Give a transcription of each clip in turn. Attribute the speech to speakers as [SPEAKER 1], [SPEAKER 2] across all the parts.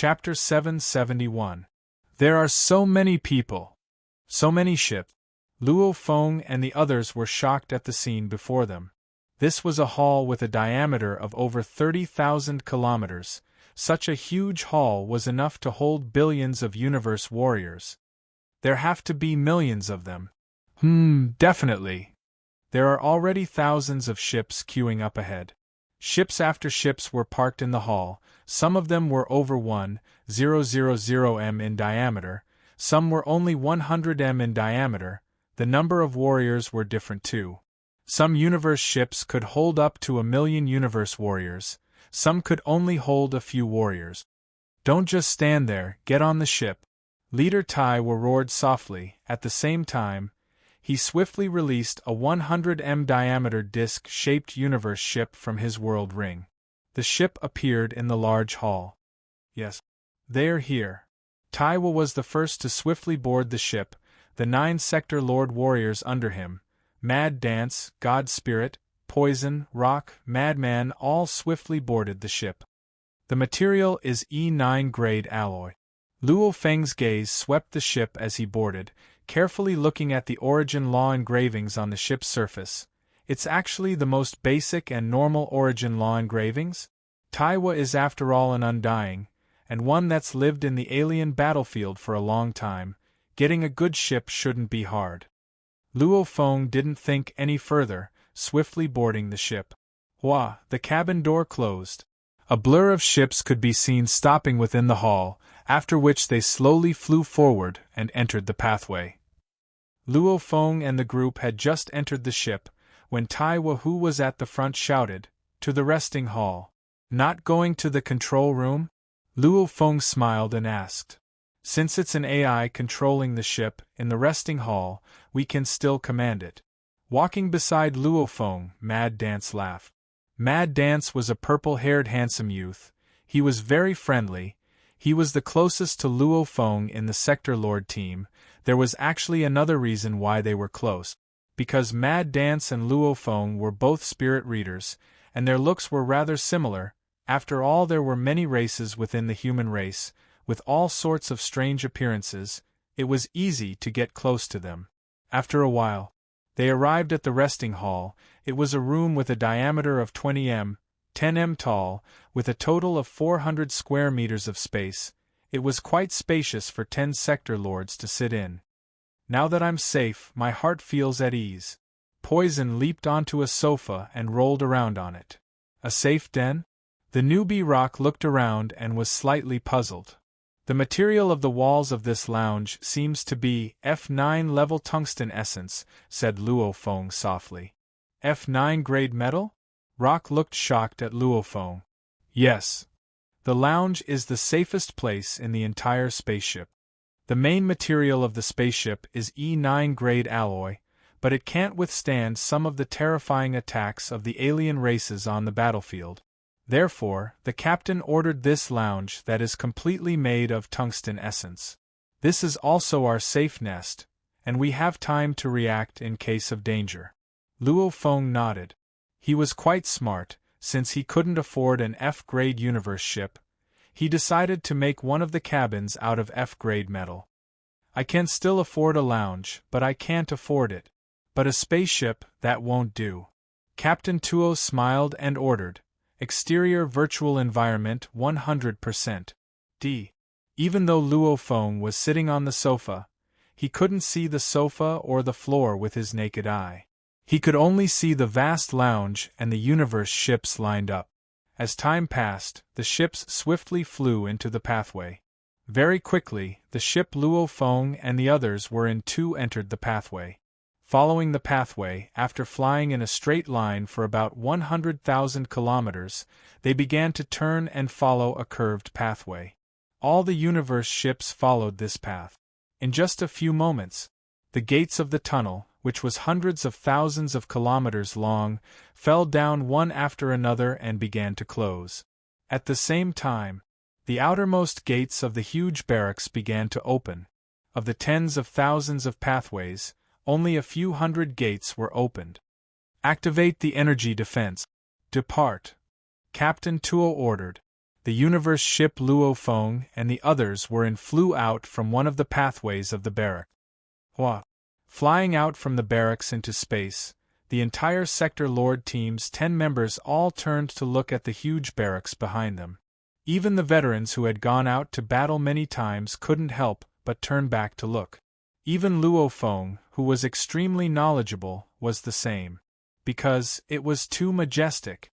[SPEAKER 1] Chapter 771. There are so many people. So many ships. Luo Feng and the others were shocked at the scene before them. This was a hall with a diameter of over 30,000 kilometers. Such a huge hall was enough to hold billions of universe warriors. There have to be millions of them. Definitely. There are already thousands of ships queuing up ahead. Ships after ships were parked in the hall. Some of them were over 1,000 m in diameter, some were only 100 m in diameter. The number of warriors were different too. Some universe ships could hold up to 1,000,000 universe warriors, some could only hold a few warriors. Don't just stand there, get on the ship. Leader Tai roared softly. At the same time, he swiftly released a 100 m diameter disc-shaped universe ship from his world ring. The ship appeared in the large hall. Yes. They're here. Taiwa was the first to swiftly board the ship, the 9 sector Lord warriors under him. Mad Dance, God Spirit, Poison, Rock, Madman all swiftly boarded the ship. The material is E9 grade alloy. Luo Feng's gaze swept the ship as he boarded, carefully looking at the origin law engravings on the ship's surface. It's actually the most basic and normal origin law engravings? Taiwa is after all an undying, and one that's lived in the alien battlefield for a long time. Getting a good ship shouldn't be hard. Luo Feng didn't think any further, swiftly boarding the ship. Hua, the cabin door closed. A blur of ships could be seen stopping within the hall, after which they slowly flew forward and entered the pathway. Luo Feng and the group had just entered the ship, when Taiwa, who was at the front, shouted, "To the resting hall." Not going to the control room? Luo Feng smiled and asked. Since it's an AI controlling the ship, in the resting hall, we can still command it. Walking beside Luo Feng, Mad Dance laughed. Mad Dance was a purple-haired handsome youth. He was very friendly. He was the closest to Luo Feng in the Sector Lord team. There was actually another reason why they were close. Because Mad Dance and Luo Feng were both spirit readers, and their looks were rather similar. After all, there were many races within the human race, with all sorts of strange appearances. It was easy to get close to them. After a while, they arrived at the resting hall. It was a room with a diameter of 20 m, 10 m tall, with a total of 400 square meters of space. It was quite spacious for 10 sector lords to sit in. Now that I'm safe, my heart feels at ease. Poison leaped onto a sofa and rolled around on it. A safe den? The newbie Rock looked around and was slightly puzzled. The material of the walls of this lounge seems to be F9 level tungsten essence, said Luo Feng softly. F9 grade metal? Rock looked shocked at Luo Feng. Yes. The lounge is the safest place in the entire spaceship. The main material of the spaceship is E9 grade alloy, but it can't withstand some of the terrifying attacks of the alien races on the battlefield. Therefore, the captain ordered this lounge that is completely made of tungsten essence. This is also our safe nest, and we have time to react in case of danger. Luo Feng nodded. He was quite smart. Since he couldn't afford an F-grade universe ship, he decided to make one of the cabins out of F-grade metal. I can still afford a lounge, but I can't afford it. But a spaceship, that won't do. Captain Tuo smiled and ordered, exterior virtual environment 100%. D. Even though Luo Feng was sitting on the sofa, he couldn't see the sofa or the floor with his naked eye. He could only see the vast lounge and the universe ships lined up. As time passed, the ships swiftly flew into the pathway. Very quickly, the ship Luo Feng and the others were in two entered the pathway. Following the pathway, after flying in a straight line for about 100,000 kilometers, they began to turn and follow a curved pathway. All the universe ships followed this path. In just a few moments, the gates of the tunnel, which was hundreds of thousands of kilometers long, fell down one after another and began to close. At the same time, the outermost gates of the huge barracks began to open. Of the tens of thousands of pathways, only a few hundred gates were opened. Activate the energy defense. Depart. Captain Tuo ordered. The universe ship Luo Feng and the others flew out from one of the pathways of the barrack. What? Flying out from the barracks into space, the entire Sector Lord team's 10 members all turned to look at the huge barracks behind them. Even the veterans who had gone out to battle many times couldn't help but turn back to look. Even Luo Feng, who was extremely knowledgeable, was the same. Because it was too majestic.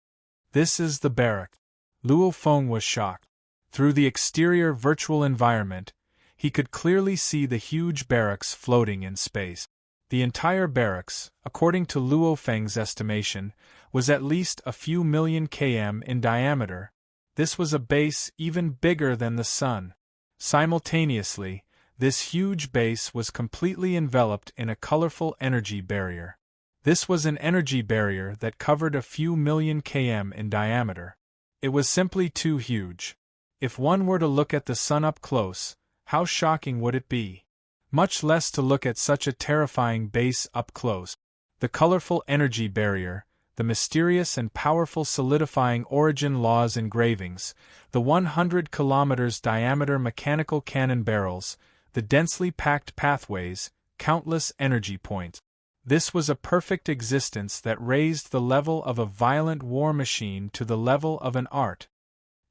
[SPEAKER 1] This is the barrack. Luo Feng was shocked. Through the exterior virtual environment, he could clearly see the huge barracks floating in space. The entire barracks, according to Luo Feng's estimation, was at least a few million km in diameter. This was a base even bigger than the sun. Simultaneously, this huge base was completely enveloped in a colorful energy barrier. This was an energy barrier that covered a few million km in diameter. It was simply too huge. If one were to look at the sun up close, how shocking would it be? Much less to look at such a terrifying base up close. The colorful energy barrier, the mysterious and powerful solidifying origin laws engravings, the 100 kilometers diameter mechanical cannon barrels, the densely packed pathways, countless energy points. This was a perfect existence that raised the level of a violent war machine to the level of an art.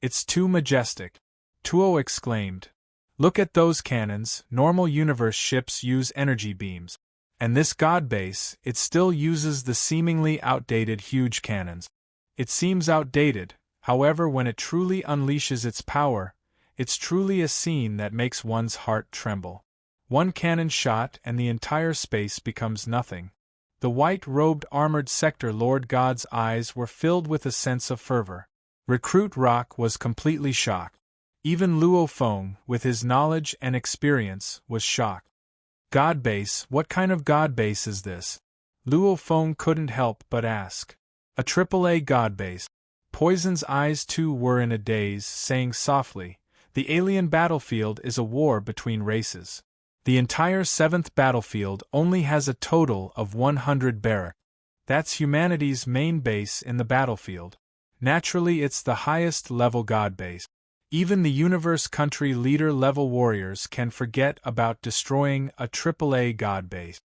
[SPEAKER 1] It's too majestic. Tuo exclaimed. Look at those cannons. Normal universe ships use energy beams. And this god base, it still uses the seemingly outdated huge cannons. It seems outdated, however, when it truly unleashes its power, it's truly a scene that makes one's heart tremble. One cannon shot and the entire space becomes nothing. The white-robed armored Sector Lord God's eyes were filled with a sense of fervor. Recruit Rock was completely shocked. Even Luo Feng, with his knowledge and experience, was shocked. God base, what kind of god base is this? Luo Feng couldn't help but ask. A AAA god base. Poison's eyes too were in a daze, saying softly, the alien battlefield is a war between races. The entire 7th battlefield only has a total of 100 barracks. That's humanity's main base in the battlefield. Naturally, it's the highest level god base. Even the universe country leader level warriors can forget about destroying a AAA god base.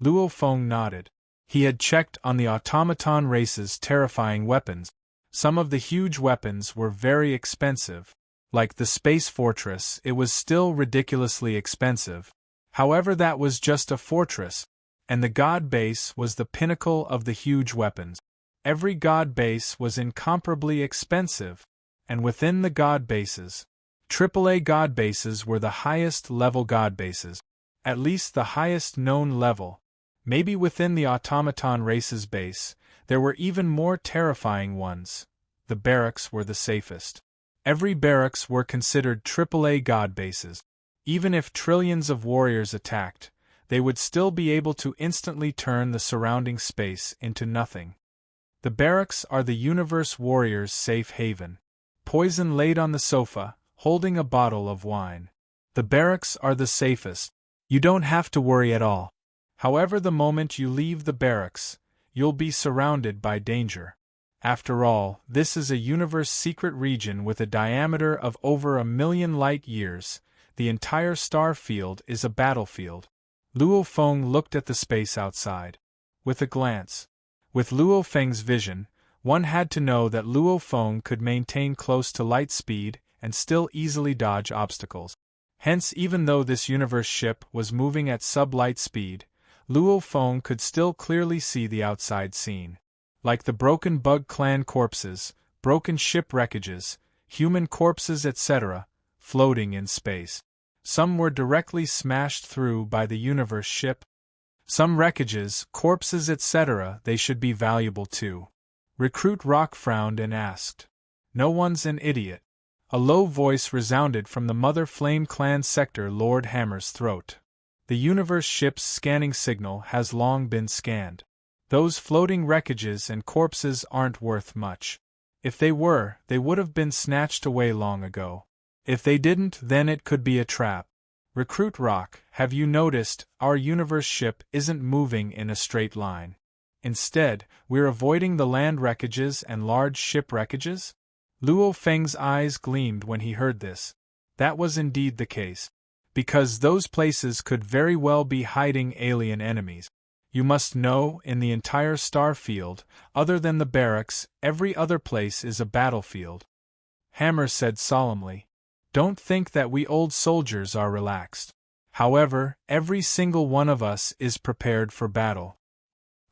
[SPEAKER 1] Luo Feng nodded. He had checked on the automaton race's terrifying weapons. Some of the huge weapons were very expensive. Like the space fortress, it was still ridiculously expensive. However, that was just a fortress, and the god base was the pinnacle of the huge weapons. Every god base was incomparably expensive. And within the god bases, AAA god bases were the highest level god bases, at least the highest known level. Maybe within the automaton race's base, there were even more terrifying ones. The barracks were the safest. Every barracks were considered AAA god bases. Even if trillions of warriors attacked, they would still be able to instantly turn the surrounding space into nothing. The barracks are the universe warriors' safe haven. Poison laid on the sofa, holding a bottle of wine. The barracks are the safest. You don't have to worry at all. However, the moment you leave the barracks, you'll be surrounded by danger. After all, this is a universe secret region with a diameter of over 1 million light-years. The entire star field is a battlefield. Luo Feng looked at the space outside. With a glance. With Luo Feng's vision, one had to know that Luo Feng could maintain close to light speed and still easily dodge obstacles. Hence, even though this universe ship was moving at sub-light speed, Luo Feng could still clearly see the outside scene. Like the broken Bug Clan corpses, broken ship wreckages, human corpses etc., floating in space. Some were directly smashed through by the universe ship. Some wreckages, corpses etc., they should be valuable too. Recruit Rock frowned and asked. No one's an idiot. A low voice resounded from the Mother Flame Clan Sector Lord Hammer's throat. The universe ship's scanning signal has long been scanned. Those floating wreckages and corpses aren't worth much. If they were, they would have been snatched away long ago. If they didn't, then it could be a trap. Recruit Rock, have you noticed, our universe ship isn't moving in a straight line. Instead, we're avoiding the land wreckages and large ship wreckages? Luo Feng's eyes gleamed when he heard this. That was indeed the case. Because those places could very well be hiding alien enemies. You must know, in the entire star field, other than the barracks, every other place is a battlefield. Hammer said solemnly. Don't think that we old soldiers are relaxed. However, every single one of us is prepared for battle.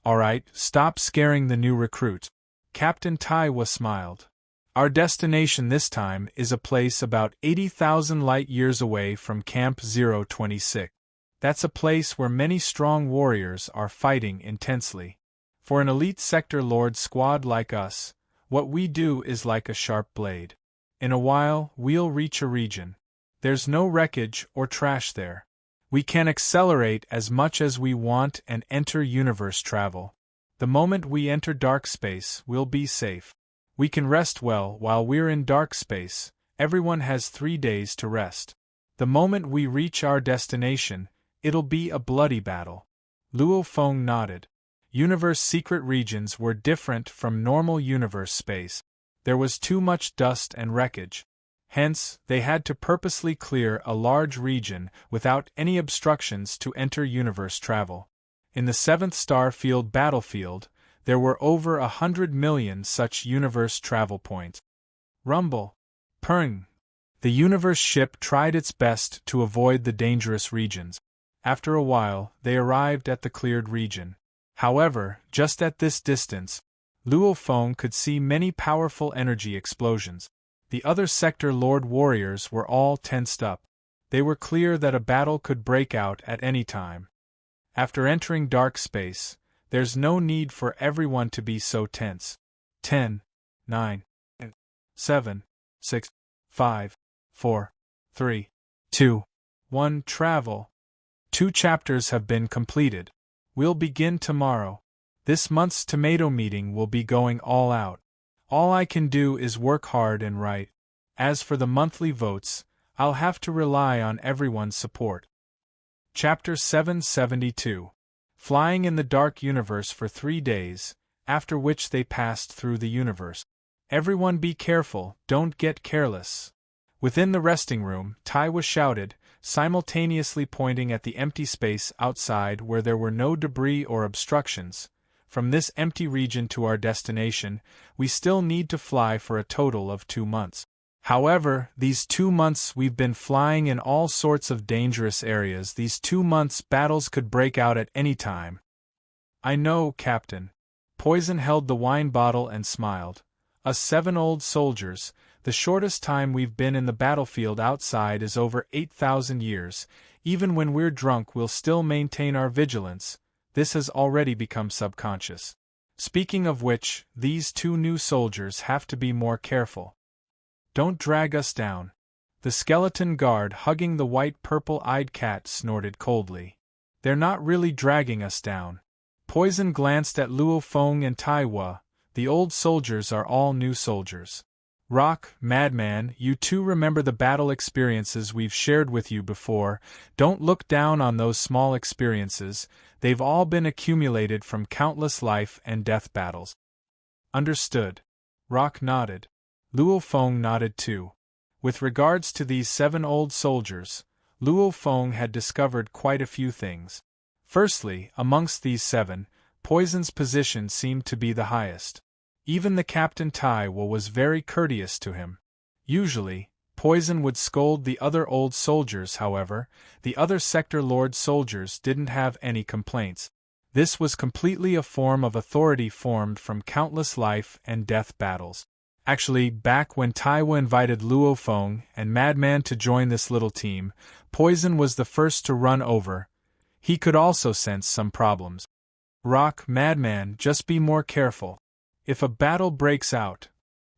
[SPEAKER 1] Alright, stop scaring the new recruit. Captain Taiwa smiled. Our destination this time is a place about 80,000 light-years away from Camp 026. That's a place where many strong warriors are fighting intensely. For an elite sector lord squad like us, what we do is like a sharp blade. In a while, we'll reach a region. There's no wreckage or trash there. We can accelerate as much as we want and enter universe travel. The moment we enter dark space, we'll be safe. We can rest well while we're in dark space. Everyone has 3 days to rest. The moment we reach our destination, it'll be a bloody battle. Luo Feng nodded. Universe secret regions were different from normal universe space. There was too much dust and wreckage. Hence, they had to purposely clear a large region without any obstructions to enter universe travel. In the 7th star field battlefield, there were over 100 million such universe travel points. Rumble. Purring. The universe ship tried its best to avoid the dangerous regions. After a while, they arrived at the cleared region. However, just at this distance, Luo Feng could see many powerful energy explosions. The other sector lord warriors were all tensed up. They were clear that a battle could break out at any time. After entering dark space, there's no need for everyone to be so tense. 10, 9, 7, 6, 5, 4, 3, 2, 1. Travel. 2 chapters have been completed. We'll begin tomorrow. This month's tomato meeting will be going all out. All I can do is work hard and write. As for the monthly votes, I'll have to rely on everyone's support. Chapter 772. Flying in the dark universe for 3 days, after which they passed through the universe. Everyone be careful, don't get careless. Within the resting room, Taiwa shouted, simultaneously pointing at the empty space outside where there were no debris or obstructions. From this empty region to our destination, we still need to fly for a total of 2 months. However, these 2 months we've been flying in all sorts of dangerous areas. These 2 months battles could break out at any time. I know, Captain. Poison held the wine bottle and smiled. Us 7 old soldiers, the shortest time we've been in the battlefield outside is over 8,000 years. Even when we're drunk we'll still maintain our vigilance. This has already become subconscious. Speaking of which, these 2 new soldiers have to be more careful. Don't drag us down. The skeleton guard hugging the white purple-eyed cat snorted coldly. They're not really dragging us down. Poison glanced at Luo Feng and Taiwa. The old soldiers are all new soldiers. Rock, Madman, you 2 remember the battle experiences we've shared with you before. Don't look down on those small experiences. They've all been accumulated from countless life and death battles. Understood. Rock nodded. Luo Feng nodded too. With regards to these 7 old soldiers, Luo Feng had discovered quite a few things. Firstly, amongst these 7, Poison's position seemed to be the highest. Even the Captain Taiwa was very courteous to him. Usually, Poison would scold the other old soldiers. However, the other sector lord soldiers didn't have any complaints. This was completely a form of authority formed from countless life and death battles. Actually, back when Taiwa invited Luo Feng and Madman to join this little team, Poison was the first to run over. He could also sense some problems. Rock, Madman, just be more careful. If a battle breaks out,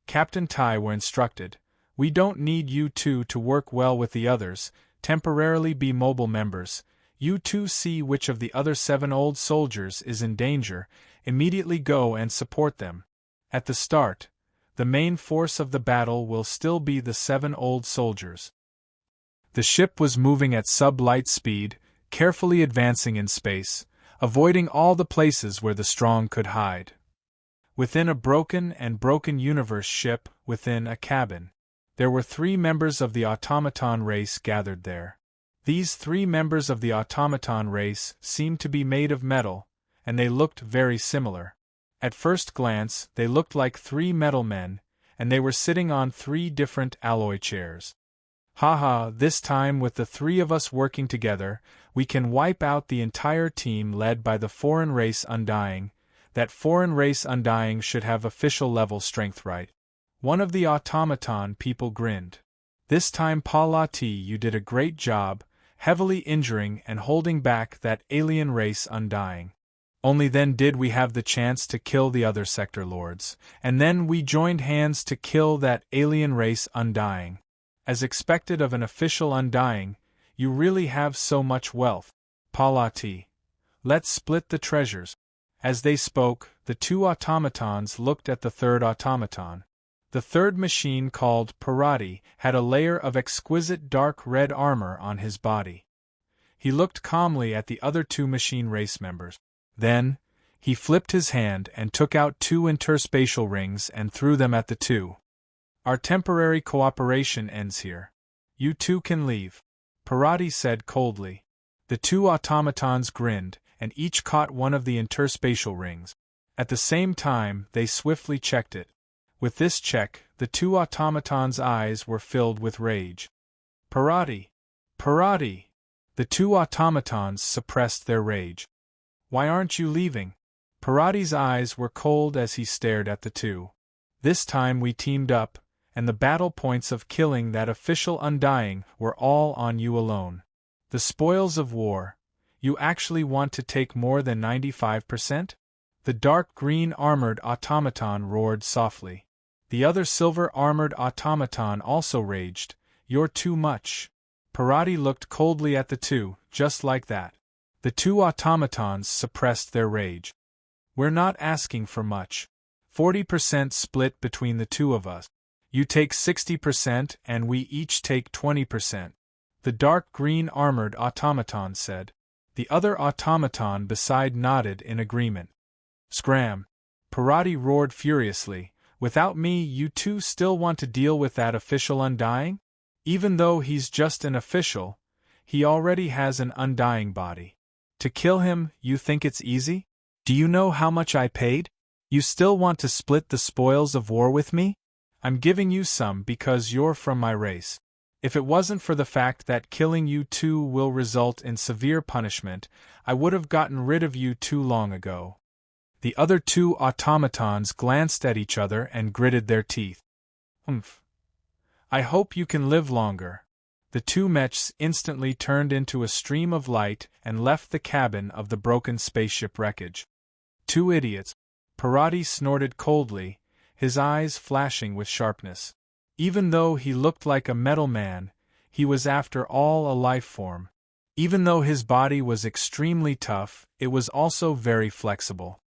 [SPEAKER 1] Captain Taiwa instructed, we don't need you 2 to work well with the others, temporarily be mobile members. You 2 see which of the other 7 old soldiers is in danger, immediately go and support them. At the start, the main force of the battle will still be the 7 old soldiers. The ship was moving at sub-light speed, carefully advancing in space, avoiding all the places where the strong could hide. Within a broken universe ship, within a cabin. There were 3 members of the automaton race gathered there. These 3 members of the automaton race seemed to be made of metal, and they looked very similar. At first glance, they looked like 3 metal men, and they were sitting on 3 different alloy chairs. Haha, this time with the 3 of us working together, we can wipe out the entire team led by the foreign race Undying. That foreign race Undying should have official level strength, right? One of the automaton people grinned. This time Palati, you did a great job, heavily injuring and holding back that alien race Undying. Only then did we have the chance to kill the other sector lords, and then we joined hands to kill that alien race Undying. As expected of an official Undying, you really have so much wealth. Palati. Let's split the treasures. As they spoke, the 2 automatons looked at the 3rd automaton. The 3rd machine, called Parati, had a layer of exquisite dark red armor on his body. He looked calmly at the other 2 machine race members. Then, he flipped his hand and took out 2 interspatial rings and threw them at the 2. Our temporary cooperation ends here. You 2 can leave, Parati said coldly. The 2 automatons grinned, and each caught one of the interspatial rings. At the same time, they swiftly checked it. With this check, the 2 automatons' eyes were filled with rage. Parati! Parati! The 2 automatons suppressed their rage. Why aren't you leaving? Parati's eyes were cold as he stared at the 2. This time we teamed up, and the battle points of killing that official Undying were all on you alone. The spoils of war. You actually want to take more than 95%? The dark green armored automaton roared softly. The other silver armored automaton also raged. You're too much. Parati looked coldly at the 2, just like that. The 2 automatons suppressed their rage. We're not asking for much. 40% split between the 2 of us. You take 60% and we each take 20%. The dark green armored automaton said. The other automaton beside nodded in agreement. Scram! Parati roared furiously. Without me, you 2 still want to deal with that official Undying? Even though he's just an official, he already has an Undying body. To kill him, you think it's easy? Do you know how much I paid? You still want to split the spoils of war with me? I'm giving you some because you're from my race. If it wasn't for the fact that killing you 2 will result in severe punishment, I would have gotten rid of you too long ago. The other 2 automatons glanced at each other and gritted their teeth. Humph. I hope you can live longer. The 2 mechs instantly turned into a stream of light and left the cabin of the broken spaceship wreckage. 2 idiots. Parati snorted coldly, his eyes flashing with sharpness. Even though he looked like a metal man, he was after all a life form. Even though his body was extremely tough, it was also very flexible.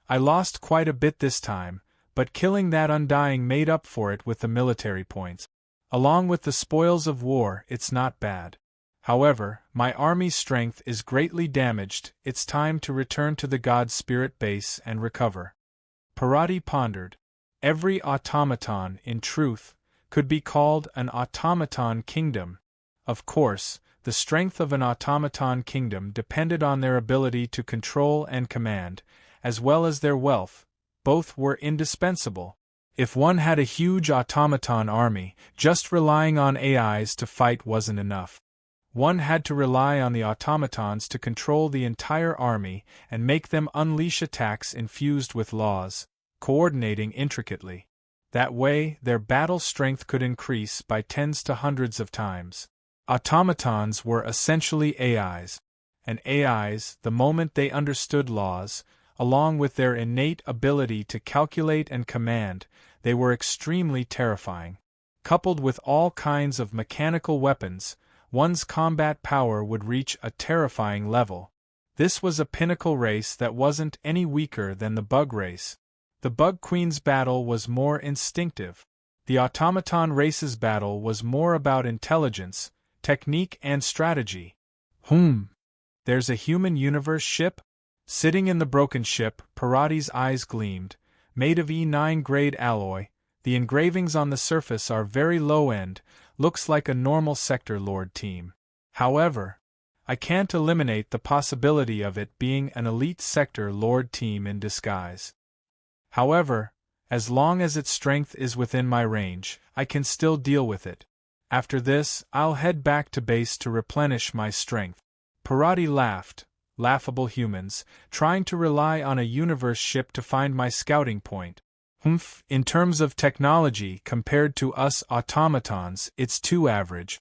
[SPEAKER 1] I lost quite a bit this time, but killing that Undying made up for it with the military points. Along with the spoils of war, it's not bad. However, my army's strength is greatly damaged. It's time to return to the God Spirit base and recover. Parati pondered. Every automaton, in truth, could be called an automaton kingdom. Of course, the strength of an automaton kingdom depended on their ability to control and command, as well as their wealth. Both were indispensable. If one had a huge automaton army, just relying on AIs to fight wasn't enough. One had to rely on the automatons to control the entire army and make them unleash attacks infused with laws, coordinating intricately. That way, their battle strength could increase by tens to hundreds of times. Automatons were essentially AIs. And AIs, the moment they understood laws, along with their innate ability to calculate and command, they were extremely terrifying. Coupled with all kinds of mechanical weapons, one's combat power would reach a terrifying level. This was a pinnacle race that wasn't any weaker than the bug race. The Bug Queen's battle was more instinctive. The automaton race's battle was more about intelligence, technique and strategy. There's a human universe ship? Sitting in the broken ship, Parati's eyes gleamed. Made of E9 grade alloy, The engravings on the surface are very low-end, looks like a normal Sector Lord team. However, I can't eliminate the possibility of it being an elite Sector Lord team in disguise. However, as long as its strength is within my range, I can still deal with it. After this, I'll head back to base to replenish my strength. Parati laughed. Laughable humans, trying to rely on a universe ship to find my scouting point. In terms of technology compared to us automatons, it's too average.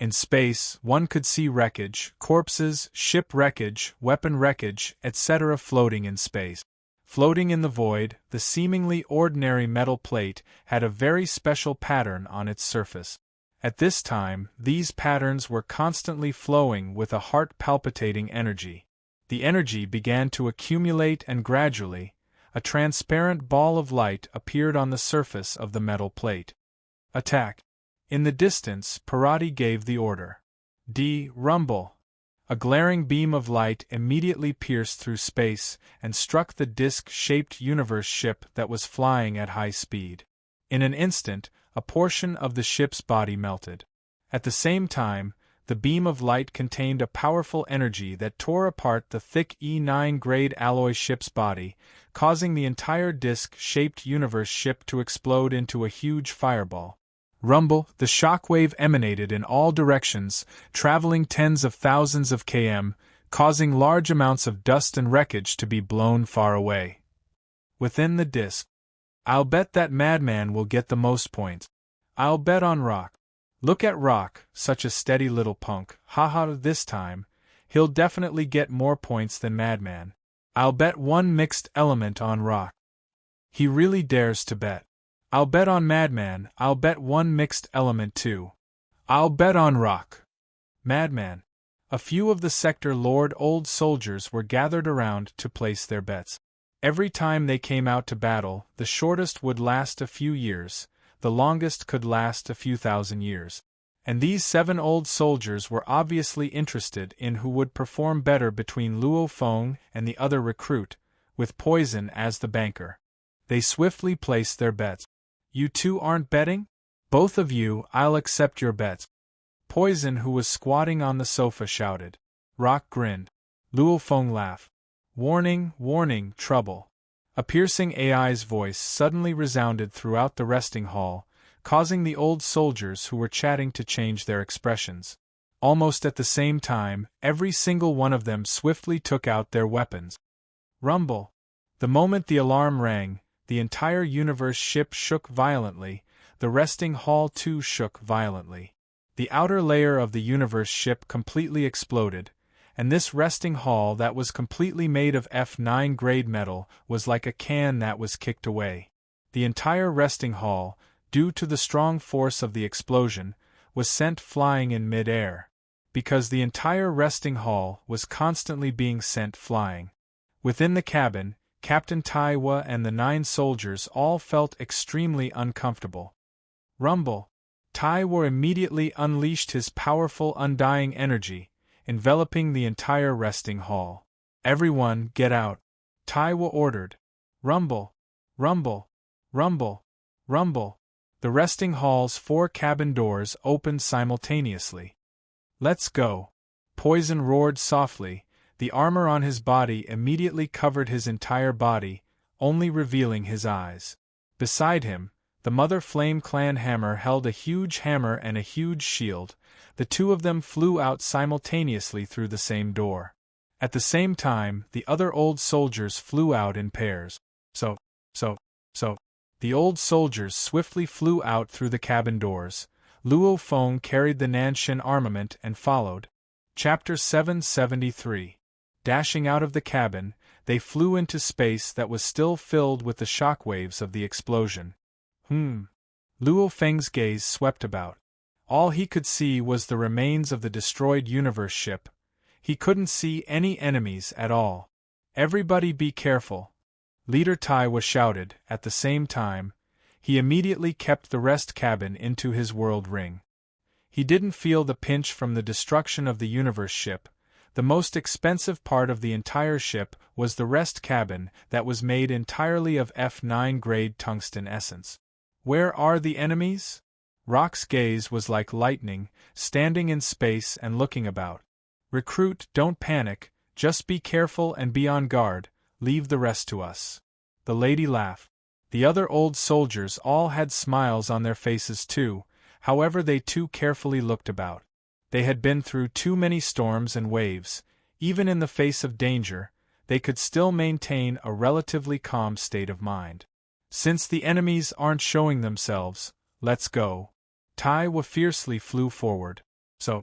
[SPEAKER 1] In space, one could see wreckage, corpses, ship wreckage, weapon wreckage, etc. floating in space. Floating in the void, the seemingly ordinary metal plate had a very special pattern on its surface. At this time, these patterns were constantly flowing with a heart-palpitating energy. The energy began to accumulate and gradually, a transparent ball of light appeared on the surface of the metal plate. Attack! In the distance, Parati gave the order. Rumble! A glaring beam of light immediately pierced through space and struck the disc-shaped universe ship that was flying at high speed. In an instant, a portion of the ship's body melted. At the same time, the beam of light contained a powerful energy that tore apart the thick E9 grade alloy ship's body, causing the entire disc-shaped universe ship to explode into a huge fireball. Rumble! The shockwave emanated in all directions, traveling tens of thousands of km, causing large amounts of dust and wreckage to be blown far away. Within the disc. I'll bet that madman will get the most points. I'll bet on Rock. Look at Rock, such a steady little punk. Haha, this time, he'll definitely get more points than Madman. I'll bet one mixed element on Rock. He really dares to bet. I'll bet on Madman. I'll bet one mixed element too. I'll bet on Rock. Madman. A few of the Sector Lord old soldiers were gathered around to place their bets. Every time they came out to battle, the shortest would last a few years, the longest could last a few thousand years. And these 7 old soldiers were obviously interested in who would perform better between Luo Feng and the other recruit, with Poison as the banker. They swiftly placed their bets. You two aren't betting? Both of you, I'll accept your bets. Poison, who was squatting on the sofa, shouted. Rock grinned. Luo Feng laughed. Warning, warning, trouble. A piercing AI's voice suddenly resounded throughout the resting hall, causing the old soldiers who were chatting to change their expressions. Almost at the same time, every single one of them swiftly took out their weapons. Rumble. The moment the alarm rang, the entire universe ship shook violently, the resting hall too shook violently. The outer layer of the universe ship completely exploded, and this resting hall that was completely made of F9 grade metal was like a can that was kicked away. The entire resting hall, due to the strong force of the explosion, was sent flying in mid-air. Because the entire resting hall was constantly being sent flying. Within the cabin, Captain Taiwa and the 9 soldiers all felt extremely uncomfortable. Rumble. Taiwa immediately unleashed his powerful undying energy, enveloping the entire resting hall. Everyone, get out. Taiwa ordered. Rumble. Rumble. Rumble. Rumble. The resting hall's 4 cabin doors opened simultaneously. Let's go. Poison roared softly. The armor on his body immediately covered his entire body, only revealing his eyes. Beside him, the Mother Flame Clan hammer held a huge hammer and a huge shield. The 2 of them flew out simultaneously through the same door. At the same time, the other old soldiers flew out in pairs. So. The old soldiers swiftly flew out through the cabin doors. Luo Feng carried the Nanshin armament and followed. Chapter 773. Dashing out of the cabin, they flew into space that was still filled with the shockwaves of the explosion. Luo Feng's gaze swept about. All he could see was the remains of the destroyed universe ship. He couldn't see any enemies at all. Everybody be careful. Leader Taiwa shouted. At the same time, he immediately kept the rest cabin into his world ring. He didn't feel the pinch from the destruction of the universe ship. The most expensive part of the entire ship was the rest cabin that was made entirely of F9 grade tungsten essence. Where are the enemies? Rock's gaze was like lightning, standing in space and looking about. Recruit, don't panic, just be careful and be on guard, leave the rest to us. The lady laughed. The other old soldiers all had smiles on their faces too, however they too carefully looked about. They had been through too many storms and waves. Even in the face of danger, they could still maintain a relatively calm state of mind. Since the enemies aren't showing themselves, let's go. Taiwa fiercely flew forward. So.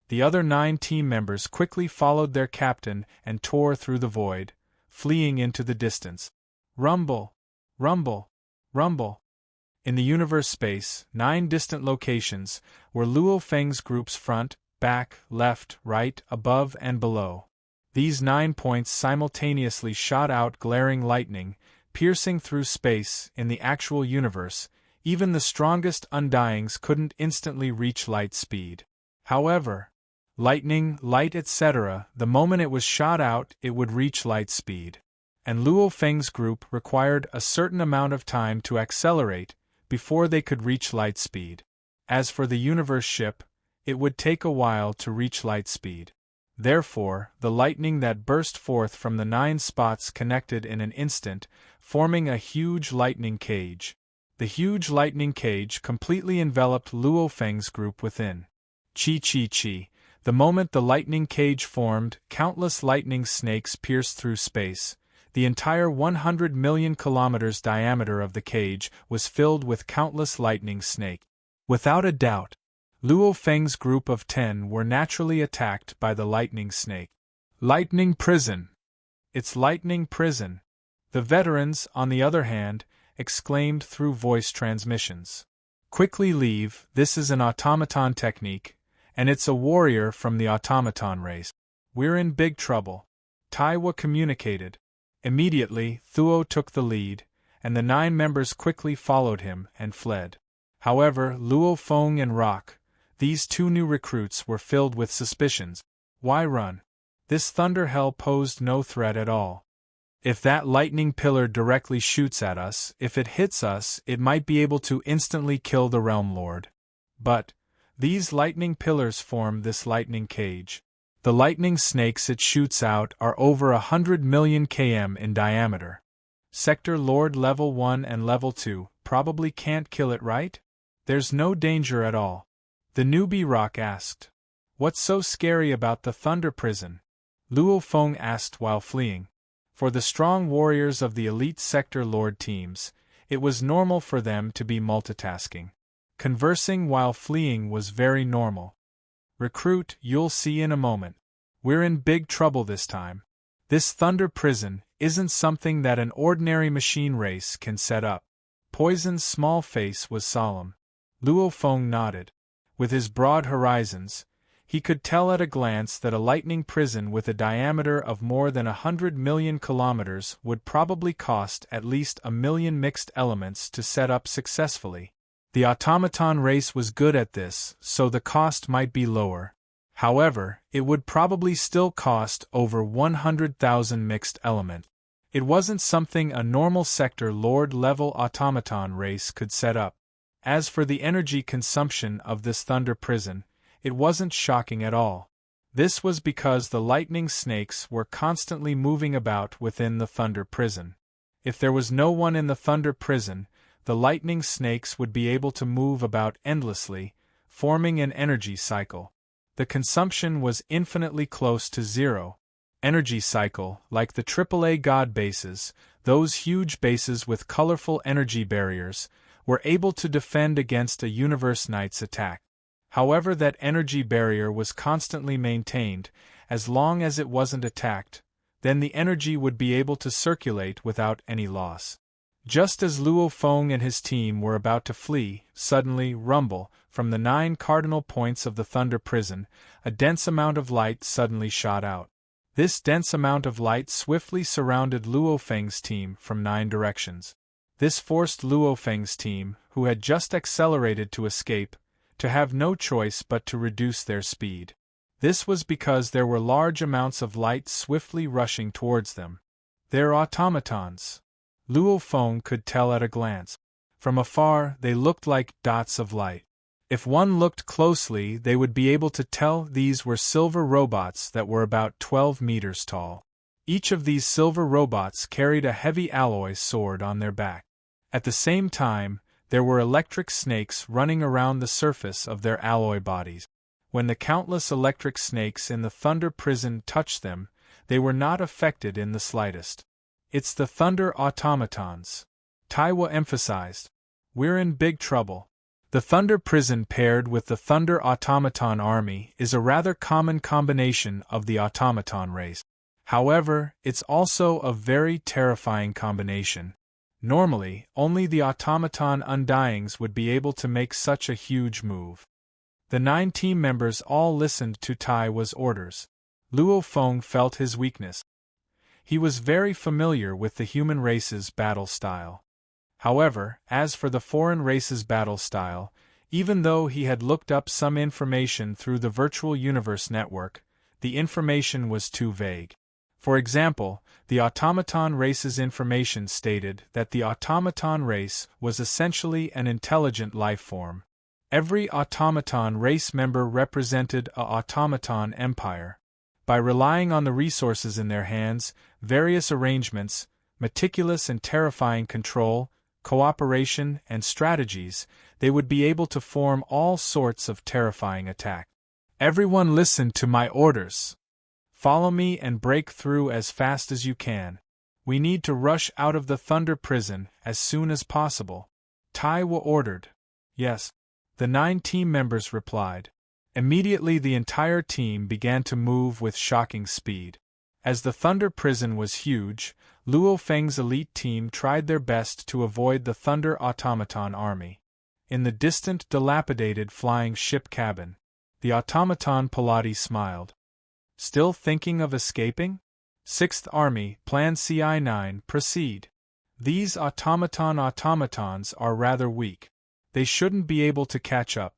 [SPEAKER 1] The other 9 team members quickly followed their captain and tore through the void, fleeing into the distance. Rumble! Rumble! Rumble! In the universe space, 9 distant locations were Luo Feng's group's front, back, left, right, above and below. These 9 points simultaneously shot out glaring lightning, piercing through space. In the actual universe, even the strongest undyings couldn't instantly reach light speed. However, lightning, light etc., the moment it was shot out, it would reach light speed. And Luo Feng's group required a certain amount of time to accelerate before they could reach light speed. As for the universe ship, it would take a while to reach light speed. Therefore, the lightning that burst forth from the 9 spots connected in an instant, forming a huge lightning cage. The huge lightning cage completely enveloped Luo Feng's group within. Chi. The moment the lightning cage formed, countless lightning snakes pierced through space. The entire 100 million kilometers diameter of the cage was filled with countless lightning snakes. Without a doubt, Luo Feng's group of 10 were naturally attacked by the lightning snake. Lightning prison! It's lightning prison! The veterans, on the other hand, exclaimed through voice transmissions. Quickly leave, this is an automaton technique, and it's a warrior from the automaton race. We're in big trouble. Taiwa communicated. Immediately, Thuo took the lead, and the 9 members quickly followed him and fled. However, Luo Feng and Rock, these 2 new recruits, were filled with suspicions. Why run? This thunder hell posed no threat at all. If that lightning pillar directly shoots at us, if it hits us, it might be able to instantly kill the Realm Lord. But these lightning pillars form this lightning cage. The lightning snakes it shoots out are over 100 million km in diameter. Sector Lord Level 1 and Level 2 probably can't kill it, right? There's no danger at all. The newbie Rock asked. What's so scary about the Thunder Prison? Luo Feng asked while fleeing. For the strong warriors of the elite Sector Lord teams, it was normal for them to be multitasking. Conversing while fleeing was very normal. Recruit, you'll see in a moment. We're in big trouble this time. This Thunder Prison isn't something that an ordinary machine race can set up. Poison's small face was solemn. Luo Feng nodded. With his broad horizons, he could tell at a glance that a lightning prison with a diameter of more than 100 million kilometers would probably cost at least 1 million mixed elements to set up successfully. The automaton race was good at this, so the cost might be lower. However, it would probably still cost over 100,000 mixed elements. It wasn't something a normal Sector Lord-level automaton race could set up. As for the energy consumption of this Thunder Prison, it wasn't shocking at all. This was because the lightning snakes were constantly moving about within the Thunder Prison. If there was no one in the Thunder Prison, the lightning snakes would be able to move about endlessly, forming an energy cycle. The consumption was infinitely close to zero. Energy cycle, like the AAA God bases, those huge bases with colorful energy barriers, were able to defend against a Universe Knight's attack. However, that energy barrier was constantly maintained. As long as it wasn't attacked, then the energy would be able to circulate without any loss. Just as Luo Feng and his team were about to flee, suddenly, rumble, from the 9 cardinal points of the Thunder Prison, a dense amount of light suddenly shot out. This dense amount of light swiftly surrounded Luo Feng's team from 9 directions. This forced Luo Feng's team, who had just accelerated to escape, to have no choice but to reduce their speed. This was because there were large amounts of light swiftly rushing towards them. They're automatons. Luo Feng could tell at a glance. From afar, they looked like dots of light. If one looked closely, they would be able to tell these were silver robots that were about 12 meters tall. Each of these silver robots carried a heavy alloy sword on their back. At the same time, there were electric snakes running around the surface of their alloy bodies. When the countless electric snakes in the Thunder Prison touched them, they were not affected in the slightest. "It's the Thunder Automatons," Taiwo emphasized. "We're in big trouble." The Thunder Prison paired with the Thunder Automaton Army is a rather common combination of the automaton race. However, it's also a very terrifying combination. Normally, only the automaton Undyings would be able to make such a huge move. The 9 team members all listened to Taiwo's orders. Luo Feng felt his weakness. He was very familiar with the human race's battle style. However, as for the foreign race's battle style, even though he had looked up some information through the virtual universe network, the information was too vague. For example, the automaton race's information stated that the automaton race was essentially an intelligent life form. Every automaton race member represented a automaton empire. By relying on the resources in their hands, various arrangements, meticulous and terrifying control, cooperation, and strategies, they would be able to form all sorts of terrifying attacks. "Everyone listen to my orders. Follow me and break through as fast as you can. We need to rush out of the Thunder Prison as soon as possible," Taiwo ordered. "Yes," the 9 team members replied. Immediately the entire team began to move with shocking speed. As the Thunder Prison was huge, Luo Feng's elite team tried their best to avoid the Thunder Automaton Army. In the distant, dilapidated flying ship cabin, the automaton Pilati smiled. "Still thinking of escaping? 6th Army, Plan CI-9, proceed. These automatons are rather weak. They shouldn't be able to catch up."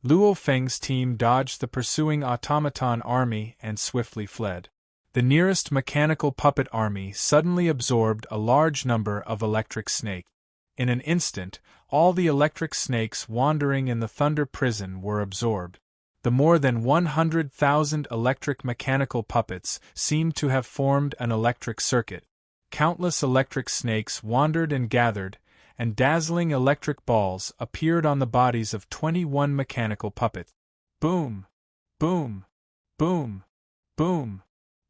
[SPEAKER 1] Luo Feng's team dodged the pursuing automaton army and swiftly fled. The nearest mechanical puppet army suddenly absorbed a large number of electric snakes. In an instant, all the electric snakes wandering in the Thunder Prison were absorbed. The more than 100,000 electric mechanical puppets seemed to have formed an electric circuit. Countless electric snakes wandered and gathered, and dazzling electric balls appeared on the bodies of 21 mechanical puppets. Boom! Boom! Boom! Boom!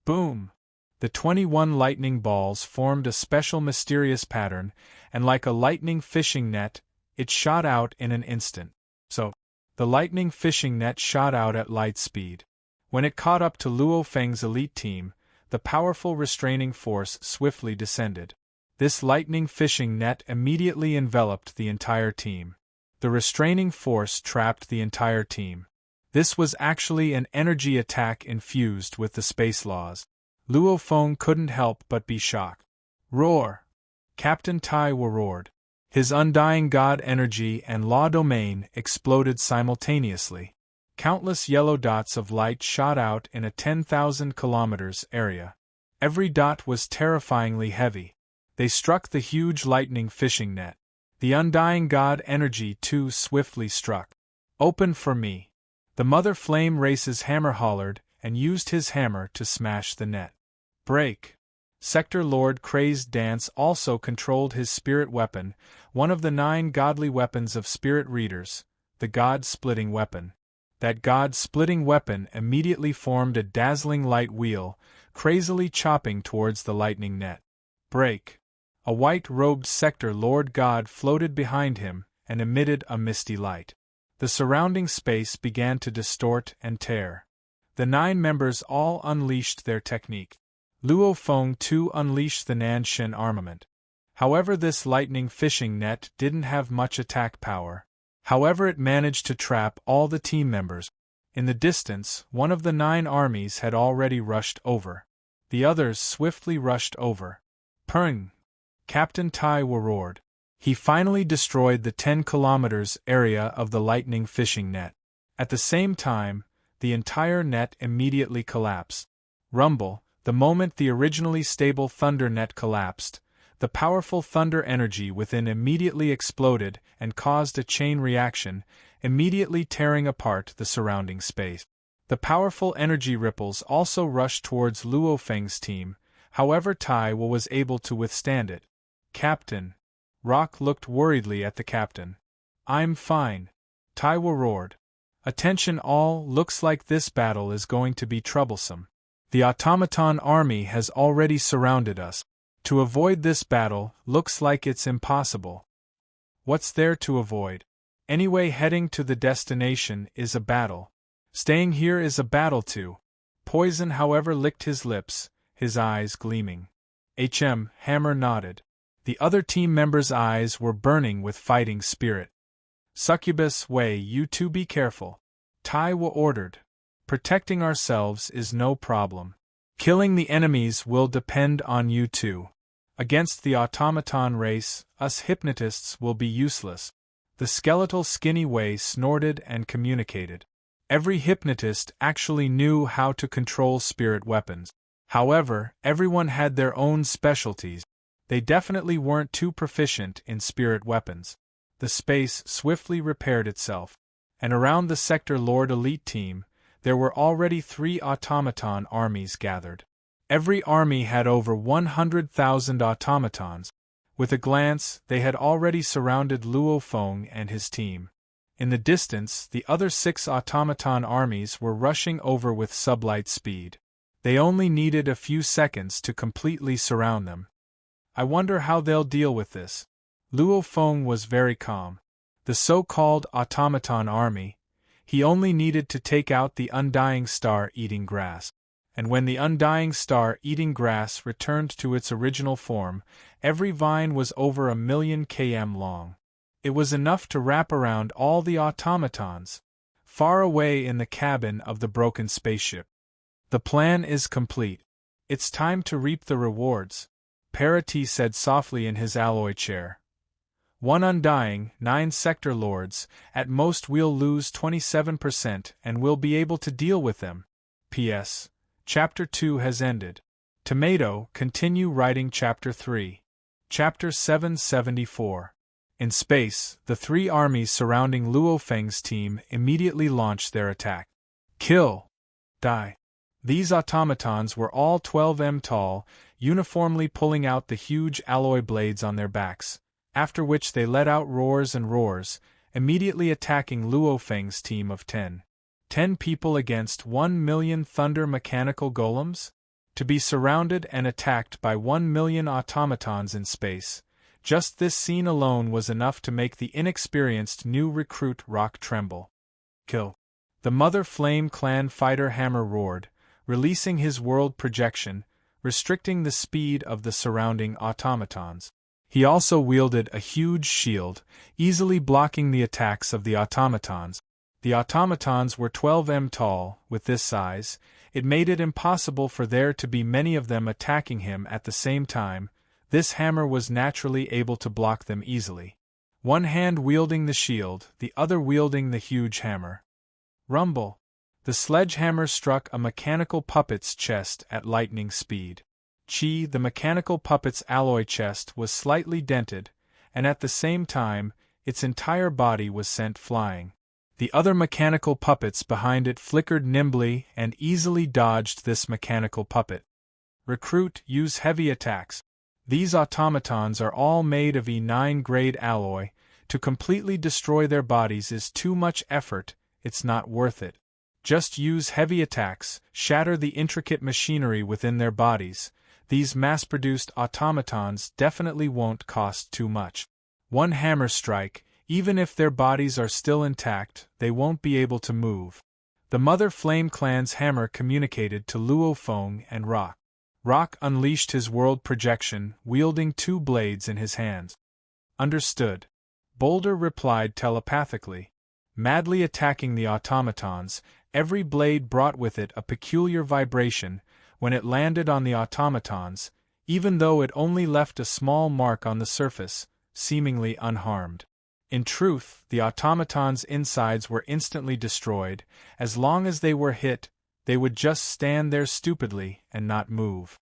[SPEAKER 1] Boom! The 21 lightning balls formed a special mysterious pattern, and like a lightning fishing net, it shot out in an instant. The lightning fishing net shot out at light speed. When it caught up to Luo Feng's elite team, the powerful restraining force swiftly descended. This lightning fishing net immediately enveloped the entire team. The restraining force trapped the entire team. This was actually an energy attack infused with the space laws. Luo Feng couldn't help but be shocked. "Roar!" Captain Taiwo roared. His undying god energy and law domain exploded simultaneously. Countless yellow dots of light shot out in a 10,000 kilometers area. Every dot was terrifyingly heavy. They struck the huge lightning fishing net. The undying god energy too swiftly struck. "Open for me!" The Mother Flame Race's hammer hollered and used his hammer to smash the net. "Break!" Sector Lord Crazed Dance also controlled his spirit weapon, one of the 9 godly weapons of spirit readers, the God-splitting weapon. That God-splitting weapon immediately formed a dazzling light wheel, crazily chopping towards the lightning net. "Break!" A white-robed Sector Lord God floated behind him and emitted a misty light. The surrounding space began to distort and tear. The 9 members all unleashed their technique. Luo Feng too unleashed the Nanshin armament. However, this lightning fishing net didn't have much attack power. However, it managed to trap all the team members. In the distance, one of the 9 armies had already rushed over. The others swiftly rushed over. "Purring!" Captain Taiwo roared. He finally destroyed the 10 kilometers area of the lightning fishing net. At the same time, the entire net immediately collapsed. Rumble! The moment the originally stable thunder net collapsed, The powerful thunder energy within immediately exploded and caused a chain reaction, immediately tearing apart the surrounding space. The powerful energy ripples also rushed towards Luo Feng's team, however Taiwo was able to withstand it. "Captain." Rock looked worriedly at the captain. "I'm fine," Taiwo roared. "Attention all, looks like this battle is going to be troublesome. The automaton army has already surrounded us. To avoid this battle, looks like it's impossible." "What's there to avoid? Anyway, heading to the destination is a battle. Staying here is a battle too." Poison, however, licked his lips, his eyes gleaming. Hammer nodded. The other team members' eyes were burning with fighting spirit. "Succubus, Wei, you two be careful," Taiwo ordered. "Protecting ourselves is no problem. Killing the enemies will depend on you two. Against the automaton race, us hypnotists will be useless." The skeletal skinny Wei snorted and communicated. Every hypnotist actually knew how to control spirit weapons. However, everyone had their own specialties. They definitely weren't too proficient in spirit weapons. The space swiftly repaired itself, and around the Sector Lord elite team, there were already 3 automaton armies gathered. Every army had over 100,000 automatons. With a glance, they had already surrounded Luo Feng and his team. In the distance, the other 6 automaton armies were rushing over with sublight speed. They only needed a few seconds to completely surround them. "I wonder how they'll deal with this." Luo Feng was very calm. The so-called automaton army, he only needed to take out the undying star eating grass. And when the undying star eating grass returned to its original form, every vine was over 1,000,000 km long. It was enough to wrap around all the automatons, far away in the cabin of the broken spaceship. "The plan is complete. It's time to reap the rewards," Parati said softly in his alloy chair. "1 undying, 9 sector lords, at most we'll lose 27% and we'll be able to deal with them. P.S. Chapter 2 has ended. Tomato, continue writing Chapter 3. Chapter 774. In space, the 3 armies surrounding Luo Feng's team immediately launched their attack. Kill! Die! These automatons were all 12 m tall, uniformly pulling out the huge alloy blades on their backs, after which they let out roars and roars, immediately attacking Luo Feng's team of 10. 10 people against 1,000,000 thunder mechanical golems? To be surrounded and attacked by 1,000,000 automatons in space, just this scene alone was enough to make the inexperienced new recruit Rock tremble. "Kill!" The Mother Flame Clan fighter Hammer roared, releasing his world projection, restricting the speed of the surrounding automatons. He also wielded a huge shield, easily blocking the attacks of the automatons. The automatons were 12 m tall. With this size, it made it impossible for there to be many of them attacking him at the same time. This hammer was naturally able to block them easily. One hand wielding the shield, the other wielding the huge hammer. Rumble! The sledgehammer struck a mechanical puppet's chest at lightning speed. The mechanical puppet's alloy chest was slightly dented, and at the same time, its entire body was sent flying. The other mechanical puppets behind it flickered nimbly and easily dodged this mechanical puppet. Recruit, use heavy attacks. These automatons are all made of E9 grade alloy. To completely destroy their bodies is too much effort, it's not worth it. Just use heavy attacks, shatter the intricate machinery within their bodies. These mass-produced automatons definitely won't cost too much. One hammer strike, even if their bodies are still intact, they won't be able to move. The Mother Flame Clan's hammer communicated to Luo Feng and Rock. Rock unleashed his world projection, wielding 2 blades in his hands. Understood. Boulder replied telepathically. Madly attacking the automatons, every blade brought with it a peculiar vibration. When it landed on the automatons, even though it only left a small mark on the surface, seemingly unharmed. In truth, the automatons' insides were instantly destroyed. As long as they were hit, they would just stand there stupidly and not move.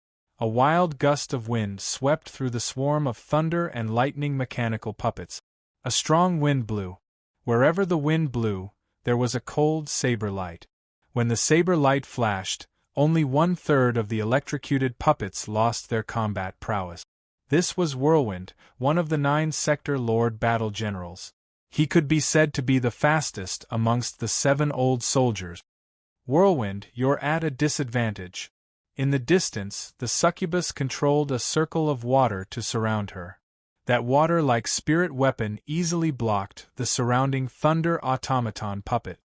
[SPEAKER 1] A wild gust of wind swept through the swarm of thunder and lightning mechanical puppets. A strong wind blew. Wherever the wind blew, there was a cold saber light. When the saber light flashed, only 1/3 of the electrocuted puppets lost their combat prowess. This was Whirlwind, one of the 9-sector Lord Battle Generals. He could be said to be the fastest amongst the 7 old soldiers. Whirlwind, you're at a disadvantage. In the distance, the succubus controlled a circle of water to surround her. That water-like spirit weapon easily blocked the surrounding thunder automaton puppet.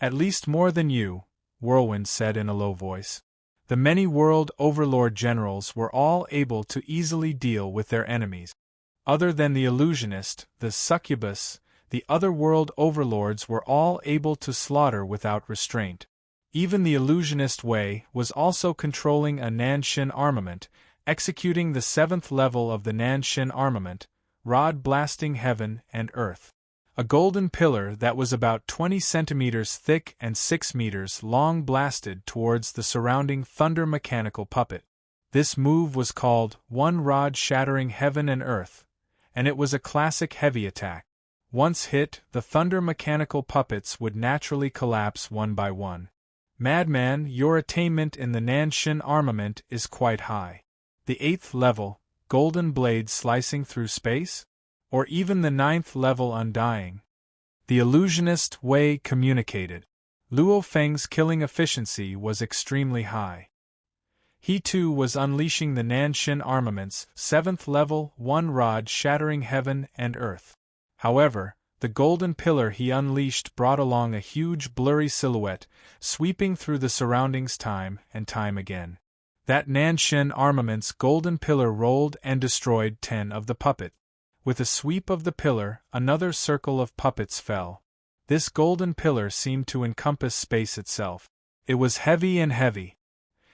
[SPEAKER 1] At least more than you, Whirlwind said in a low voice. The many world overlord generals were all able to easily deal with their enemies. Other than the illusionist, the succubus, the other world overlords were all able to slaughter without restraint. Even the illusionist Wei was also controlling a Nanshin armament, executing the 7th level of the Nanshin armament, rod blasting heaven and earth. A golden pillar that was about 20 centimeters thick and 6 meters long blasted towards the surrounding thunder mechanical puppet. This move was called one rod shattering heaven and earth, and it was a classic heavy attack. Once hit, the thunder mechanical puppets would naturally collapse one by one. Madman, your attainment in the Nanshin armament is quite high. The 8th level, golden blade slicing through space? Or even the 9th level undying? The illusionist Wei communicated. Luo Feng's killing efficiency was extremely high. He too was unleashing the Nanshin armament's 7th level, one rod shattering heaven and earth. However, the golden pillar he unleashed brought along a huge blurry silhouette, sweeping through the surroundings time and time again. That Nanshin armament's golden pillar rolled and destroyed 10 of the puppet. With a sweep of the pillar, another circle of puppets fell. This golden pillar seemed to encompass space itself. It was heavy and heavy.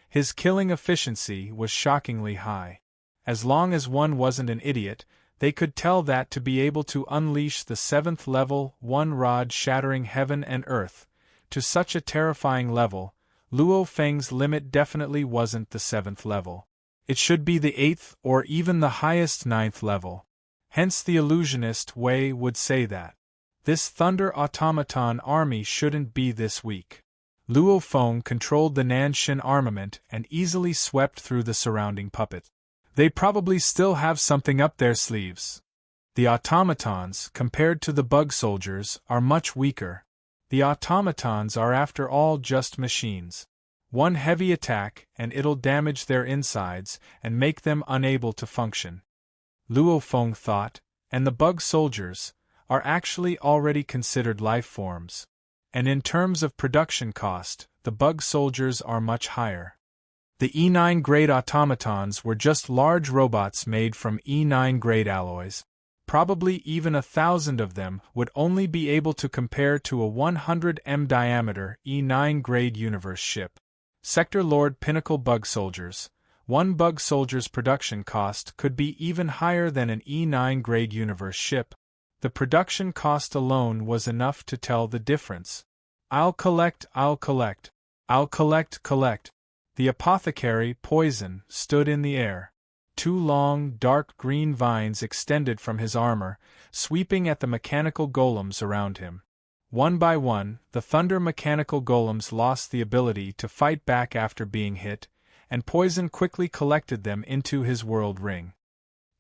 [SPEAKER 1] His killing efficiency was shockingly high. As long as one wasn't an idiot, they could tell that to be able to unleash the 7th level, one rod shattering heaven and earth, to such a terrifying level, Luo Feng's limit definitely wasn't the 7th level. It should be the 8th or even the highest 9th level. Hence the illusionist Wei would say that. This thunder automaton army shouldn't be this weak. Luo Feng controlled the Nanshin armament and easily swept through the surrounding puppets. They probably still have something up their sleeves. The automatons, compared to the bug soldiers, are much weaker. The automatons are after all just machines. One heavy attack and it'll damage their insides and make them unable to function. Luo Feng thought, and the bug soldiers are actually already considered life forms. And in terms of production cost, the bug soldiers are much higher. The E9 grade automatons were just large robots made from E9 grade alloys. Probably even 1,000 of them would only be able to compare to a 100 m diameter E9 grade universe ship. Sector Lord Pinnacle Bug Soldiers. One bug soldier's production cost could be even higher than an E9 grade universe ship. The production cost alone was enough to tell the difference. I'll collect. The apothecary, Poison, stood in the air. 2 long, dark green vines extended from his armor, sweeping at the mechanical golems around him. One by one, the thunder mechanical golems lost the ability to fight back after being hit, and Poison quickly collected them into his world ring.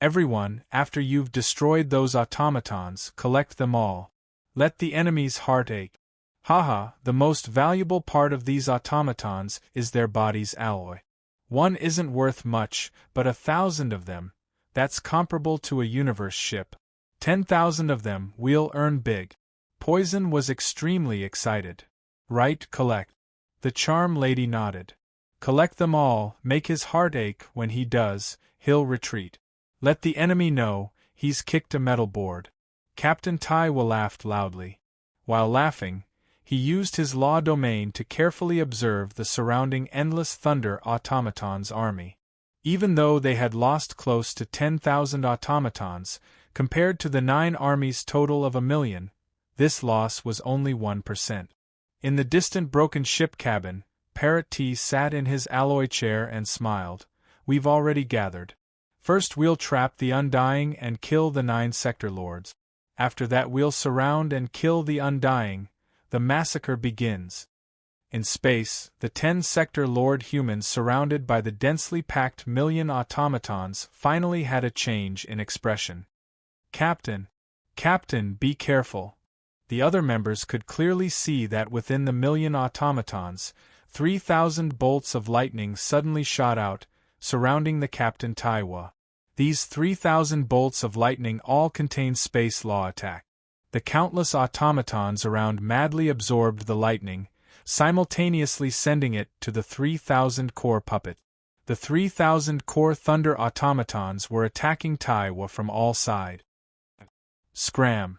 [SPEAKER 1] Everyone, after you've destroyed those automatons, collect them all. Let the enemy's heart ache. Haha, the most valuable part of these automatons is their body's alloy. One isn't worth much, but 1,000 of them, that's comparable to a universe ship. 10,000 of them, we'll earn big. Poison was extremely excited. Right, collect. The charm lady nodded. Collect them all, make his heart ache. When he does, he'll retreat. Let the enemy know, he's kicked a metal board. Captain Taiwa laughed loudly. While laughing, he used his law domain to carefully observe the surrounding endless thunder automatons army. Even though they had lost close to 10,000 automatons, compared to the 9 armies' total of 1,000,000, this loss was only 1%. In the distant broken ship cabin, Parrot T sat in his alloy chair and smiled, we've already gathered. First we'll trap the Undying and kill the 9 sector lords. After that we'll surround and kill the Undying. The massacre begins. In space, the 10 sector lord humans surrounded by the densely packed million automatons finally had a change in expression. Captain, be careful. The other members could clearly see that within the million automatons, 3,000 bolts of lightning suddenly shot out, surrounding the Captain Taiwa. These 3,000 bolts of lightning all contained space law attack. The countless automatons around madly absorbed the lightning, simultaneously sending it to the 3,000 core puppet. The 3,000 core thunder automatons were attacking Taiwa from all sides. Scram!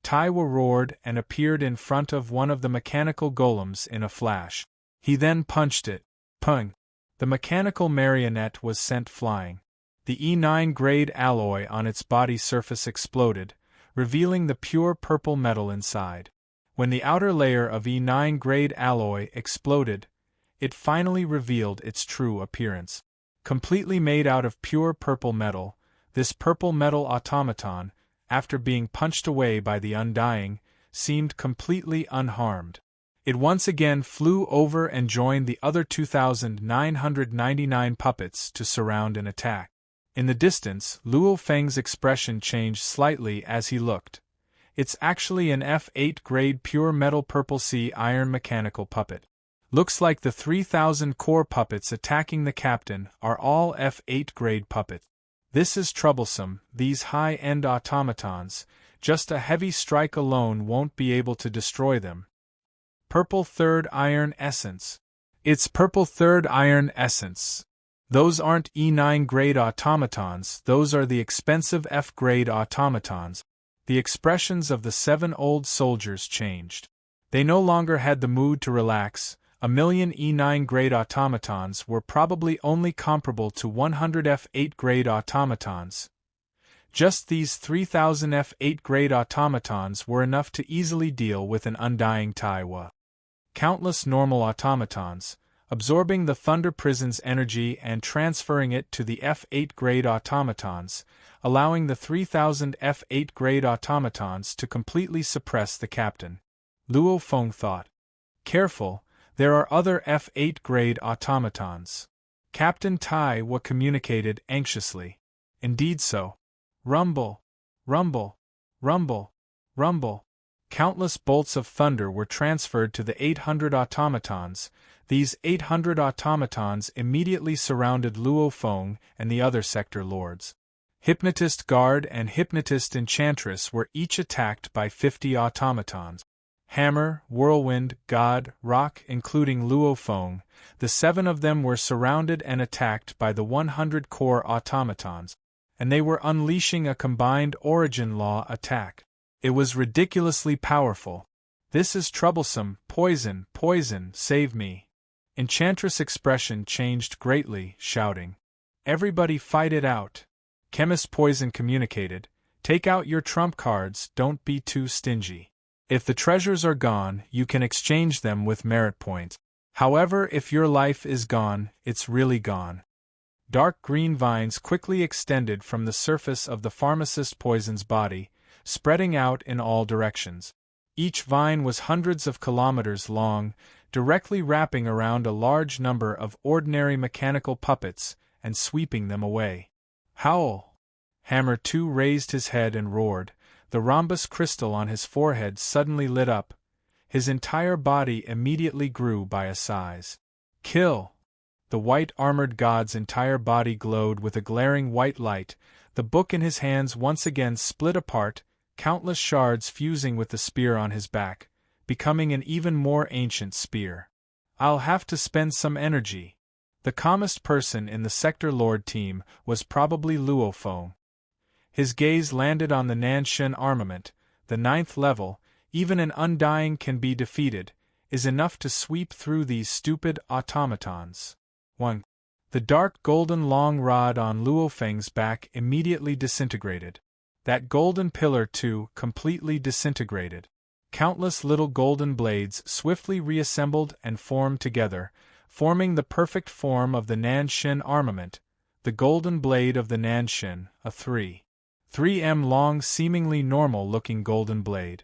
[SPEAKER 1] Taiwa roared and appeared in front of one of the mechanical golems in a flash. He then punched it. Pung! The mechanical marionette was sent flying. The E9 grade alloy on its body surface exploded, revealing the pure purple metal inside. When the outer layer of E9 grade alloy exploded, it finally revealed its true appearance. Completely made out of pure purple metal, this purple metal automaton, after being punched away by the Undying, seemed completely unharmed. It once again flew over and joined the other 2,999 puppets to surround and attack. In the distance, Luo Feng's expression changed slightly as he looked. It's actually an F8 grade pure metal purple sea iron mechanical puppet. Looks like the 3,000 core puppets attacking the captain are all F8 grade puppets. This is troublesome, these high-end automatons, just a heavy strike alone won't be able to destroy them. Purple Third Iron Essence. It's Purple Third Iron Essence. Those aren't E9 grade automatons, those are the expensive F grade automatons. The expressions of the 7 old soldiers changed. They no longer had the mood to relax. A million E9 grade automatons were probably only comparable to 100 F8 grade automatons. Just these 3,000 F8 grade automatons were enough to easily deal with an Undying Taiwa. Countless normal automatons, absorbing the Thunder Prison's energy and transferring it to the F8 grade automatons, allowing the 3,000 F8 grade automatons to completely suppress the captain. Luo Feng thought. Careful, there are other F8 grade automatons. Captain Taiwa communicated anxiously. Indeed so. Rumble, rumble, rumble, rumble. Countless bolts of thunder were transferred to the 800 automatons. These 800 automatons immediately surrounded Luo Feng and the other sector lords. Hypnotist Guard and Hypnotist Enchantress were each attacked by 50 automatons. Hammer, Whirlwind, God, Rock, including Luo Feng, the 7 of them were surrounded and attacked by the 100 core automatons, and they were unleashing a combined origin law attack. It was ridiculously powerful. This is troublesome, poison, poison, save me. Enchantress' expression changed greatly, shouting. Everybody fight it out. Chemist Poison communicated, take out your trump cards, don't be too stingy. If the treasures are gone, you can exchange them with merit points. However, if your life is gone, it's really gone. Dark green vines quickly extended from the surface of the pharmacist Poison's body, spreading out in all directions. Each vine was hundreds of kilometers long, directly wrapping around a large number of ordinary mechanical puppets and sweeping them away. Howl! Hammer 2 raised his head and roared. The rhombus crystal on his forehead suddenly lit up. His entire body immediately grew by a size. Kill! The white-armored god's entire body glowed with a glaring white light. The book in his hands once again split apart, countless shards fusing with the spear on his back, becoming an even more ancient spear. I'll have to spend some energy. The calmest person in the Sector Lord team was probably Luo Feng. His gaze landed on the Nanshin armament. The 9th level, even an Undying can be defeated, is enough to sweep through these stupid automatons. 1. The dark golden long rod on Luo Feng's back immediately disintegrated. That golden pillar too completely disintegrated. Countless little golden blades swiftly reassembled and formed together, forming the perfect form of the Nanshin armament, the golden blade of the Nanshin, a 3m long seemingly normal-looking golden blade.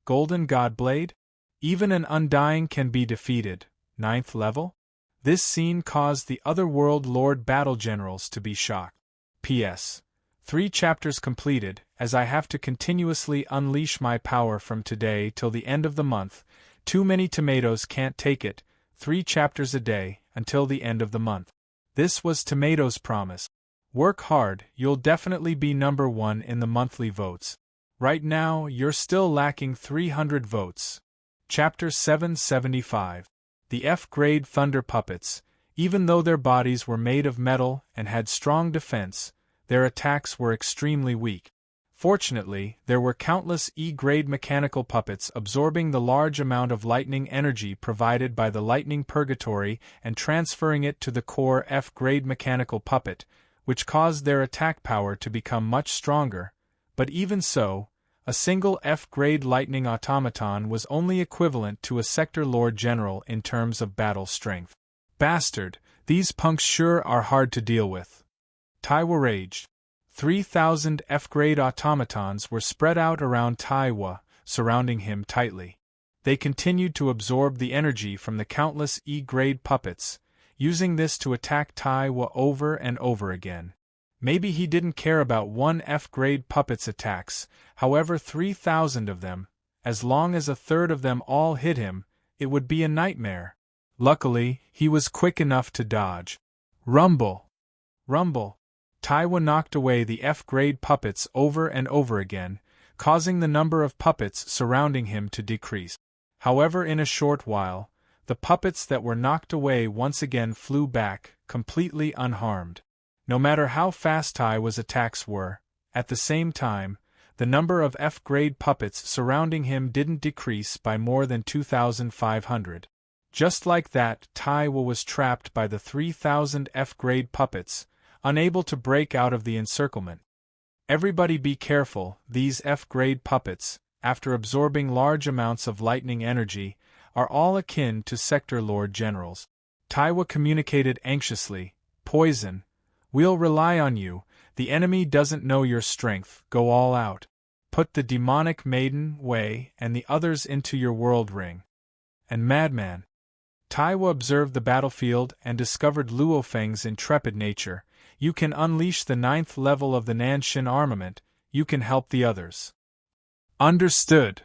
[SPEAKER 1] Golden God Blade? Even an undying can be defeated, 9th level? This scene caused the Otherworld Lord battle generals to be shocked. P.S. 3 chapters completed, as I have to continuously unleash my power from today till the end of the month. Too many tomatoes can't take it, 3 chapters a day, until the end of the month. This was Tomato's promise. Work hard, you'll definitely be number 1 in the monthly votes. Right now, you're still lacking 300 votes. Chapter 775. The F-grade Thunder Puppets. Even though their bodies were made of metal and had strong defense, their attacks were extremely weak. Fortunately, there were countless E-grade mechanical puppets absorbing the large amount of lightning energy provided by the lightning purgatory and transferring it to the core F-grade mechanical puppet, which caused their attack power to become much stronger. But even so, a single F-grade lightning automaton was only equivalent to a Sector Lord General in terms of battle strength. Bastard, these punks sure are hard to deal with. Taiwo raged. 3,000 F-grade automatons were spread out around Taiwo, surrounding him tightly. They continued to absorb the energy from the countless E-grade puppets, using this to attack Taiwo over and over again. Maybe he didn't care about one F-grade puppet's attacks, however 3,000 of them, as long as a third of them all hit him, it would be a nightmare. Luckily, he was quick enough to dodge. Rumble! Rumble! Taiwo knocked away the F-grade puppets over and over again, causing the number of puppets surrounding him to decrease. However, in a short while, the puppets that were knocked away once again flew back, completely unharmed. No matter how fast Taiwo's attacks were, at the same time, the number of F-grade puppets surrounding him didn't decrease by more than 2,500. Just like that, Taiwo was trapped by the 3,000 F-grade puppets, unable to break out of the encirclement. Everybody be careful, these F-grade puppets, after absorbing large amounts of lightning energy, are all akin to Sector Lord Generals. Taiwo communicated anxiously, Poison, we'll rely on you, the enemy doesn't know your strength, go all out. Put the demonic maiden, Wei, and the others into your world ring. And Madman. Taiwo observed the battlefield and discovered Luo Feng's intrepid nature. You can unleash the 9th level of the Nanshin armament, you can help the others. Understood.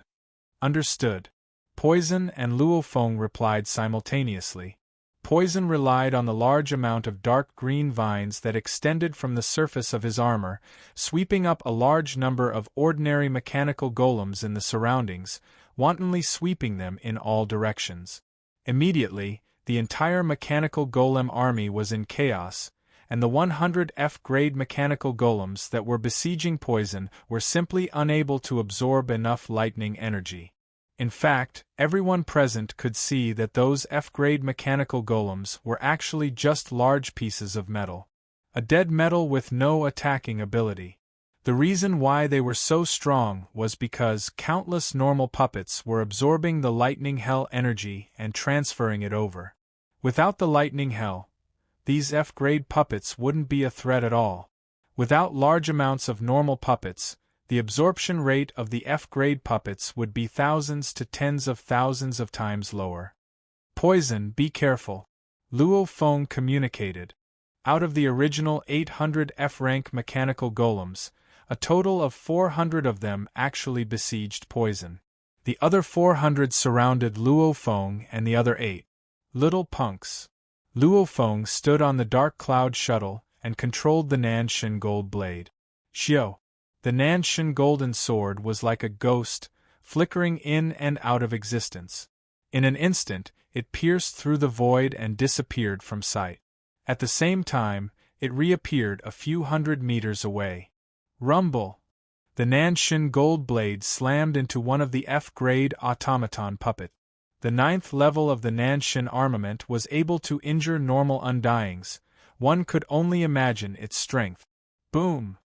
[SPEAKER 1] Understood. Poison and Luo Feng replied simultaneously. Poison relied on the large amount of dark green vines that extended from the surface of his armor, sweeping up a large number of ordinary mechanical golems in the surroundings, wantonly sweeping them in all directions. Immediately, the entire mechanical golem army was in chaos, and the 100 F-grade mechanical golems that were besieging Poison were simply unable to absorb enough lightning energy. In fact, everyone present could see that those F-grade mechanical golems were actually just large pieces of metal. A dead metal with no attacking ability. The reason why they were so strong was because countless normal puppets were absorbing the lightning hell energy and transferring it over. Without the lightning hell, these F-grade puppets wouldn't be a threat at all. Without large amounts of normal puppets, the absorption rate of the F-grade puppets would be thousands to tens of thousands of times lower. Poison, be careful. Luo Feng communicated. Out of the original 800 F-rank mechanical golems, a total of 400 of them actually besieged Poison. The other 400 surrounded Luo Feng and the other 8. Little punks. Luo Feng stood on the Dark Cloud shuttle and controlled the Nanshin gold blade. Xiao. The Nanshin golden sword was like a ghost, flickering in and out of existence. In an instant, it pierced through the void and disappeared from sight. At the same time, it reappeared a few hundred meters away. Rumble! The Nanshin gold blade slammed into one of the F-grade automaton puppet. The 9th level of the Nanshin armament was able to injure normal undyings. One could only imagine its strength. Boom!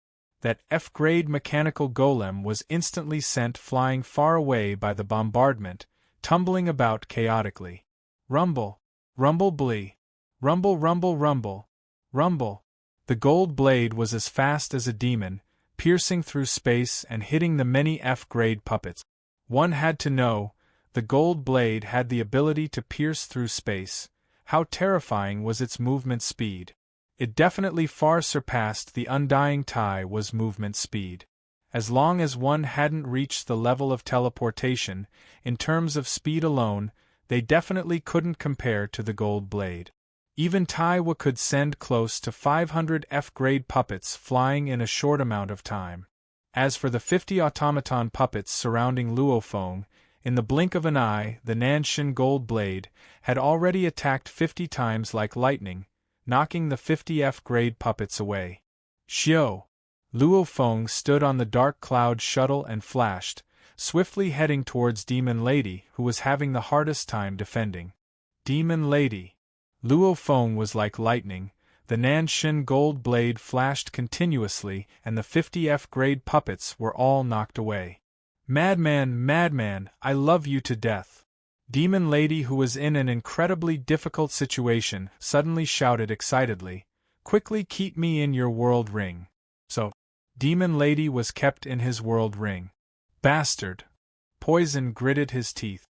[SPEAKER 1] That F-grade mechanical golem was instantly sent flying far away by the bombardment, tumbling about chaotically. Rumble! Rumble blee! Rumble rumble rumble! Rumble! The gold blade was as fast as a demon, piercing through space and hitting the many F-grade puppets. One had to know, the gold blade had the ability to pierce through space. How terrifying was its movement speed? It definitely far surpassed the undying Taiwa's movement speed. As long as one hadn't reached the level of teleportation, in terms of speed alone, they definitely couldn't compare to the gold blade. Even Taiwa could send close to 500 F-grade puppets flying in a short amount of time. As for the 50 automaton puppets surrounding Luo Feng, in the blink of an eye, the Nanshin gold blade had already attacked 50 times like lightning, knocking the 50 F-grade puppets away. Xiao! Luo Feng stood on the dark cloud shuttle and flashed, swiftly heading towards Demon Lady, who was having the hardest time defending. Demon Lady! Luo Feng was like lightning. The Nanshin gold blade flashed continuously and the 50 F-grade puppets were all knocked away. Madman, madman, I love you to death! Demon Lady, who was in an incredibly difficult situation, suddenly shouted excitedly, quickly keep me in your world ring. So, Demon Lady was kept in his world ring. Bastard! Poison gritted his teeth.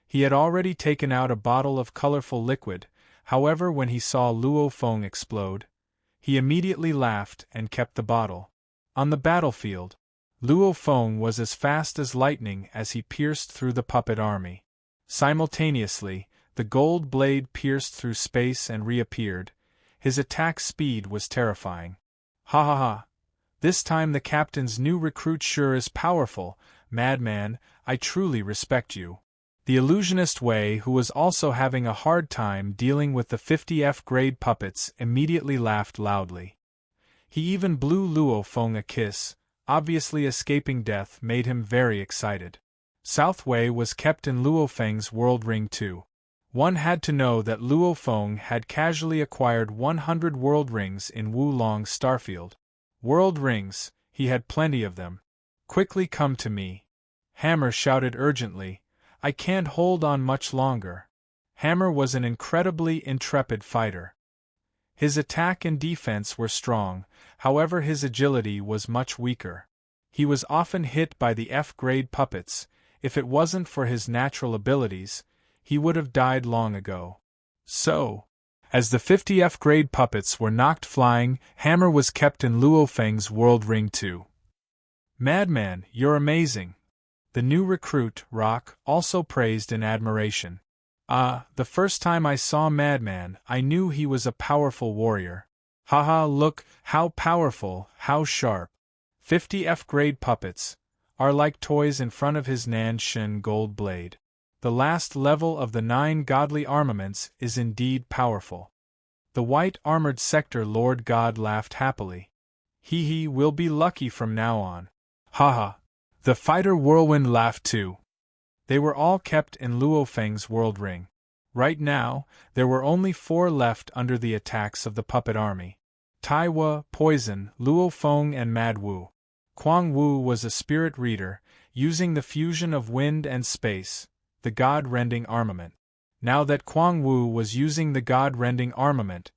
[SPEAKER 1] He had already taken out a bottle of colorful liquid, however when he saw Luo Feng explode, he immediately laughed and kept the bottle. On the battlefield, Luo Feng was as fast as lightning as he pierced through the puppet army. Simultaneously, the gold blade pierced through space and reappeared. His attack speed was terrifying. Ha ha ha! This time the captain's new recruit sure is powerful, madman, I truly respect you. The illusionist Wei, who was also having a hard time dealing with the 50 F-grade puppets, immediately laughed loudly. He even blew Luo Feng a kiss. Obviously escaping death made him very excited. South Wei was kept in Luo Feng's world ring too. One had to know that Luo Feng had casually acquired 100 world rings in Wulong Starfield. World rings, he had plenty of them. Quickly come to me. Hammer shouted urgently, I can't hold on much longer. Hammer was an incredibly intrepid fighter. His attack and defense were strong, however his agility was much weaker. He was often hit by the F-grade puppets. If it wasn't for his natural abilities, he would have died long ago. So, as the 50 F-grade puppets were knocked flying, Hammer was kept in Luo Feng's world ring too. Madman, you're amazing! The new recruit, Rock, also praised in admiration. The first time I saw Madman, I knew he was a powerful warrior. Haha, look, how powerful, how sharp. 50 F-grade puppets are like toys in front of his Nanshin gold blade. The last level of the 9 godly armaments is indeed powerful. The white armored sector Lord God laughed happily. Hee, we'll be lucky from now on. Haha. The fighter Whirlwind laughed too. They were all kept in Luo Feng's world ring. Right now, there were only 4 left under the attacks of the puppet army. Taiwa, Poison, Luo Feng and Mad Wu. Kuang Wu was a spirit reader, using the fusion of wind and space, the god-rending armament. Now that Kuang Wu was using the god-rending armament,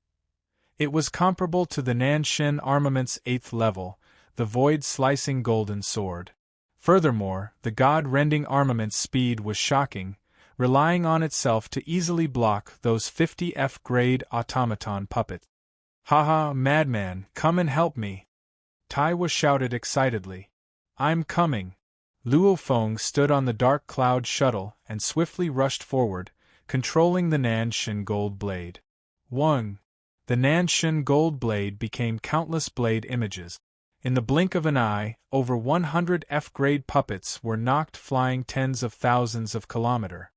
[SPEAKER 1] it was comparable to the Nanshin armament's 8th level, the void-slicing golden sword. Furthermore, the god-rending armament's speed was shocking, relying on itself to easily block those 50 F-grade automaton puppets. Haha, madman, come and help me! Taiwa shouted excitedly. I'm coming. Luo Feng stood on the dark cloud shuttle and swiftly rushed forward, controlling the Nanshin gold blade. 1. The Nanshin gold blade became countless blade images. In the blink of an eye, over 100 F-grade puppets were knocked flying tens of thousands of kilometers.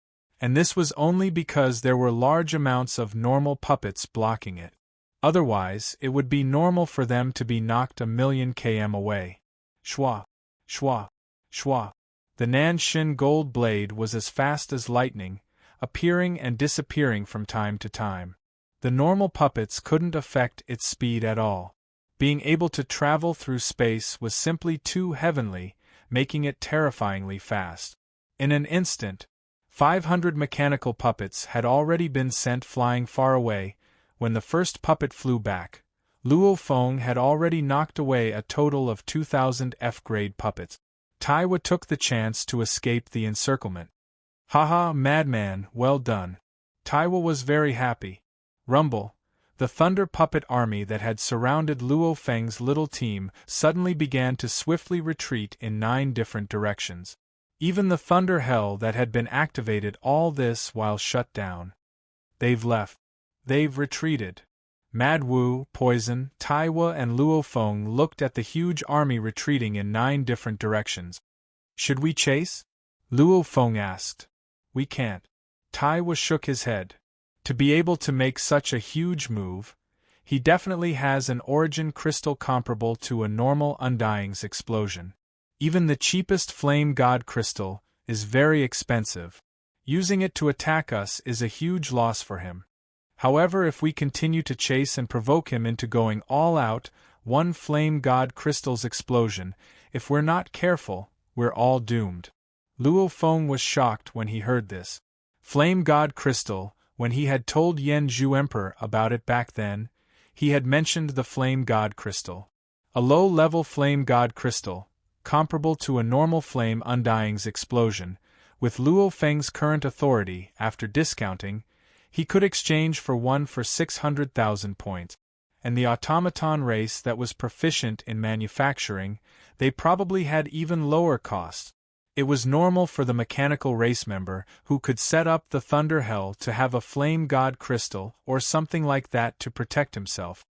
[SPEAKER 1] And this was only because there were large amounts of normal puppets blocking it. Otherwise, it would be normal for them to be knocked a million km away. Shwa! Shwa! Shwa! The Nanshin gold blade was as fast as lightning, appearing and disappearing from time to time. The normal puppets couldn't affect its speed at all. Being able to travel through space was simply too heavenly, making it terrifyingly fast. In an instant, 500 mechanical puppets had already been sent flying far away. When the first puppet flew back, Luo Feng had already knocked away a total of 2,000 F-grade puppets. Taiwo took the chance to escape the encirclement. Haha, madman, well done. Taiwo was very happy. Rumble. The thunder puppet army that had surrounded Luo Feng's little team suddenly began to swiftly retreat in 9 different directions. Even the thunder hell that had been activated all this while shut down. They've left. They've retreated. Mad Wu, Poison, Taiwo and Luo Feng looked at the huge army retreating in 9 different directions. Should we chase? Luo Feng asked. We can't. Taiwo shook his head. To be able to make such a huge move, he definitely has an origin crystal comparable to a normal Undying's explosion. Even the cheapest Flame God crystal is very expensive. Using it to attack us is a huge loss for him. However, if we continue to chase and provoke him into going all out, 1 Flame God crystal's explosion, if we're not careful, we're all doomed. Luo Feng was shocked when he heard this. Flame God crystal. When he had told Yen Zhu Emperor about it back then, he had mentioned the Flame God crystal. A low-level Flame God crystal, comparable to a normal Flame Undying's explosion, with Luo Feng's current authority, after discounting, he could exchange for 1 for 600,000 points. And the automaton race that was proficient in manufacturing, they probably had even lower costs. It was normal for the mechanical race member who could set up the Thunder Hell to have a Flame God crystal or something like that to protect himself.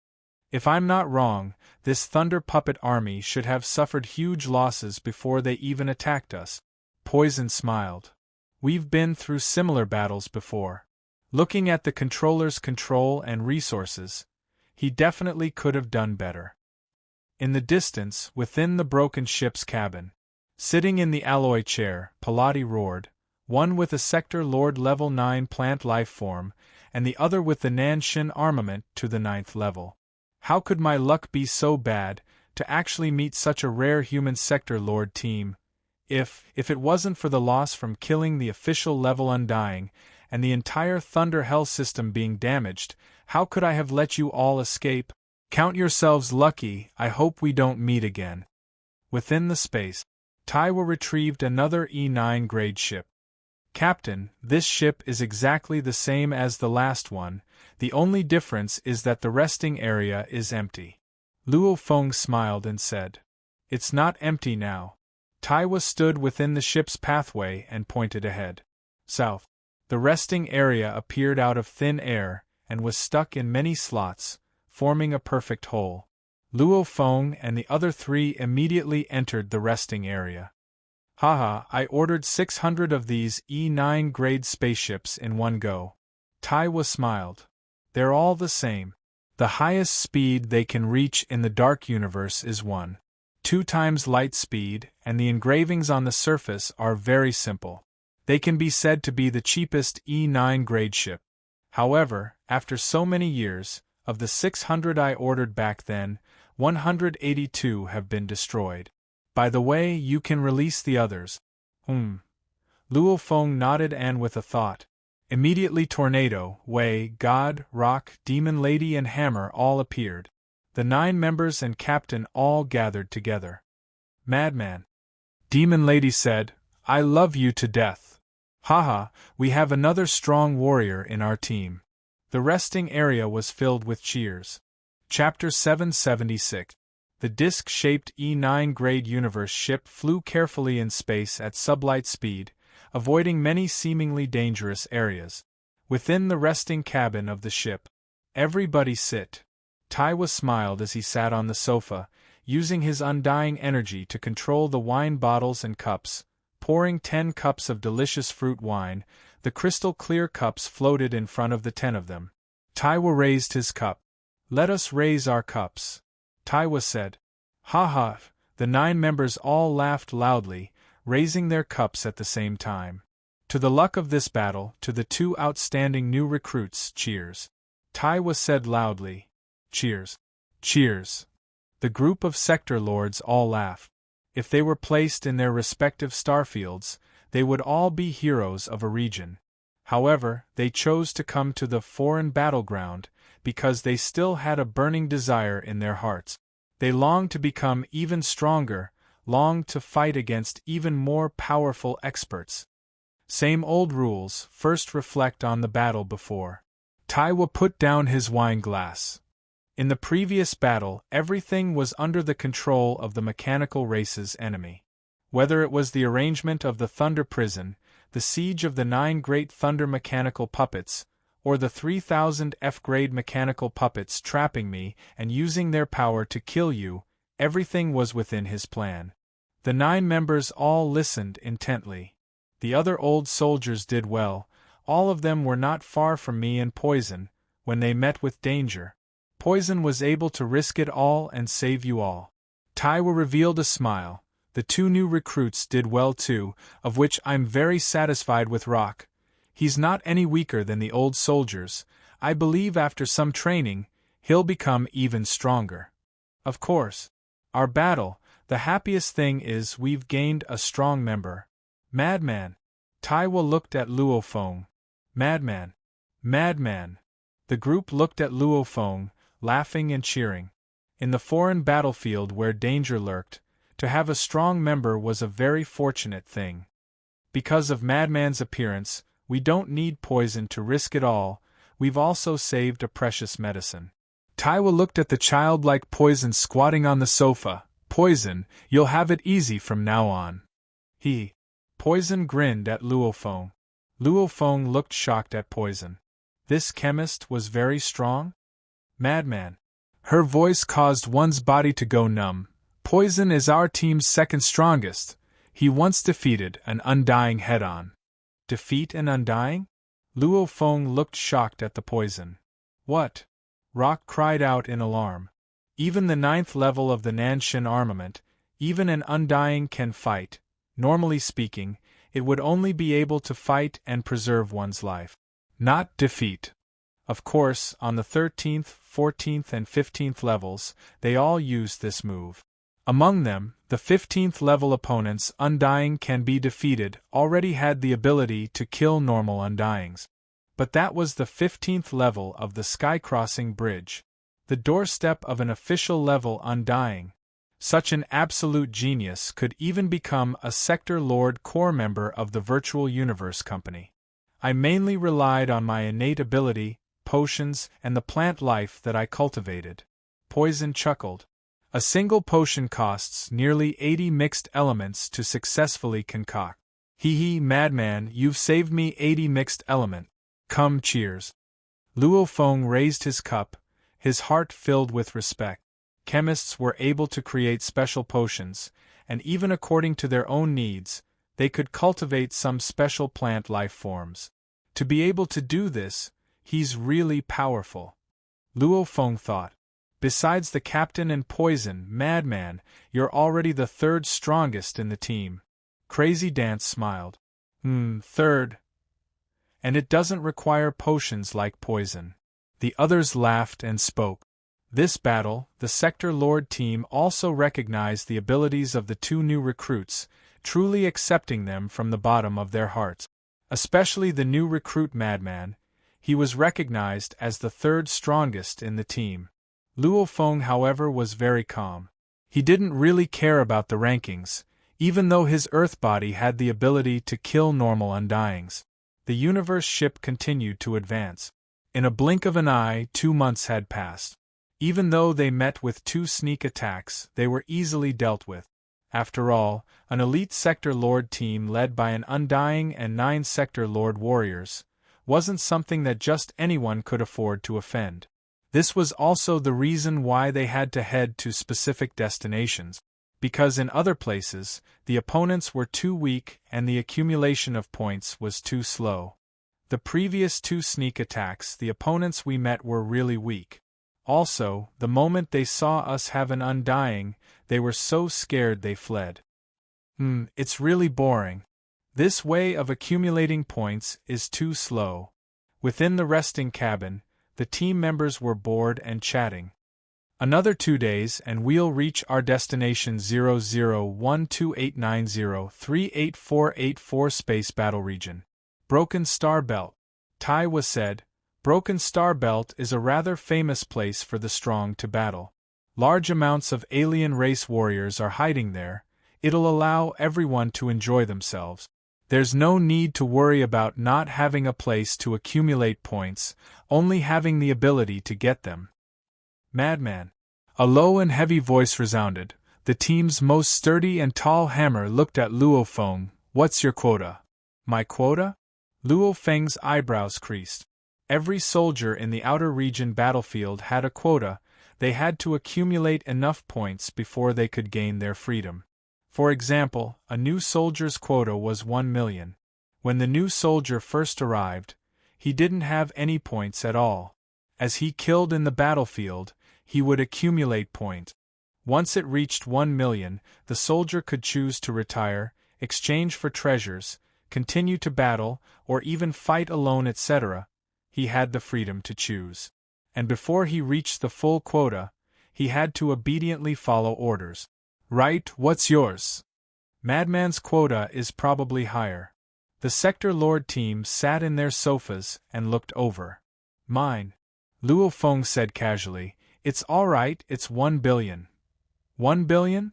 [SPEAKER 1] If I'm not wrong, this Thunder Puppet army should have suffered huge losses before they even attacked us. Poison smiled. We've been through similar battles before. Looking at the controller's control and resources, he definitely could have done better. In the distance, within the broken ship's cabin, sitting in the alloy chair, Palati roared, one with a Sector Lord level 9 plant life form, and the other with the Nanshin armament to the 9th level. How could my luck be so bad, to actually meet such a rare human Sector Lord team? If it wasn't for the loss from killing the official level Undying, and the entire Thunder Hell system being damaged, how could I have let you all escape? Count yourselves lucky, I hope we don't meet again. Within the space, Taiwo retrieved another E9 grade ship. Captain, this ship is exactly the same as the last one, the only difference is that the resting area is empty. Luo Feng smiled and said, It's not empty now. Taiwo stood within the ship's pathway and pointed ahead. South. The resting area appeared out of thin air, and was stuck in many slots, forming a perfect hole. Luo Feng and the other 3 immediately entered the resting area. Haha, I ordered 600 of these E9 grade spaceships in one go. Taiwo smiled. They're all the same. The highest speed they can reach in the dark universe is 1.2 times light speed, and the engravings on the surface are very simple. They can be said to be the cheapest E9 grade ship. However, after so many years, of the 600 I ordered back then, 182 have been destroyed. By the way, you can release the others. Luo Feng nodded and with a thought. Immediately Tornado, Wei, God, Rock, Demon Lady and Hammer all appeared. The 9 members and Captain all gathered together. Madman. Demon Lady said, I love you to death. Haha, we have another strong warrior in our team. The resting area was filled with cheers. Chapter 776. The disc-shaped E9 grade universe ship flew carefully in space at sublight speed, avoiding many seemingly dangerous areas. Within the resting cabin of the ship, everybody sit. Taiwo smiled as he sat on the sofa, using his undying energy to control the wine bottles and cups, pouring 10 cups of delicious fruit wine. The crystal-clear cups floated in front of the 10 of them. Taiwo raised his cup. Let us raise our cups. Taiwo said. Ha ha, the 9 members all laughed loudly, raising their cups at the same time. To the luck of this battle, to the 2 outstanding new recruits, cheers. Taiwo said loudly. Cheers. Cheers. The group of sector lords all laughed. If they were placed in their respective starfields, they would all be heroes of a region. However, they chose to come to the foreign battleground, because they still had a burning desire in their hearts. They longed to become even stronger, longed to fight against even more powerful experts. Same old rules, first reflect on the battle before. Taiwo put down his wine glass. In the previous battle, everything was under the control of the mechanical race's enemy. Whether it was the arrangement of the Thunder Prison, the siege of the 9 great Thunder mechanical puppets, or the 3,000 F-grade mechanical puppets trapping me and using their power to kill you, everything was within his plan. The 9 members all listened intently. The other old soldiers did well. All of them were not far from me and Poison. When they met with danger, Poison was able to risk it all and save you all. Taiwo revealed a smile. The 2 new recruits did well too, of which I'm very satisfied with Rock. He's not any weaker than the old soldiers. I believe after some training, he'll become even stronger. Of course. Our battle, the happiest thing is we've gained a strong member. Madman. Taiwo looked at Luo Feng. Madman. Madman. The group looked at Luo Feng, laughing and cheering. In the foreign battlefield where danger lurked, to have a strong member was a very fortunate thing. Because of Madman's appearance, we don't need Poison to risk it all. We've also saved a precious medicine. Taiwo looked at the childlike Poison squatting on the sofa. Poison, you'll have it easy from now on. Poison grinned at Luo Feng. Luo Feng looked shocked at Poison. This chemist was very strong? Madman. Her voice caused one's body to go numb. Poison is our team's second strongest. He once defeated an Undying head-on. Defeat an Undying? Luo Feng looked shocked at the Poison. What? Rock cried out in alarm. Even the 9th level of the Nanshin armament, even an Undying can fight. Normally speaking, it would only be able to fight and preserve one's life, not defeat. Of course, on the 13th, 14th and 15th levels, they all use this move. Among them, the 15th level opponents Undying can be defeated already had the ability to kill normal Undyings. But that was the 15th level of the Skycrossing Bridge, the doorstep of an official level Undying. Such an absolute genius could even become a Sector Lord core member of the Virtual Universe Company. I mainly relied on my innate ability, potions, and the plant life that I cultivated. Poison chuckled. A single potion costs nearly 80 mixed elements to successfully concoct. Madman, you've saved me 80 mixed element. Come, cheers. Luo Feng raised his cup, his heart filled with respect. Chemists were able to create special potions, and even according to their own needs, they could cultivate some special plant life forms. To be able to do this, he's really powerful. Luo Feng thought. Besides the captain and Poison, Madman, you're already the 3rd strongest in the team. Crazy Dance smiled. 3rd. And it doesn't require potions like Poison. The others laughed and spoke. This battle, the Sector Lord team also recognized the abilities of the 2 new recruits, truly accepting them from the bottom of their hearts. Especially the new recruit Madman. He was recognized as the 3rd strongest in the team. Luo Feng, however, was very calm. He didn't really care about the rankings, even though his Earth body had the ability to kill normal Undyings. The universe ship continued to advance. In a blink of an eye, 2 months had passed. Even though they met with 2 sneak attacks, they were easily dealt with. After all, an elite Sector Lord team led by an Undying and 9 Sector Lord warriors wasn't something that just anyone could afford to offend. This was also the reason why they had to head to specific destinations, because in other places, the opponents were too weak and the accumulation of points was too slow. The previous 2 sneak attacks, the opponents we met were really weak. Also, the moment they saw us have an Undying, they were so scared they fled. It's really boring. This way of accumulating points is too slow. Within the resting cabin, the team members were bored and chatting. Another 2 days and we'll reach our destination 001289038484 Space Battle Region. Broken Star Belt. Taiwo said, Broken Star Belt is a rather famous place for the strong to battle. Large amounts of alien race warriors are hiding there. It'll allow everyone to enjoy themselves. There's no need to worry about not having a place to accumulate points, only having the ability to get them. Madman. A low and heavy voice resounded. The team's most sturdy and tall hammer looked at Luo Feng. What's your quota? My quota? Luo Feng's eyebrows creased. Every soldier in the outer region battlefield had a quota. They had to accumulate enough points before they could gain their freedom. For example, a new soldier's quota was 1 million. When the new soldier first arrived, he didn't have any points at all. As he killed in the battlefield, he would accumulate points. Once it reached 1 million, the soldier could choose to retire, exchange for treasures, continue to battle, or even fight alone, etc. He had the freedom to choose. And before he reached the full quota, he had to obediently follow orders. Right, what's yours? Madman's quota is probably higher. The Sector Lord team sat in their sofas and looked over. Mine. Luo Feng said casually. It's all right, it's 1 billion. 1 billion?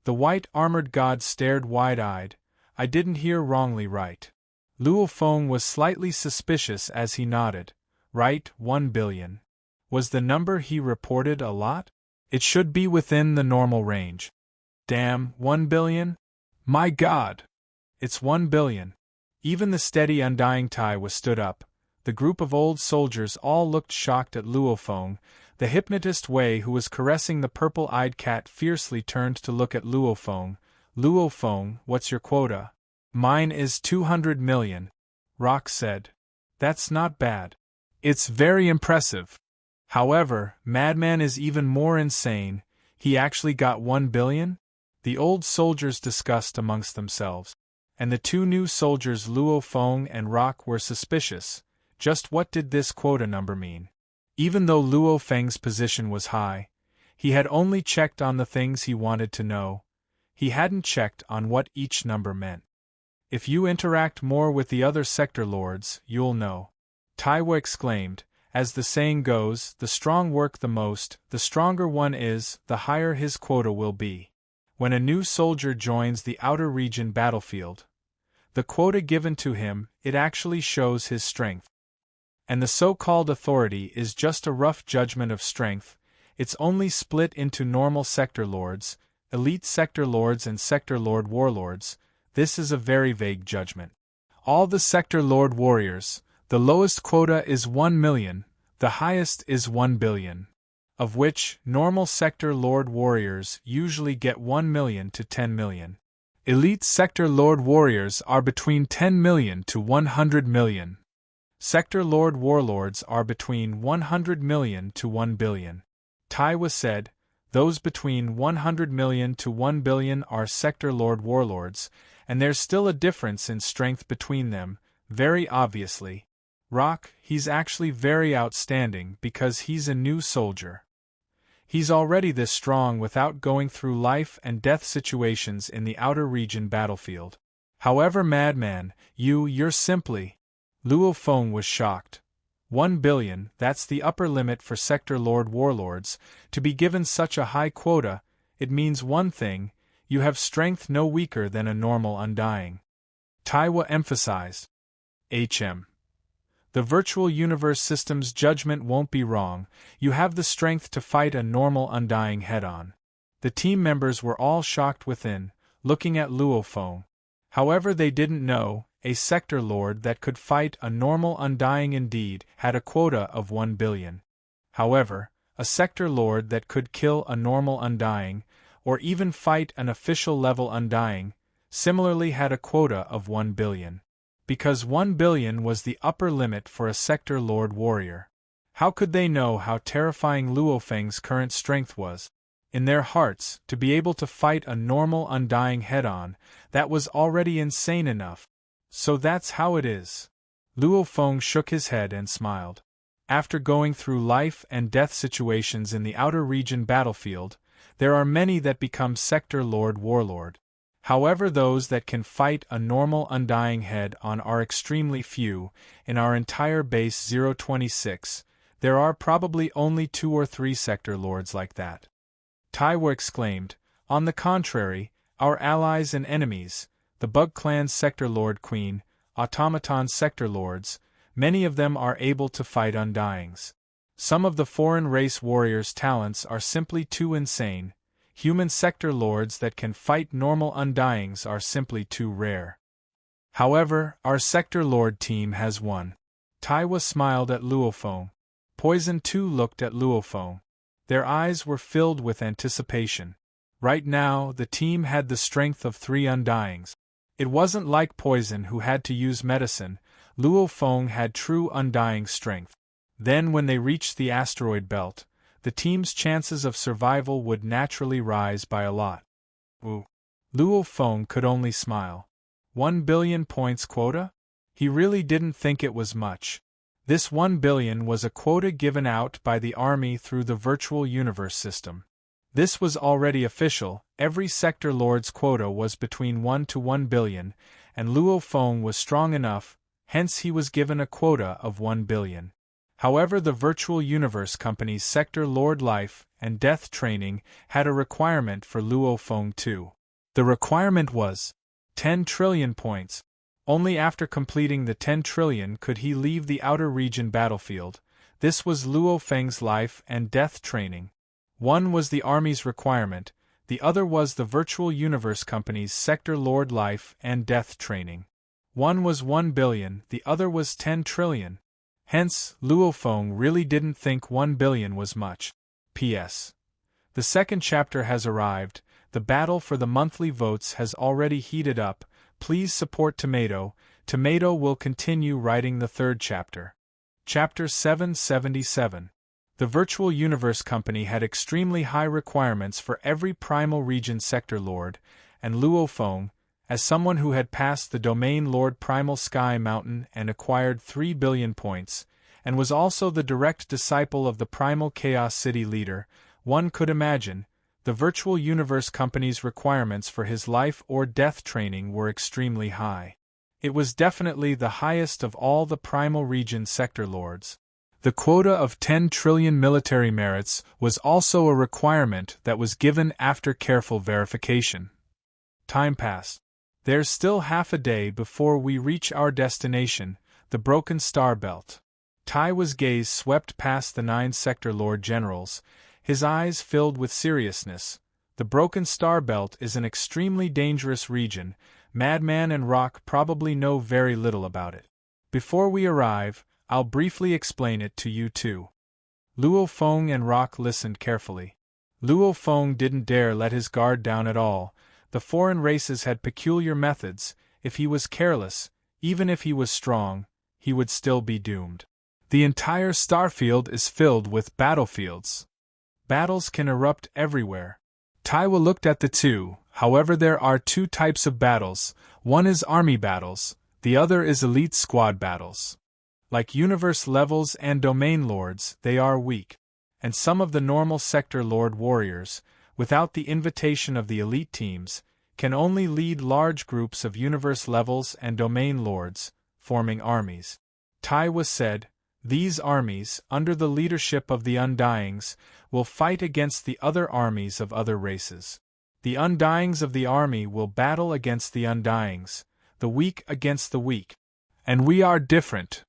[SPEAKER 1] The white-armored god stared wide-eyed. I didn't hear wrongly, right? Luo Feng was slightly suspicious as he nodded. Right, 1 billion. Was the number he reported a lot? It should be within the normal range. Damn, 1 billion? My God! It's 1 billion. Even the steady undying Tai was stood up. The group of old soldiers all looked shocked at Luo Feng. The hypnotist Wei, who was caressing the purple-eyed cat, fiercely turned to look at Luo Feng. Luo Feng, what's your quota? Mine is 200 million. Rock said. That's not bad. It's very impressive. However, Madman is even more insane. He actually got 1 billion? The old soldiers discussed amongst themselves. And the two new soldiers, Luo Feng and Rock, were suspicious. Just what did this quota number mean? Even though Luo Feng's position was high, he had only checked on the things he wanted to know. He hadn't checked on what each number meant. If you interact more with the other sector lords, you'll know. Taiwo exclaimed. As the saying goes, the strong work the most, the stronger one is, the higher his quota will be. When a new soldier joins the outer region battlefield, the quota given to him, it actually shows his strength. And the so-called authority is just a rough judgment of strength. It's only split into normal sector lords, elite sector lords and sector lord warlords. This is a very vague judgment. All the sector lord warriors, the lowest quota is 1 million, the highest is 1 billion. Of which, normal sector lord warriors usually get 1 million to 10 million. Elite sector lord warriors are between 10 million to 100 million. Sector Lord Warlords are between 100 million to 1 billion. Taiwo said, those between 100 million to 1 billion are Sector Lord Warlords, and there's still a difference in strength between them, very obviously. Rock, he's actually very outstanding because he's a new soldier. He's already this strong without going through life and death situations in the outer region battlefield. However, Madman, you're simply... Luo Feng was shocked. 1 billion, that's the upper limit for Sector Lord Warlords. To be given such a high quota, it means one thing, you have strength no weaker than a normal undying. Taiwo emphasized. The virtual universe system's judgment won't be wrong, you have the strength to fight a normal undying head-on. The team members were all shocked within, looking at Luo Feng. However, they didn't know, a sector lord that could fight a normal undying indeed had a quota of 1 billion. However, a sector lord that could kill a normal undying, or even fight an official level undying, similarly had a quota of 1 billion. Because 1 billion was the upper limit for a sector lord warrior. How could they know how terrifying Luo Feng's current strength was? In their hearts, to be able to fight a normal undying head-on, that was already insane enough. So that's how it is. Luo Feng shook his head and smiled. After going through life and death situations in the outer region battlefield, there are many that become Sector Lord Warlord. However, those that can fight a normal undying head-on are extremely few. In our entire base 026, there are probably only 2 or 3 sector lords like that. Taiwo exclaimed. On the contrary, our allies and enemies, the Bug Clan's sector lord queen, automaton sector lords, many of them are able to fight undyings. Some of the foreign race warriors' talents are simply too insane. Human sector lords that can fight normal undyings are simply too rare. However, our sector lord team has won. Taiwo smiled at Luofeng. Poison too looked at Luofeng. Their eyes were filled with anticipation. Right now, the team had the strength of 3 undyings. It wasn't like Poison who had to use medicine. Luofeng had true undying strength. Then when they reached the asteroid belt, the team's chances of survival would naturally rise by a lot. Luofeng could only smile. 1 billion points quota? He really didn't think it was much. This 1 billion was a quota given out by the army through the virtual universe system. This was already official. Every sector lord's quota was between 1 to 1 billion, and Luofeng was strong enough, hence he was given a quota of 1 billion. However, the virtual universe company's sector lord life and death training had a requirement for Luofeng too. The requirement was 10 trillion points. Only after completing the 10 trillion could he leave the outer region battlefield. This was Luofeng's life and death training. One was the army's requirement, the other was the virtual universe company's sector lord life and death training. One was 1 billion, the other was 10 trillion. Hence, Luofeng really didn't think 1 billion was much. P.S. The second chapter has arrived. The battle for the monthly votes has already heated up. Please support Tomato. Tomato will continue writing the third chapter. Chapter 777. The Virtual Universe Company had extremely high requirements for every Primal Region Sector Lord, and Luofeng, as someone who had passed the Domain Lord Primal Sky Mountain and acquired 3 billion points, and was also the direct disciple of the Primal Chaos City leader, one could imagine, the Virtual Universe Company's requirements for his life or death training were extremely high. It was definitely the highest of all the Primal Region Sector Lords. The quota of 10 trillion military merits was also a requirement that was given after careful verification. Time passed. There's still half a day before we reach our destination, the Broken Star Belt. Taiwo's gaze swept past the 9 sector lord generals, his eyes filled with seriousness. The Broken Star Belt is an extremely dangerous region. Madman and Rock probably know very little about it. Before we arrive, I'll briefly explain it to you too. Luofeng and Rock listened carefully. Luofeng didn't dare let his guard down at all. The foreign races had peculiar methods. If he was careless, even if he was strong, he would still be doomed. The entire starfield is filled with battlefields. Battles can erupt everywhere. Taiwo looked at the two. However, there are 2 types of battles. One is army battles, the other is elite squad battles. Like universe levels and domain lords, they are weak. And some of the normal sector lord warriors, without the invitation of the elite teams, can only lead large groups of universe levels and domain lords, forming armies. Taiwo said, these armies, under the leadership of the Undyings, will fight against the other armies of other races. The Undyings of the army will battle against the Undyings, the weak against the weak. And we are different.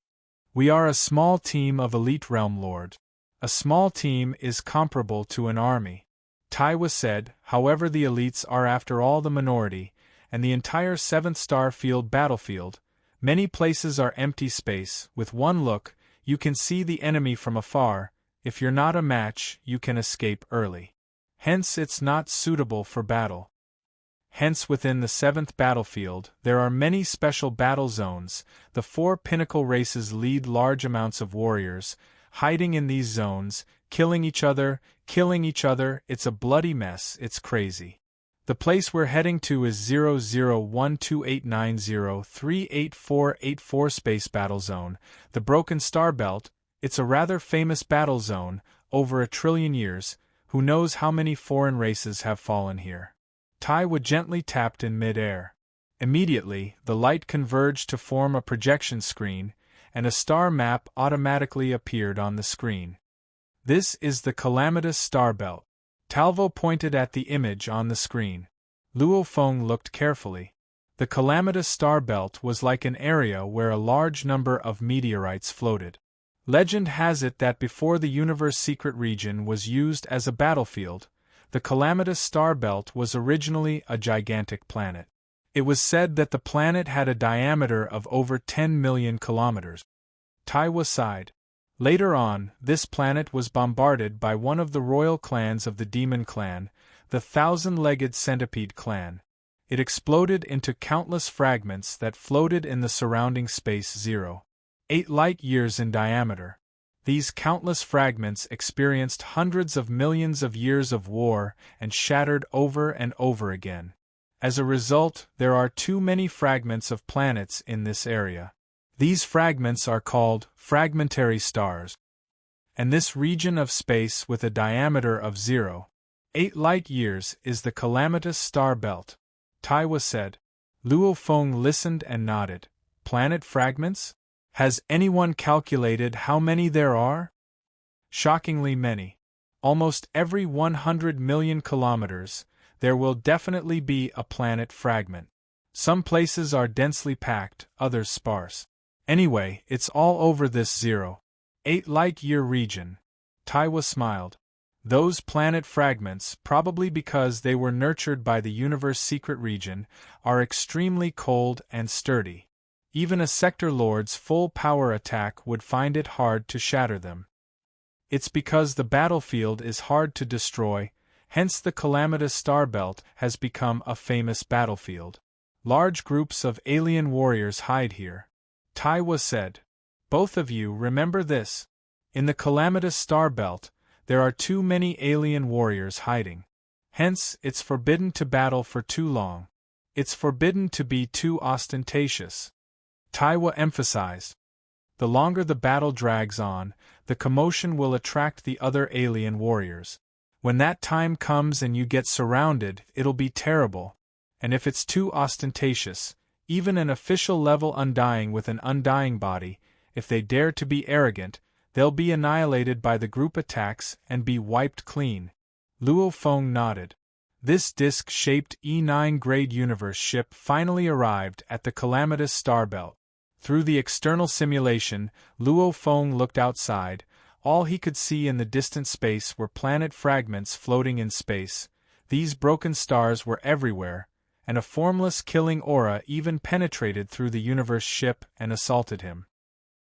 [SPEAKER 1] We are a small team of elite realm lord. A small team is comparable to an army. Taiwo said, however, the elites are after all the minority, and the entire 7th star field battlefield, many places are empty space. With one look, you can see the enemy from afar. If you're not a match, you can escape early. Hence it's not suitable for battle. Hence within the 7th battlefield, there are many special battle zones. The 4 pinnacle races lead large amounts of warriors, hiding in these zones, killing each other. It's a bloody mess, it's crazy. The place we're heading to is 001289038484 Space Battle Zone, the Broken Star Belt. It's a rather famous battle zone, over 1 trillion years. Who knows how many foreign races have fallen here. Taiwo gently tapped in mid-air. Immediately, the light converged to form a projection screen, and a star map automatically appeared on the screen. This is the calamitous star belt. Talvo pointed at the image on the screen. Luo Feng looked carefully. The calamitous star belt was like an area where a large number of meteorites floated. Legend has it that before the universe's secret region was used as a battlefield, the calamitous star belt was originally a gigantic planet. It was said that the planet had a diameter of over 10 million kilometers. Taiwo sighed. Later on, this planet was bombarded by one of the royal clans of the Demon Clan, the Thousand-Legged Centipede Clan. It exploded into countless fragments that floated in the surrounding space 0.8 light-years in diameter. These countless fragments experienced hundreds of millions of years of war and shattered over and over again. As a result, there are too many fragments of planets in this area. These fragments are called fragmentary stars. And this region of space with a diameter of 0.8 light-years is the calamitous star belt, Taiwo said. Luo Feng listened and nodded. Planet fragments? Has anyone calculated how many there are? Shockingly many. Almost every 100 million kilometers, there will definitely be a planet fragment. Some places are densely packed, others sparse. Anyway, it's all over this 0.8 light-year region. Taiwo smiled. Those planet fragments, probably because they were nurtured by the universe's secret region, are extremely cold and sturdy. Even a sector lord's full-power attack would find it hard to shatter them. It's because the battlefield is hard to destroy, hence the calamitous star belt has become a famous battlefield. Large groups of alien warriors hide here. Taiwo said. Both of you remember this. In the calamitous star belt, there are too many alien warriors hiding. Hence, it's forbidden to battle for too long. It's forbidden to be too ostentatious. Taiwo emphasized. The longer the battle drags on, the commotion will attract the other alien warriors. When that time comes and you get surrounded, it'll be terrible. And if it's too ostentatious, even an official-level Undying with an undying body, if they dare to be arrogant, they'll be annihilated by the group attacks and be wiped clean. Luo Feng nodded. This disc-shaped E9 grade universe ship finally arrived at the calamitous star belt. Through the external simulation, Luo Feng looked outside. All he could see in the distant space were planet fragments floating in space. These broken stars were everywhere, and a formless killing aura even penetrated through the universe ship and assaulted him.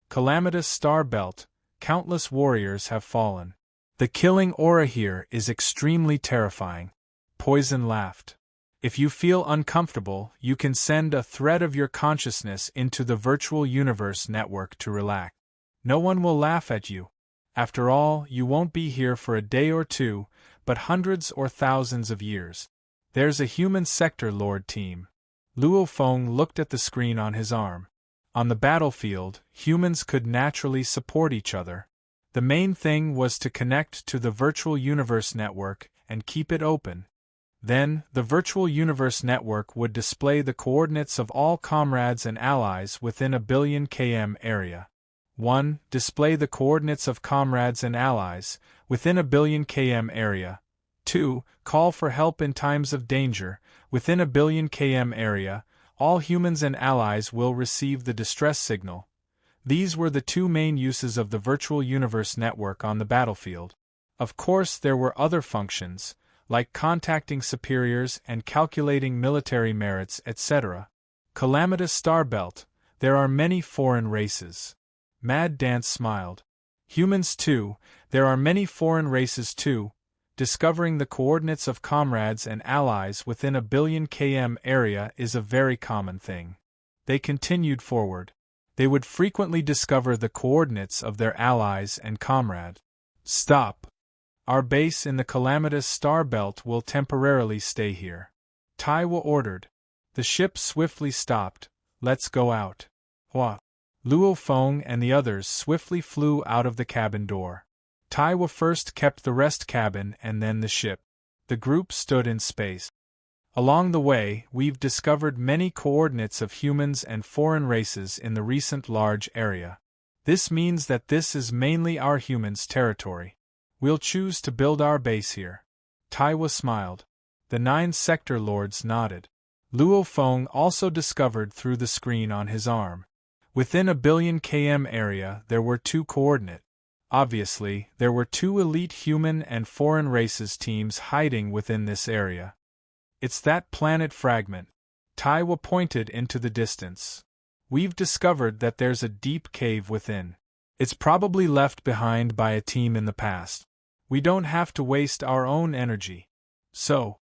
[SPEAKER 1] Calamitous star belt, countless warriors have fallen. The killing aura here is extremely terrifying. Poison laughed. If you feel uncomfortable, you can send a thread of your consciousness into the virtual universe network to relax. No one will laugh at you. After all, you won't be here for a day or two, but hundreds or thousands of years. There's a human sector lord team. Luo Feng looked at the screen on his arm. On the battlefield, humans could naturally support each other. The main thing was to connect to the virtual universe network and keep it open. Then, the virtual universe network would display the coordinates of all comrades and allies within a billion km area. 1. Display the coordinates of comrades and allies within a billion km area. 2. Call for help in times of danger within a billion km area. All humans and allies will receive the distress signal. These were the two main uses of the virtual universe network on the battlefield. Of course, there were other functions, like contacting superiors and calculating military merits, etc. Calamitous star belt, there are many foreign races. Mad Dance smiled. Humans too, there are many foreign races too. Discovering the coordinates of comrades and allies within a billion km area is a very common thing. They continued forward. They would frequently discover the coordinates of their allies and comrades. Stop. Our base in the calamitous star belt will temporarily stay here. Taiwo ordered. The ship swiftly stopped. Let's go out. Hua. Luo Feng and the others swiftly flew out of the cabin door. Taiwo first kept the rest cabin and then the ship. The group stood in space. Along the way, we've discovered many coordinates of humans and foreign races in the recent large area. This means that this is mainly our humans' territory. We'll choose to build our base here. Taiwa smiled. The 9 sector lords nodded. Luo Feng also discovered through the screen on his arm. Within a billion km area there were 2 coordinates. Obviously, there were 2 elite human and foreign races teams hiding within this area. It's that planet fragment. Taiwa pointed into the distance. We've discovered that there's a deep cave within. It's probably left behind by a team in the past. We don't have to waste our own energy. So.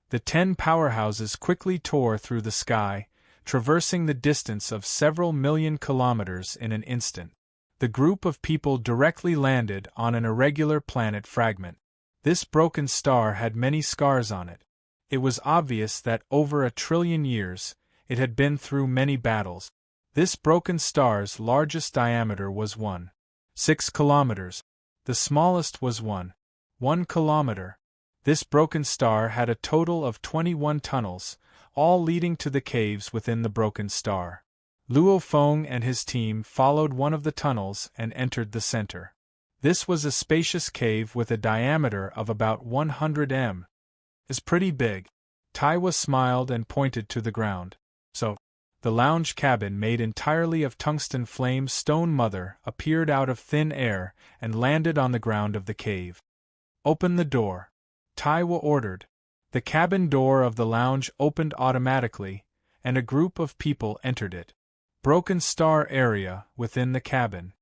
[SPEAKER 1] The 10 powerhouses quickly tore through the sky, traversing the distance of several million kilometers in an instant. The group of people directly landed on an irregular planet fragment. This broken star had many scars on it. It was obvious that over 1 trillion years, it had been through many battles. This broken star's largest diameter was 1.6 kilometers. The smallest was 1 kilometer. This broken star had a total of 21 tunnels, all leading to the caves within the broken star. Luo Feng and his team followed one of the tunnels and entered the center. This was a spacious cave with a diameter of about 100 m. It's pretty big. Taiwa smiled and pointed to the ground. So, the lounge cabin made entirely of tungsten flame stone mother appeared out of thin air and landed on the ground of the cave. Open the door. Taiwa ordered. The cabin door of the lounge opened automatically, and a group of people entered it. Broken Star area within the cabin.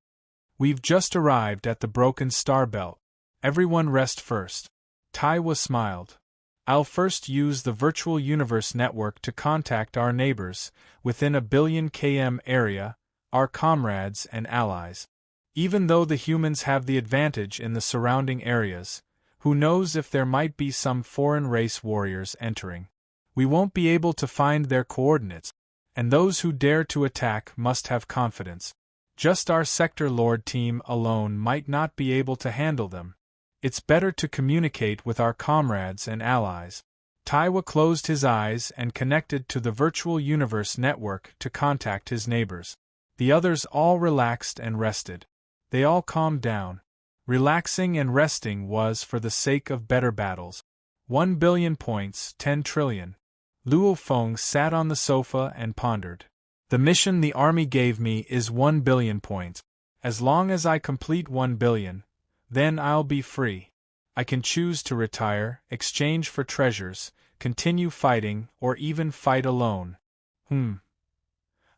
[SPEAKER 1] We've just arrived at the Broken Star Belt. Everyone rest first. Taiwa smiled. I'll first use the virtual universe network to contact our neighbors within a billion km area, our comrades and allies. Even though the humans have the advantage in the surrounding areas, who knows if there might be some foreign race warriors entering. We won't be able to find their coordinates, and those who dare to attack must have confidence. Just our Sector Lord team alone might not be able to handle them. It's better to communicate with our comrades and allies. Taiwa closed his eyes and connected to the virtual universe network to contact his neighbors. The others all relaxed and rested. They all calmed down. Relaxing and resting was for the sake of better battles. 1 billion points, 10 trillion. Luo Feng sat on the sofa and pondered. The mission the army gave me is 1 billion points. As long as I complete 1 billion, then I'll be free. I can choose to retire, exchange for treasures, continue fighting, or even fight alone.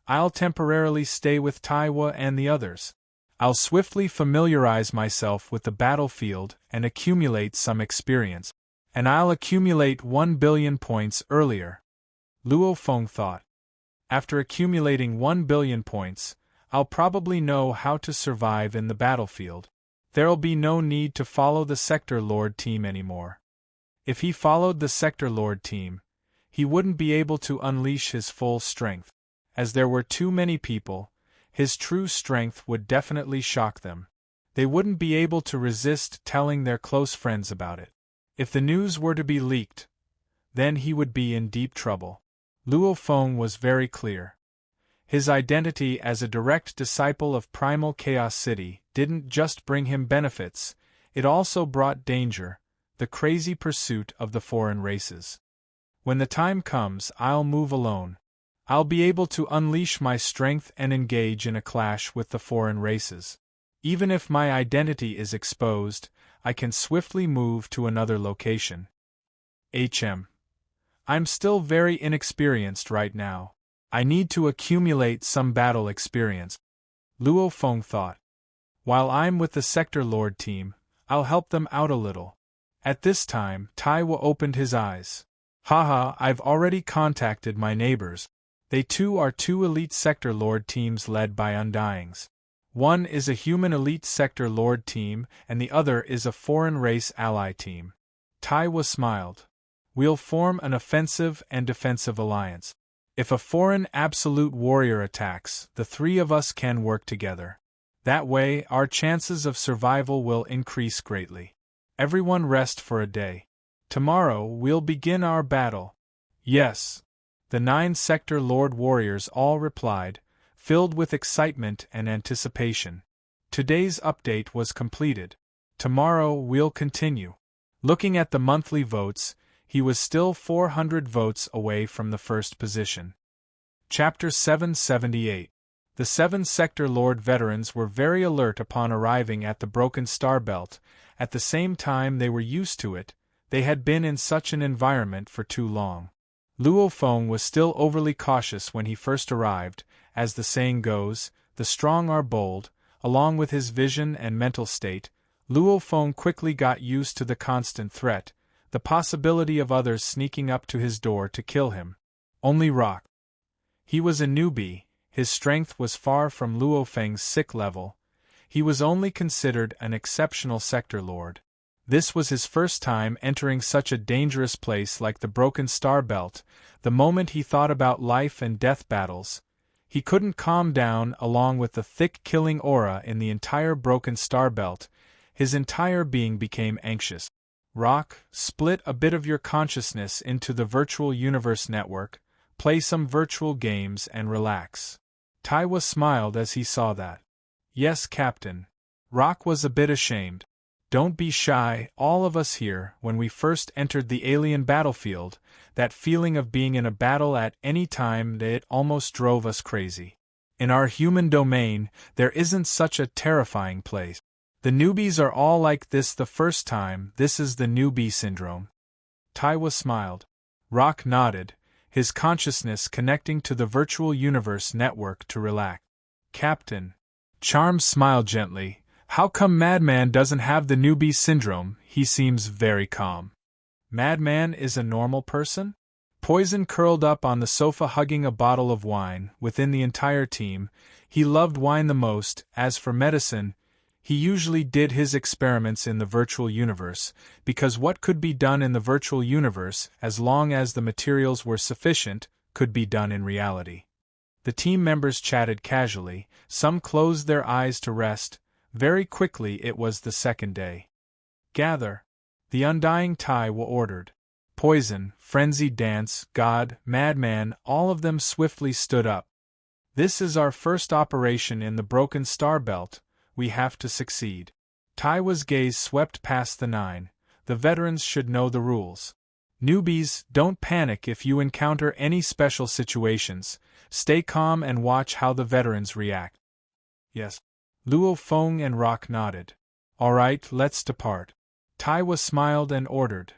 [SPEAKER 1] I'll temporarily stay with Taiwa and the others. I'll swiftly familiarize myself with the battlefield and accumulate some experience. And I'll accumulate 1 billion points earlier. Luo Feng thought. After accumulating 1 billion points, I'll probably know how to survive in the battlefield. There'll be no need to follow the Sector Lord team anymore. If he followed the Sector Lord team, he wouldn't be able to unleash his full strength. As there were too many people, his true strength would definitely shock them. They wouldn't be able to resist telling their close friends about it. If the news were to be leaked, then he would be in deep trouble. Luo Feng was very clear. His identity as a direct disciple of Primal Chaos City didn't just bring him benefits, it also brought danger, the crazy pursuit of the foreign races. When the time comes, I'll move alone. I'll be able to unleash my strength and engage in a clash with the foreign races. Even if my identity is exposed, I can swiftly move to another location. I'm still very inexperienced right now. I need to accumulate some battle experience. Luo Feng thought. While I'm with the Sector Lord team, I'll help them out a little. At this time, Taiwa opened his eyes. Haha, I've already contacted my neighbors. They too are 2 elite Sector Lord teams led by Undyings. One is a human elite Sector Lord team and the other is a foreign race ally team. Taiwa smiled. We'll form an offensive and defensive alliance. If a foreign absolute warrior attacks, the 3 of us can work together. That way, our chances of survival will increase greatly. Everyone rest for a day. Tomorrow we'll begin our battle. Yes. The 9-sector Lord Warriors all replied, filled with excitement and anticipation. Today's update was completed. Tomorrow we'll continue. Looking at the monthly votes, he was still 400 votes away from the first position. Chapter 778. The 7-sector Lord veterans were very alert upon arriving at the broken star belt. At the same time they were used to it, they had been in such an environment for too long. Luo Feng was still overly cautious when he first arrived. As the saying goes, the strong are bold. Along with his vision and mental state, Luo Feng quickly got used to the constant threat, the possibility of others sneaking up to his door to kill him. Only Rock. He was a newbie, his strength was far from Luo Feng's sick level. He was only considered an exceptional sector lord. This was his first time entering such a dangerous place like the Broken Star Belt. The moment he thought about life and death battles, he couldn't calm down. Along with the thick killing aura in the entire Broken Star Belt, his entire being became anxious. Rock, split a bit of your consciousness into the virtual universe network, play some virtual games and relax. Taiwa smiled as he saw that. Yes, Captain. Rock was a bit ashamed. Don't be shy, all of us here, when we first entered the alien battlefield, that feeling of being in a battle at any time, it almost drove us crazy. In our human domain, there isn't such a terrifying place. The newbies are all like this the first time. This is the newbie syndrome. Taiwa smiled. Rock nodded, his consciousness connecting to the virtual universe network to relax. Captain. Charm smiled gently. How come Madman doesn't have the newbie syndrome? He seems very calm. Madman is a normal person? Poison curled up on the sofa hugging a bottle of wine. Within the entire team, he loved wine the most. As for medicine, he usually did his experiments in the virtual universe, because what could be done in the virtual universe, as long as the materials were sufficient, could be done in reality. The team members chatted casually, some closed their eyes to rest. Very quickly it was the second day. Gather. The undying Taiwa ordered. Poison, Frenzied Dance, God, Madman, all of them swiftly stood up. This is our first operation in the Broken Star Belt. We have to succeed. Taiwa's gaze swept past the 9. The veterans should know the rules. Newbies, don't panic if you encounter any special situations. Stay calm and watch how the veterans react. Yes. Luo Feng and Rock nodded. All right, let's depart. Taiwa smiled and ordered.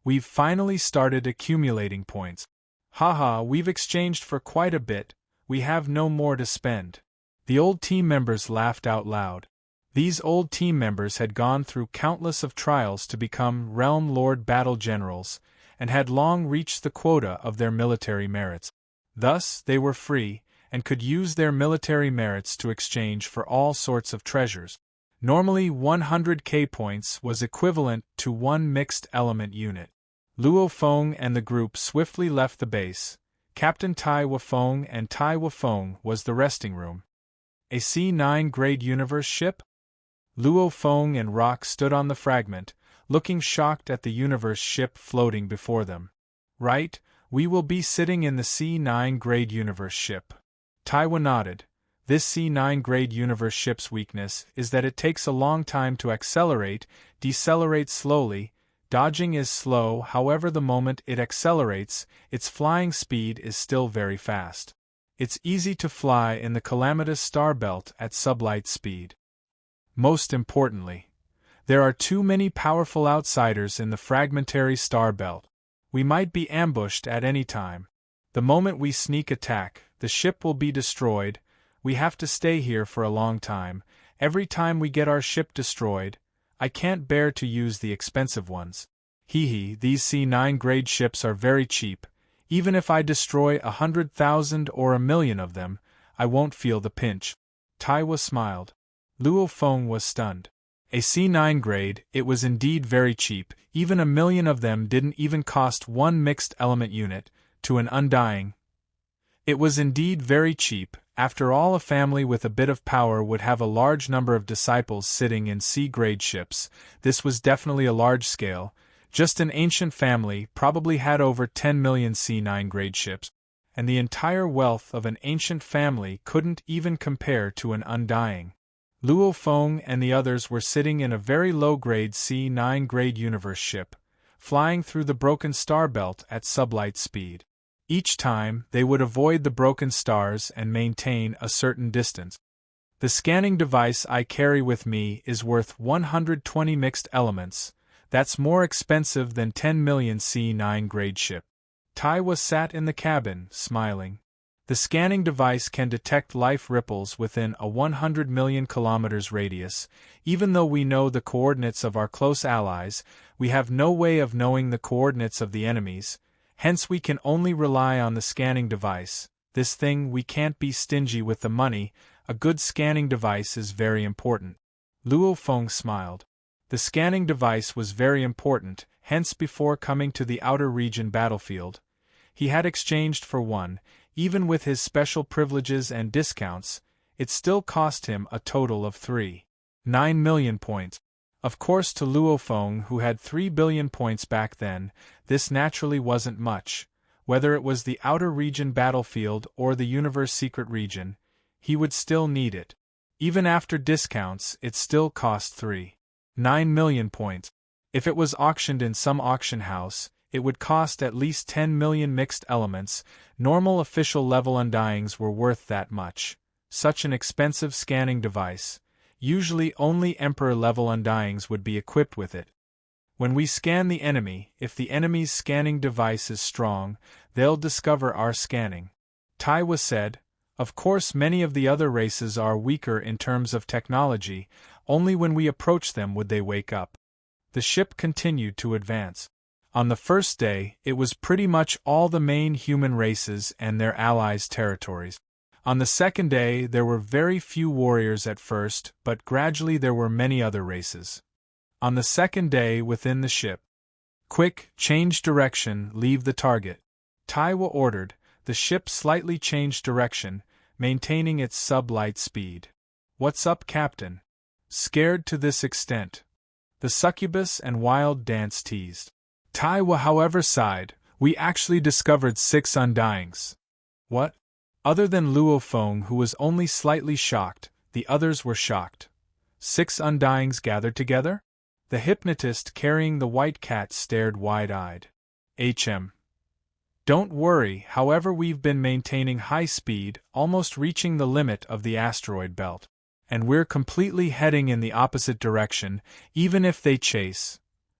[SPEAKER 1] We've finally started accumulating points. Haha, we've exchanged for quite a bit. We have no more to spend. The old team members laughed out loud. These old team members had gone through countless of trials to become Realm Lord Battle Generals, and had long reached the quota of their military merits. Thus, they were free, and could use their military merits to exchange for all sorts of treasures. Normally 100k points was equivalent to 1 mixed element unit. Luo Feng and the group swiftly left the base. Captain Taiwa Feng and Taiwa Feng was the resting room. A C9 grade universe ship? Luo Feng and Rock stood on the fragment, looking shocked at the universe ship floating before them. Right, we will be sitting in the C9 grade universe ship. Taiwa nodded. This C9 grade universe ship's weakness is that it takes a long time to accelerate, decelerate slowly. Dodging is slow, however the moment it accelerates, its flying speed is still very fast. It's easy to fly in the calamitous star belt at sublight speed. Most importantly, there are too many powerful outsiders in the fragmentary star belt. We might be ambushed at any time. The moment we sneak attack, the ship will be destroyed. We have to stay here for a long time. Every time we get our ship destroyed, I can't bear to use the expensive ones. These C9 grade ships are very cheap. Even if I destroy 100,000 or 1,000,000 of them, I won't feel the pinch. Taiwa smiled. Luo Feng was stunned. A C9 grade, it was indeed very cheap. Even 1,000,000 of them didn't even cost 1 mixed element unit. To an undying, it was indeed very cheap. After all, a family with a bit of power would have a large number of disciples sitting in C-grade ships. This was definitely a large scale. Just an ancient family probably had over 10 million C9 grade ships, and the entire wealth of an ancient family couldn't even compare to an undying. Luo Feng and the others were sitting in a very low-grade C9 grade universe ship, flying through the broken star belt at sublight speed. Each time, they would avoid the broken stars and maintain a certain distance. The scanning device I carry with me is worth 120 mixed elements. That's more expensive than 10 million C9 grade ship. Taiwa sat in the cabin, smiling. The scanning device can detect life ripples within a 100 million kilometers radius. Even though we know the coordinates of our close allies, we have no way of knowing the coordinates of the enemies, hence we can only rely on the scanning device. This thing, we can't be stingy with the money. A good scanning device is very important. Luo Feng smiled. The scanning device was very important, hence before coming to the outer region battlefield, he had exchanged for one. Even with his special privileges and discounts, it still cost him a total of 3.9 million points. Of course, to Luo Feng, who had 3 billion points back then, this naturally wasn't much. Whether it was the outer region battlefield or the universe secret region, he would still need it. Even after discounts, it still cost 3.9 million points. If it was auctioned in some auction house, it would cost at least 10 million mixed elements. Normal official level undyings were worth that much. Such an expensive scanning device. Usually only Emperor level undyings would be equipped with it. When we scan the enemy, if the enemy's scanning device is strong, they'll discover our scanning. Taiwa said, of course many of the other races are weaker in terms of technology, only when we approach them would they wake up. The ship continued to advance. On the first day, it was pretty much all the main human races and their allies' territories. On the second day, there were very few warriors at first, but gradually there were many other races. On the second day, within the ship, quick, change direction, leave the target. Taiwa ordered. The ship slightly changed direction, maintaining its sub-light speed. What's up, Captain? Scared to this extent? The succubus and wild dance teased. Taiwa, however, sighed. We actually discovered 6 undyings. What? Other than Luo Feng, who was only slightly shocked, the others were shocked. 6 undyings gathered together? The hypnotist carrying the white cat stared wide-eyed. Don't worry, however, we've been maintaining high speed, almost reaching the limit of the asteroid belt. And we're completely heading in the opposite direction. Even if they chase,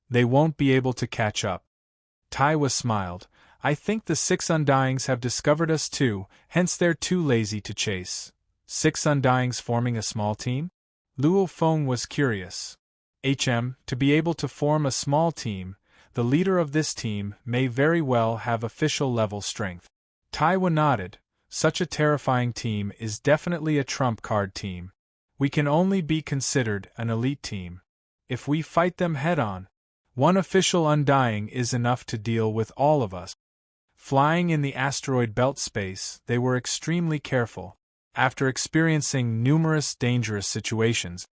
[SPEAKER 1] they won't be able to catch up. Taiwa smiled. I think the 6 undyings have discovered us too, hence they're too lazy to chase. 6 undyings forming a small team? Luo Feng was curious. To be able to form a small team, the leader of this team may very well have official level strength. Taiwa nodded. Such a terrifying team is definitely a trump card team. We can only be considered an elite team. If we fight them head-on, one official undying is enough to deal with all of us. Flying in the asteroid belt space, they were extremely careful. After experiencing numerous dangerous situations,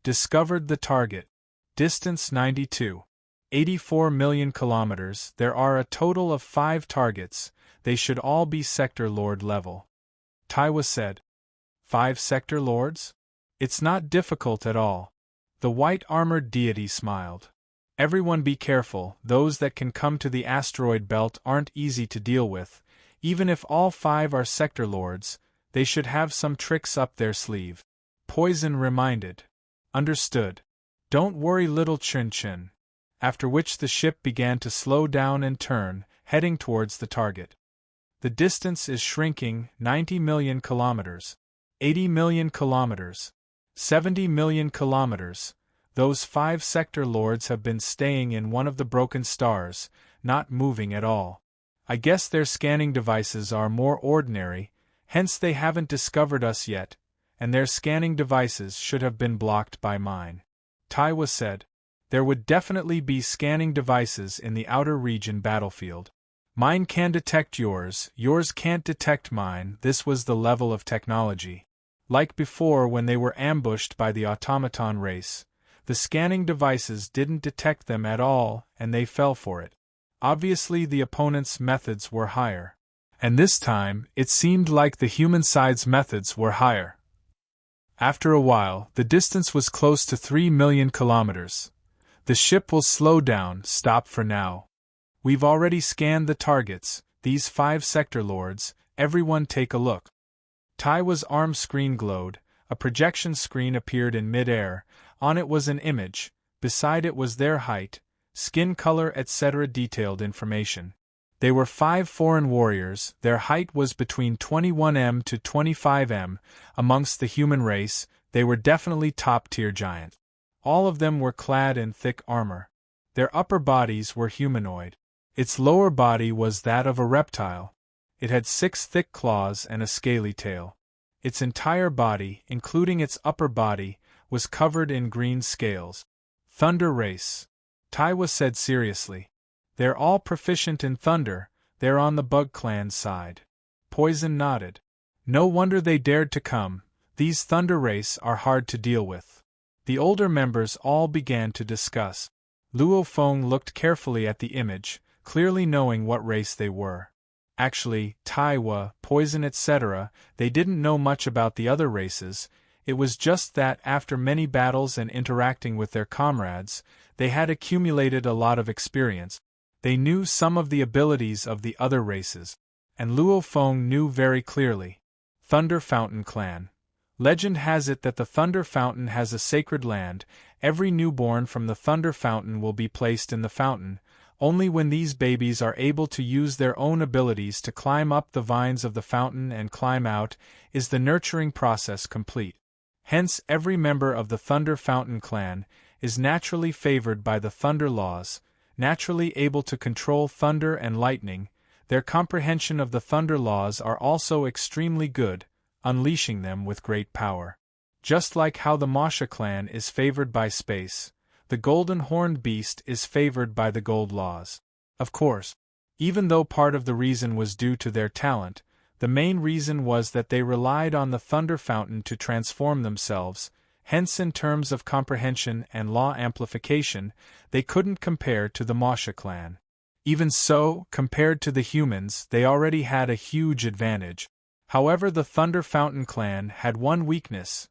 [SPEAKER 1] discovered the target. Distance 92.84 million kilometers. There are a total of 5 targets. They should all be Sector Lord level. Taiwa said. 5 Sector Lords? It's not difficult at all. The white-armored deity smiled. Everyone be careful, those that can come to the asteroid belt aren't easy to deal with. Even if all 5 are Sector Lords, they should have some tricks up their sleeve. Poison reminded. Understood. Don't worry, little Chin Chin. After which the ship began to slow down and turn, heading towards the target. The distance is shrinking, 90 million kilometers. 80 million kilometers. 70 million kilometers. Those 5 Sector Lords have been staying in one of the broken stars, not moving at all. I guess their scanning devices are more ordinary, hence they haven't discovered us yet, and their scanning devices should have been blocked by mine. Taiwa said. There would definitely be scanning devices in the outer region battlefield. Mine can detect yours can't detect mine. This was the level of technology. Like before when they were ambushed by the automaton race, The scanning devices didn't detect them at all, and they fell for it. Obviously, the opponent's methods were higher. And this time, it seemed like the human side's methods were higher. After a while, the distance was close to 3 million kilometers. The ship will slow down, stop for now. We've already scanned the targets, these 5 sector lords, everyone take a look. Taiwa's arm screen glowed, a projection screen appeared in mid-air, on it was an image, beside it was their height, skin color etc. detailed information. They were 5 foreign warriors, their height was between 21 to 25 amongst the human race, they were definitely top-tier giant. All of them were clad in thick armor. Their upper bodies were humanoid. Its lower body was that of a reptile. It had 6 thick claws and a scaly tail. Its entire body, including its upper body, was covered in green scales. Thunder race, Taiwa said seriously. They're all proficient in thunder, they're on the Bug Clan's side. Poison nodded. No wonder they dared to come, these thunder race are hard to deal with. The older members all began to discuss. Luo Feng looked carefully at the image, clearly knowing what race they were. Actually, Taiwa, Poison etc., they didn't know much about the other races, it was just that after many battles and interacting with their comrades, they had accumulated a lot of experience. They knew some of the abilities of the other races. And Luo Feng knew very clearly. Thunder Fountain Clan. Legend has it that the Thunder Fountain has a sacred land, every newborn from the Thunder Fountain will be placed in the fountain. Only when these babies are able to use their own abilities to climb up the vines of the fountain and climb out, is the nurturing process complete. Hence, every member of the Thunder Fountain Clan is naturally favored by the Thunder laws, naturally able to control thunder and lightning. Their comprehension of the thunder laws are also extremely good, unleashing them with great power. Just like how the Masha clan is favored by space, the golden horned beast is favored by the gold laws. Of course, even though part of the reason was due to their talent, the main reason was that they relied on the Thunder Fountain to transform themselves, hence in terms of comprehension and law amplification, they couldn't compare to the Masha clan. Even so, compared to the humans, they already had a huge advantage. However, the Thunder Fountain clan had one weakness.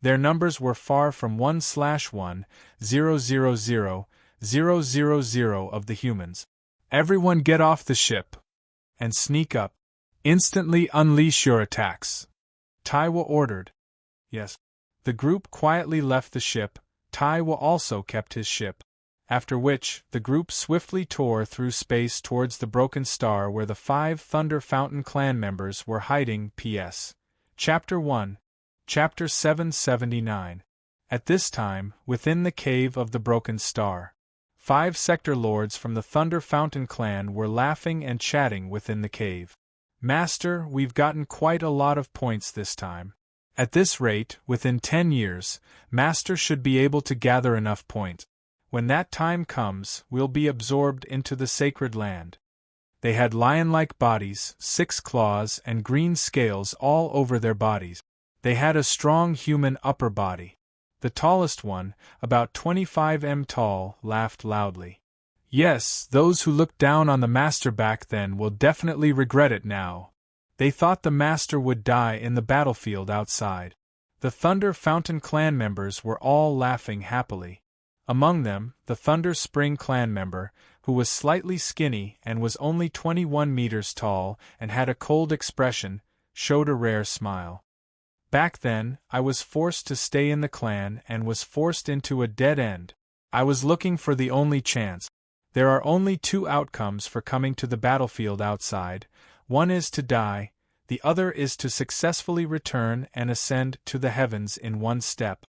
[SPEAKER 1] Their numbers were far from 1/1,000,000 of the humans. Everyone get off the ship and sneak up. Instantly unleash your attacks, Taiwa ordered. Yes. The group quietly left the ship, Taiwa also kept his ship. After which, the group swiftly tore through space towards the broken star where the 5 Thunder Fountain clan members were hiding. P.S. Chapter 1. Chapter 779. At this time, within the cave of the broken star, 5 sector lords from the Thunder Fountain clan were laughing and chatting within the cave. Master, we've gotten quite a lot of points this time. At this rate, within 10 years, Master should be able to gather enough points. When that time comes, we'll be absorbed into the sacred land. They had lion-like bodies, 6 claws and green scales all over their bodies. They had a strong human upper body. The tallest one, about 25 m tall, laughed loudly. Yes, those who looked down on the master back then will definitely regret it now. They thought the master would die in the battlefield outside. The Thunder Fountain clan members were all laughing happily. Among them, the Thunder Spring clan member, who was slightly skinny and was only 21 meters tall and had a cold expression, showed a rare smile. Back then, I was forced to stay in the clan and was forced into a dead end. I was looking for the only chance. There are only 2 outcomes for coming to the battlefield outside. One is to die, the other is to successfully return and ascend to the heavens in one step.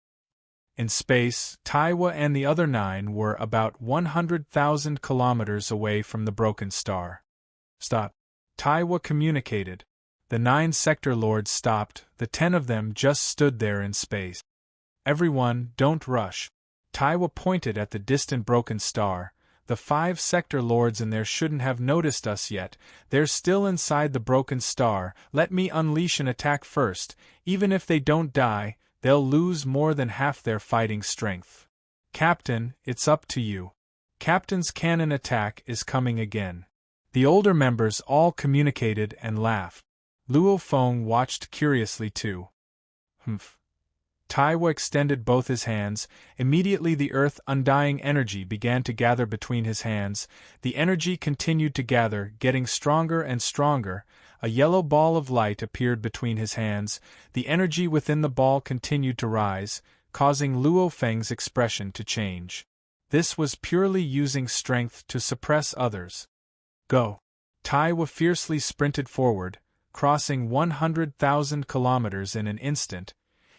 [SPEAKER 1] In space, Taiwa and the other 9 were about 100,000 kilometers away from the broken star. Stop. Taiwa communicated. The 9 sector lords stopped, the 10 of them just stood there in space. Everyone, don't rush. Taiwa pointed at the distant broken star. The 5 sector lords in there shouldn't have noticed us yet, they're still inside the broken star, let me unleash an attack first, even if they don't die, they'll lose more than half their fighting strength. Captain, it's up to you. Captain's cannon attack is coming again. The older members all communicated and laughed. Luo Feng watched curiously too. Humph. Taiwo extended both his hands. Immediately the earth-undying energy began to gather between his hands. The energy continued to gather, getting stronger and stronger. A yellow ball of light appeared between his hands. The energy within the ball continued to rise, causing Luo Feng's expression to change. This was purely using strength to suppress others. Go! Taiwo fiercely sprinted forward, crossing 100,000 kilometers in an instant.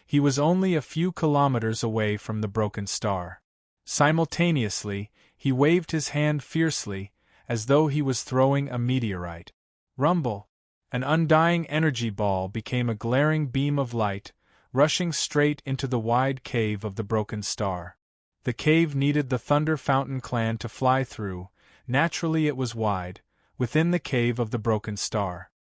[SPEAKER 1] He was only a few kilometers away from the broken star. Simultaneously, he waved his hand fiercely, as though he was throwing a meteorite. Rumble! An undying energy ball became a glaring beam of light, rushing straight into the wide cave of the broken star. The cave needed the Thunder Fountain clan to fly through. Naturally it was wide, within the cave of the broken star.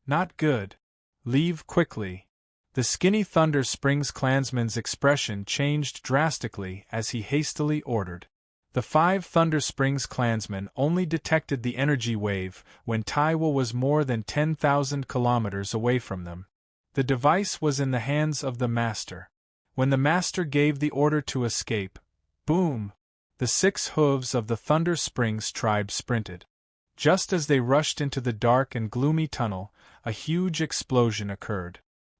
[SPEAKER 1] Not good. Leave quickly. The skinny Thunder Springs clansman's expression changed drastically as he hastily ordered. The 5 Thunder Springs clansmen only detected the energy wave when Taiwo was more than 10,000 kilometers away from them. The device was in the hands of the master. When the master gave the order to escape, boom! The 6 hooves of the Thunder Springs tribe sprinted. Just as they rushed into the dark and gloomy tunnel, a huge explosion occurred.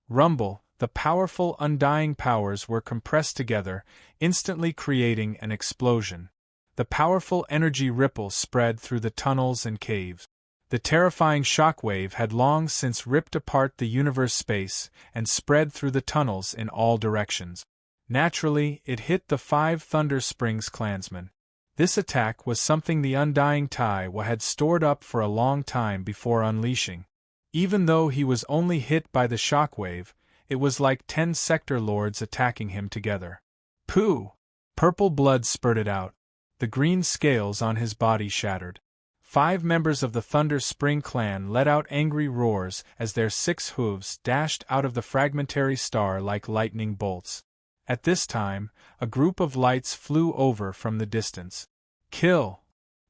[SPEAKER 1] Rumble! The powerful undying powers were compressed together, instantly creating an explosion. The powerful energy ripples spread through the tunnels and caves. The terrifying shockwave had long since ripped apart the universe space and spread through the tunnels in all directions. Naturally, it hit the 5 Thunder Springs clansmen. This attack was something the undying Taiwo had stored up for a long time before unleashing. Even though he was only hit by the shockwave, it was like 10 sector lords attacking him together. Pooh! Purple blood spurted out. The green scales on his body shattered. 5 members of the Thunder Spring clan let out angry roars as their 6 hooves dashed out of the fragmentary star like lightning bolts. At this time, a group of lights flew over from the distance. Kill!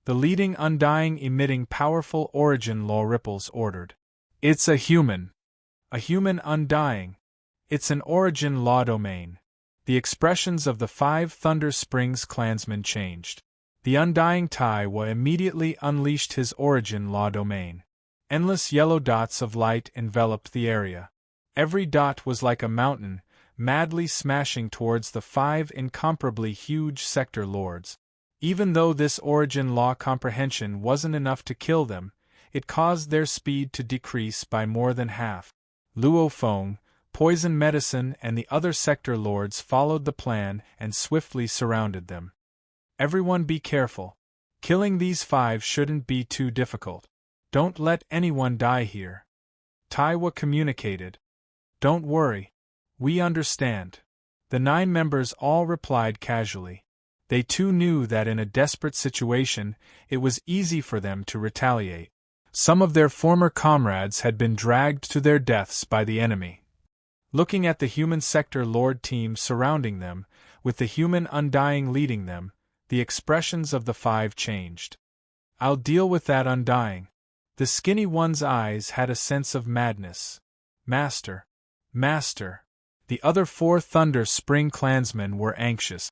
[SPEAKER 1] The leading undying emitting powerful origin law ripples ordered. It's a human! A human undying! It's an origin law domain. The expressions of the 5 Thunder Springs clansmen changed. The undying Taiwo immediately unleashed his origin law domain. Endless yellow dots of light enveloped the area. Every dot was like a mountain, madly smashing towards the 5 incomparably huge sector lords. Even though this origin law comprehension wasn't enough to kill them, it caused their speed to decrease by more than half. Luo Feng, Poison Medicine and the other sector lords followed the plan and swiftly surrounded them. Everyone be careful. Killing these 5 shouldn't be too difficult. Don't let anyone die here. Taiwo communicated. Don't worry. We understand. The 9 members all replied casually. They too knew that in a desperate situation, it was easy for them to retaliate. Some of their former comrades had been dragged to their deaths by the enemy. Looking at the human sector lord team surrounding them, with the human undying leading them, the expressions of the 5 changed. I'll deal with that undying. The skinny one's eyes had a sense of madness. Master! Master! The other 4 Thunder Spring clansmen were anxious.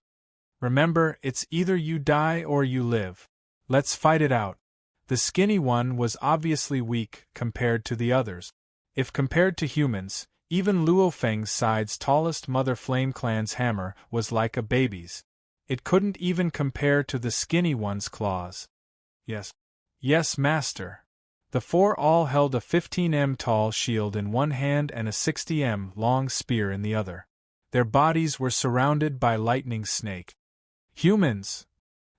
[SPEAKER 1] Remember, it's either you die or you live. Let's fight it out. The skinny one was obviously weak compared to the others. If compared to humans, even Luo Feng's side's tallest Mother Flame clan's hammer was like a baby's. It couldn't even compare to the skinny one's claws. Yes. Yes, master. The 4 all held a 15 tall shield in one hand and a 60 long spear in the other. Their bodies were surrounded by lightning snake. Humans!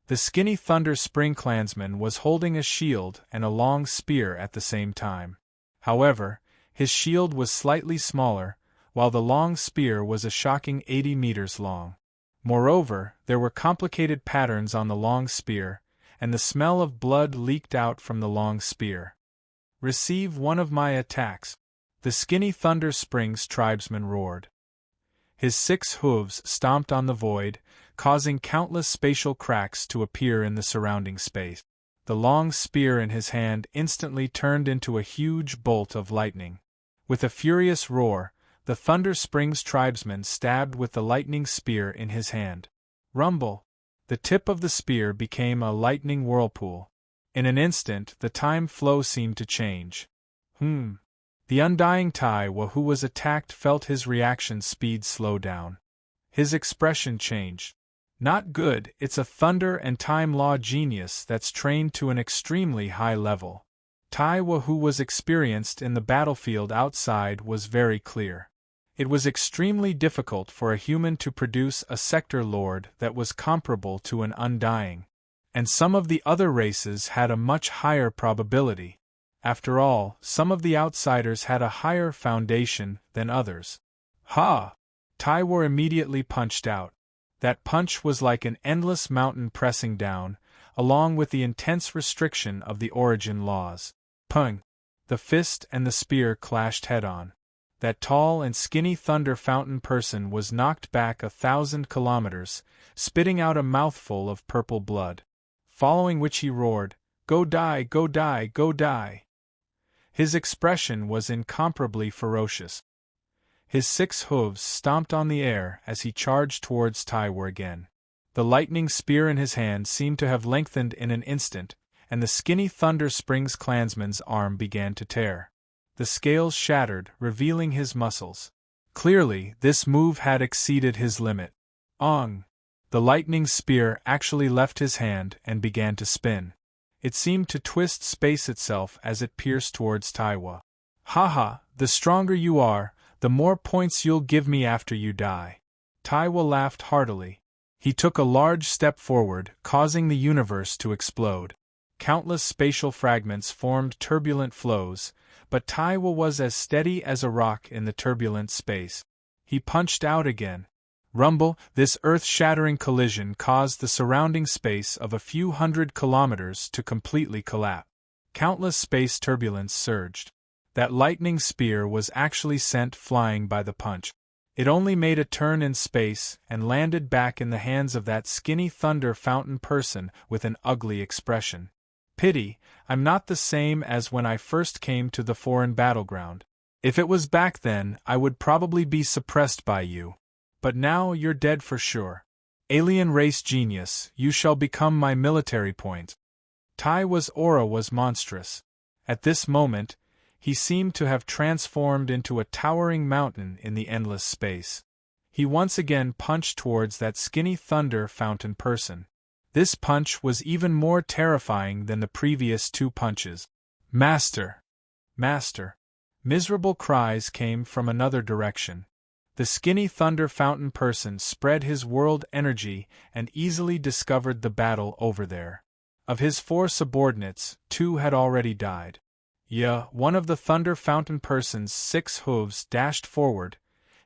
[SPEAKER 1] The skinny Thunder Spring clansman was holding a shield and a long spear at the same time. However, his shield was slightly smaller, while the long spear was a shocking 80 meters long. Moreover, there were complicated patterns on the long spear, and the smell of blood leaked out from the long spear. Receive one of my attacks, the skinny Thunder Springs tribesman roared. His 6 hooves stomped on the void, causing countless spatial cracks to appear in the surrounding space. The long spear in his hand instantly turned into a huge bolt of lightning. With a furious roar, the Thunder Springs tribesman stabbed with the lightning spear in his hand. Rumble! The tip of the spear became a lightning whirlpool. In an instant, the time flow seemed to change. The undying Taiwo who was attacked felt his reaction speed slow down. His expression changed. Not good, it's a thunder and time law genius that's trained to an extremely high level. Taiwo who was experienced in the battlefield outside was very clear. It was extremely difficult for a human to produce a sector lord that was comparable to an undying. And some of the other races had a much higher probability. After all, some of the outsiders had a higher foundation than others. Ha! Taiwo immediately punched out. That punch was like an endless mountain pressing down, along with the intense restriction of the origin laws. Pung! The fist and the spear clashed head-on. That tall and skinny thunder fountain person was knocked back 1,000 kilometers, spitting out a mouthful of purple blood. Following which he roared, "Go die, go die, go die!" His expression was incomparably ferocious. His 6 hooves stomped on the air as he charged towards Taiwo again. The lightning spear in his hand seemed to have lengthened in an instant, and the skinny Thunder Springs clansman's arm began to tear. The scales shattered, revealing his muscles. Clearly, this move had exceeded his limit. Ong! The lightning spear actually left his hand and began to spin. It seemed to twist space itself as it pierced towards Taiwo. "Ha! The stronger you are, the more points you'll give me after you die." Taiwo laughed heartily. He took a large step forward, causing the universe to explode. Countless spatial fragments formed turbulent flows, but Taiwo was as steady as a rock in the turbulent space. He punched out again. Rumble! This earth-shattering collision caused the surrounding space of a few hundred kilometers to completely collapse. Countless space turbulence surged. That lightning spear was actually sent flying by the punch. It only made a turn in space and landed back in the hands of that skinny thunder fountain person with an ugly expression. Pity, I'm not the same as when I first came to the foreign battleground. If it was back then, I would probably be suppressed by you. But now you're dead for sure. Alien race genius, you shall become my military point. Taiwo's aura was monstrous. At this moment, he seemed to have transformed into a towering mountain in the endless space. He once again punched towards that skinny thunder fountain person. This punch was even more terrifying than the previous 2 punches. "Master! Master!" Miserable cries came from another direction. The skinny thunder fountain person spread his world energy and easily discovered the battle over there. Of his 4 subordinates, 2 had already died. One of the thunder fountain person's 6 hooves dashed forward,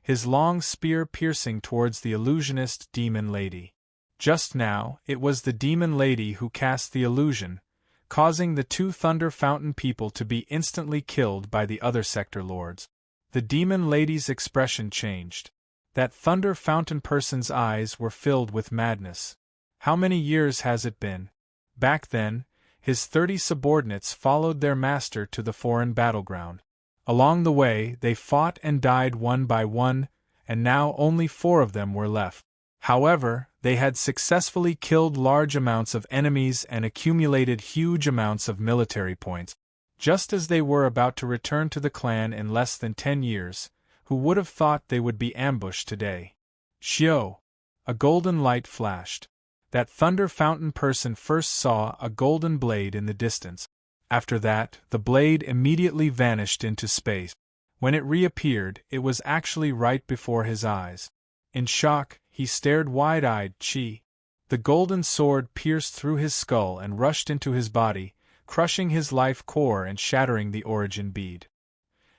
[SPEAKER 1] his long spear piercing towards the illusionist demon lady. Just now, it was the demon lady who cast the illusion, causing the 2 thunder fountain people to be instantly killed by the other sector lords. The demon lady's expression changed. That thunder fountain person's eyes were filled with madness. How many years has it been? Back then, his 30 subordinates followed their master to the foreign battleground. Along the way, they fought and died one by one, and now only 4 of them were left. However, they had successfully killed large amounts of enemies and accumulated huge amounts of military points. Just as they were about to return to the clan in less than 10 years, who would have thought they would be ambushed today? Shio! A golden light flashed. That thunder fountain person first saw a golden blade in the distance. After that, the blade immediately vanished into space. When it reappeared, it was actually right before his eyes. In shock, he stared wide-eyed. The golden sword pierced through his skull and rushed into his body, crushing his life core and shattering the origin bead.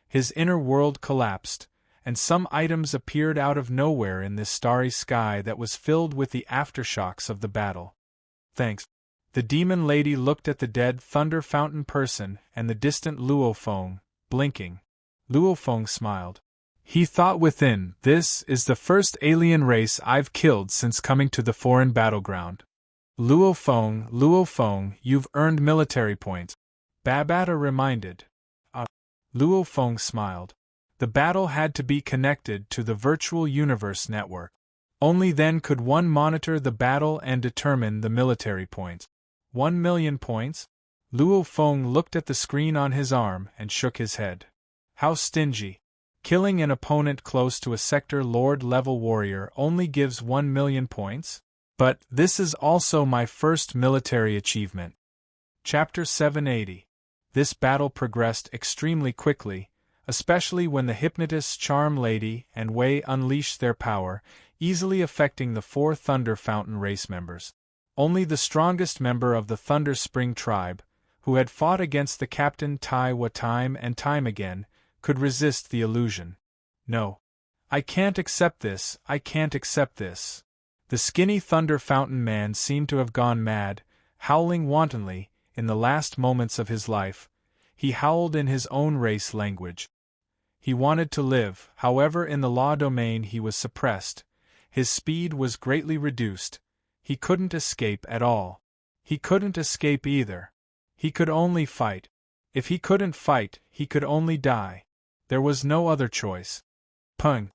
[SPEAKER 1] His inner world collapsed, and some items appeared out of nowhere in this starry sky that was filled with the aftershocks of the battle. Thanks. The demon lady looked at the dead thunder fountain person and the distant Luofeng, blinking. Luofeng smiled. He thought within, this is the first alien race I've killed since coming to the foreign battleground. Luo Feng, you've earned military points, Babata reminded. Luo Feng smiled. The battle had to be connected to the virtual universe network. Only then could one monitor the battle and determine the military points. 1,000,000 points? Luo Feng looked at the screen on his arm and shook his head. How stingy. Killing an opponent close to a sector lord level warrior only gives 1,000,000 points? But this is also my first military achievement. Chapter 780. This battle progressed extremely quickly, especially when the hypnotist's Charm Lady and Wei unleashed their power, easily affecting the 4 Thunder Fountain race members. Only the strongest member of the Thunder Spring tribe, who had fought against the Captain Tai time and time again, could resist the illusion. No. I can't accept this, I can't accept this. The skinny Thunder Fountain man seemed to have gone mad, howling wantonly. In the last moments of his life, he howled in his own race language. He wanted to live, however in the law domain he was suppressed. His speed was greatly reduced. He couldn't escape at all. He couldn't escape either. He could only fight. If he couldn't fight, he could only die. There was no other choice. Pung!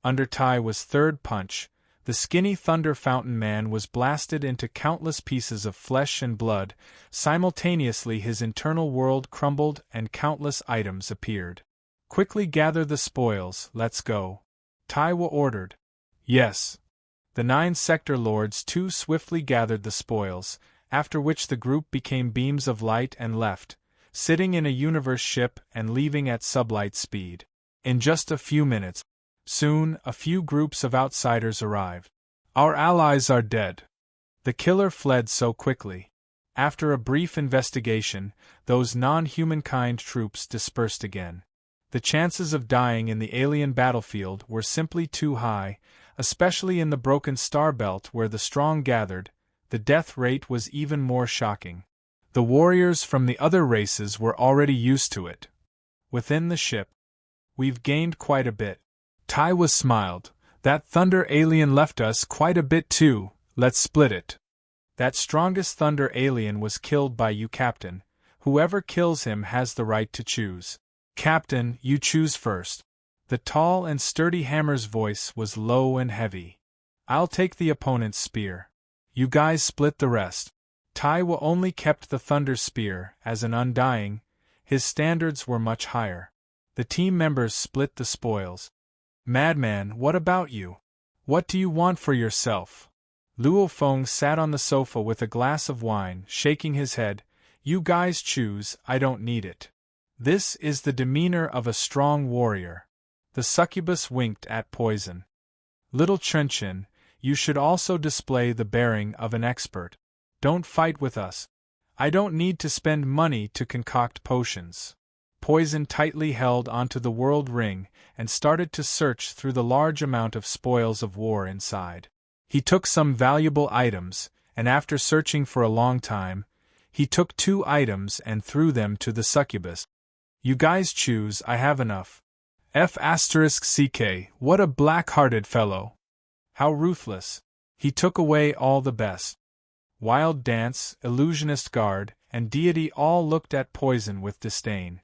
[SPEAKER 1] Under Tai was third punch, the skinny Thunder Fountain man was blasted into countless pieces of flesh and blood. Simultaneously his internal world crumbled and countless items appeared. Quickly gather the spoils, let's go. Taiwa ordered. Yes. The 9 sector lords too swiftly gathered the spoils, after which the group became beams of light and left, sitting in a universe ship and leaving at sublight speed. In just a few minutes. Soon, a few groups of outsiders arrived. Our allies are dead. The killer fled so quickly. After a brief investigation, those non-humankind troops dispersed again. The chances of dying in the alien battlefield were simply too high, especially in the broken star belt where the strong gathered. The death rate was even more shocking. The warriors from the other races were already used to it. Within the ship, we've gained quite a bit. Taiwa smiled. That Thunder alien left us quite a bit too, let's split it. That strongest Thunder alien was killed by you, Captain. Whoever kills him has the right to choose. Captain, you choose first. The tall and sturdy Hammer's voice was low and heavy. I'll take the opponent's spear. You guys split the rest. Taiwa only kept the Thunder Spear as an undying. His standards were much higher. The team members split the spoils. Madman, what about you? What do you want for yourself? Luo Feng sat on the sofa with a glass of wine, shaking his head. You guys choose, I don't need it. This is the demeanor of a strong warrior. The succubus winked at Poison. Little Chenchin, you should also display the bearing of an expert. Don't fight with us. I don't need to spend money to concoct potions. Poison tightly held onto the world ring and started to search through the large amount of spoils of war inside. He took some valuable items, and after searching for a long time, he took 2 items and threw them to the succubus. You guys choose, I have enough. F***ck, what a black-hearted fellow. How ruthless. He took away all the best. Wild Dance, Illusionist Guard, and Deity all looked at Poison with disdain.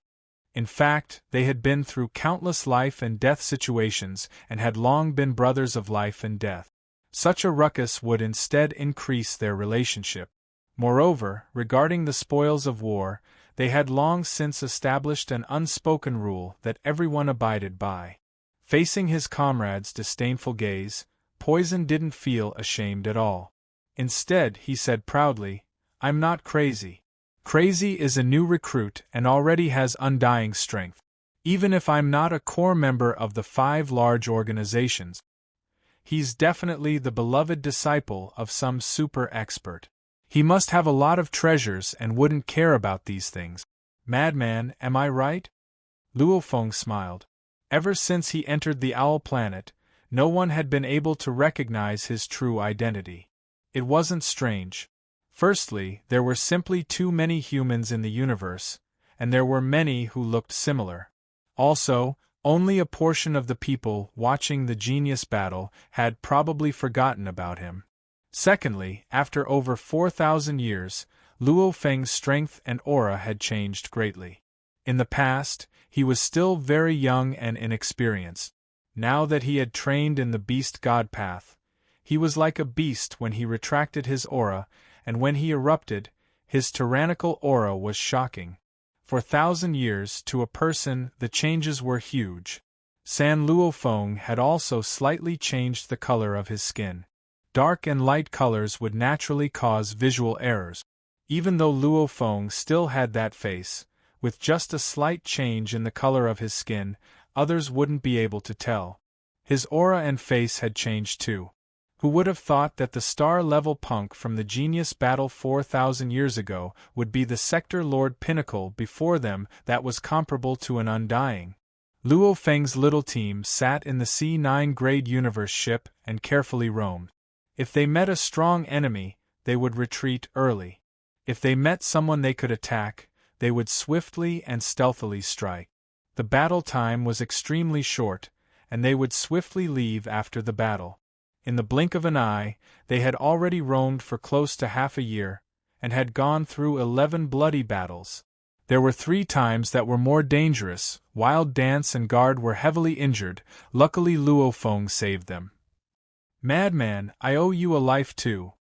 [SPEAKER 1] In fact, they had been through countless life and death situations and had long been brothers of life and death. Such a ruckus would instead increase their relationship. Moreover, regarding the spoils of war, they had long since established an unspoken rule that everyone abided by. Facing his comrade's disdainful gaze, Poison didn't feel ashamed at all. Instead, he said proudly, I'm not crazy. Crazy is a new recruit and already has undying strength. Even if I'm not a core member of the 5 large organizations, he's definitely the beloved disciple of some super expert. He must have a lot of treasures and wouldn't care about these things. Madman, am I right? Luo Feng smiled. Ever since he entered the Owl Planet, no one had been able to recognize his true identity. It wasn't strange. Firstly, there were simply too many humans in the universe, and there were many who looked similar. Also, Only a portion of the people watching the genius battle had probably forgotten about him. Secondly, after over 4,000 years, Luo Feng's strength and aura had changed greatly. In the past, he was still very young and inexperienced. Now that he had trained in the beast god path, he was like a beast when he retracted his aura, and when he erupted, his tyrannical aura was shocking. For 1,000 years, to a person, the changes were huge. San Luofeng had also slightly changed the color of his skin. Dark and light colors would naturally cause visual errors. Even though Luofeng still had that face, with just a slight change in the color of his skin, others wouldn't be able to tell. His aura and face had changed too. Who would have thought that the star-level punk from the genius battle 4,000 years ago would be the Sector Lord pinnacle before them that was comparable to an undying? Luo Feng's little team sat in the C9 grade universe ship and carefully roamed. If they met a strong enemy, they would retreat early. If they met someone they could attack, they would swiftly and stealthily strike. The battle time was extremely short, and they would swiftly leave after the battle. In the blink of an eye, they had already roamed for close to half a year, and had gone through 11 bloody battles. There were 3 times that were more dangerous. Wild Dance and Guard were heavily injured. Luckily Luo Feng saved them. Madman, I owe you a life too.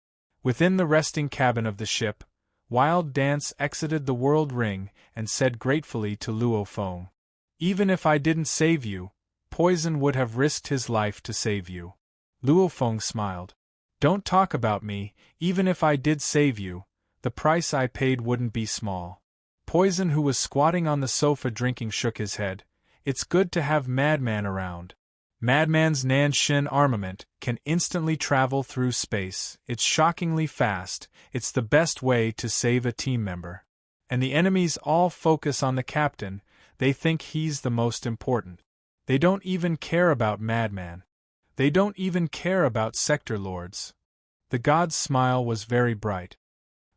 [SPEAKER 1] Within the resting cabin of the ship, Wild Dance exited the world ring and said gratefully to Luo Feng, "Even if I didn't save you, Poison would have risked his life to save you." Luo Feng smiled. "Don't talk about me, even if I did save you, the price I paid wouldn't be small." Poison, who was squatting on the sofa drinking, shook his head. "It's good to have Madman around. Madman's Nanshin armament can instantly travel through space, it's shockingly fast, it's the best way to save a team member. And the enemies all focus on the captain, they think he's the most important. They don't even care about Madman. They don't even care about Sector Lords." The god's smile was very bright.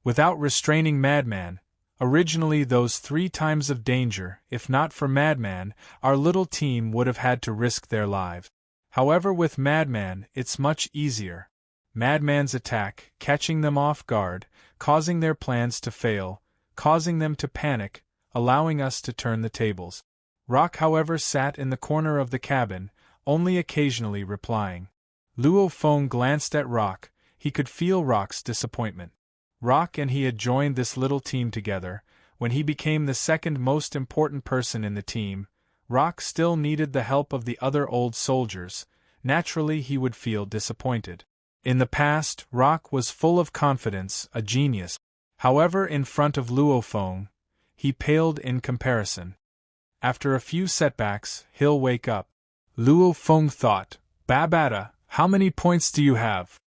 [SPEAKER 1] "Without restraining Madman, originally those 3 times of danger, if not for Madman, our little team would have had to risk their lives. However, with Madman, it's much easier. Madman's attack, catching them off guard, causing their plans to fail, causing them to panic, allowing us to turn the tables." Rock, however, sat in the corner of the cabin, only occasionally replying. Luo Feng glanced at Rock. He could feel Rock's disappointment. Rock and he had joined this little team together. When he became the second most important person in the team, Rock still needed the help of the other old soldiers. Naturally, he would feel disappointed. In the past, Rock was full of confidence, a genius. However, in front of Luo Feng, he paled in comparison. After a few setbacks, he'll wake up. Luo Feng thought, "Babata, how many points do you have?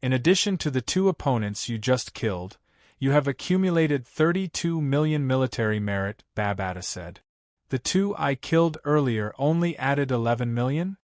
[SPEAKER 1] In addition to the 2 opponents you just killed, you have accumulated 32 million military merit," Babata said. "The 2 I killed earlier only added 11 million?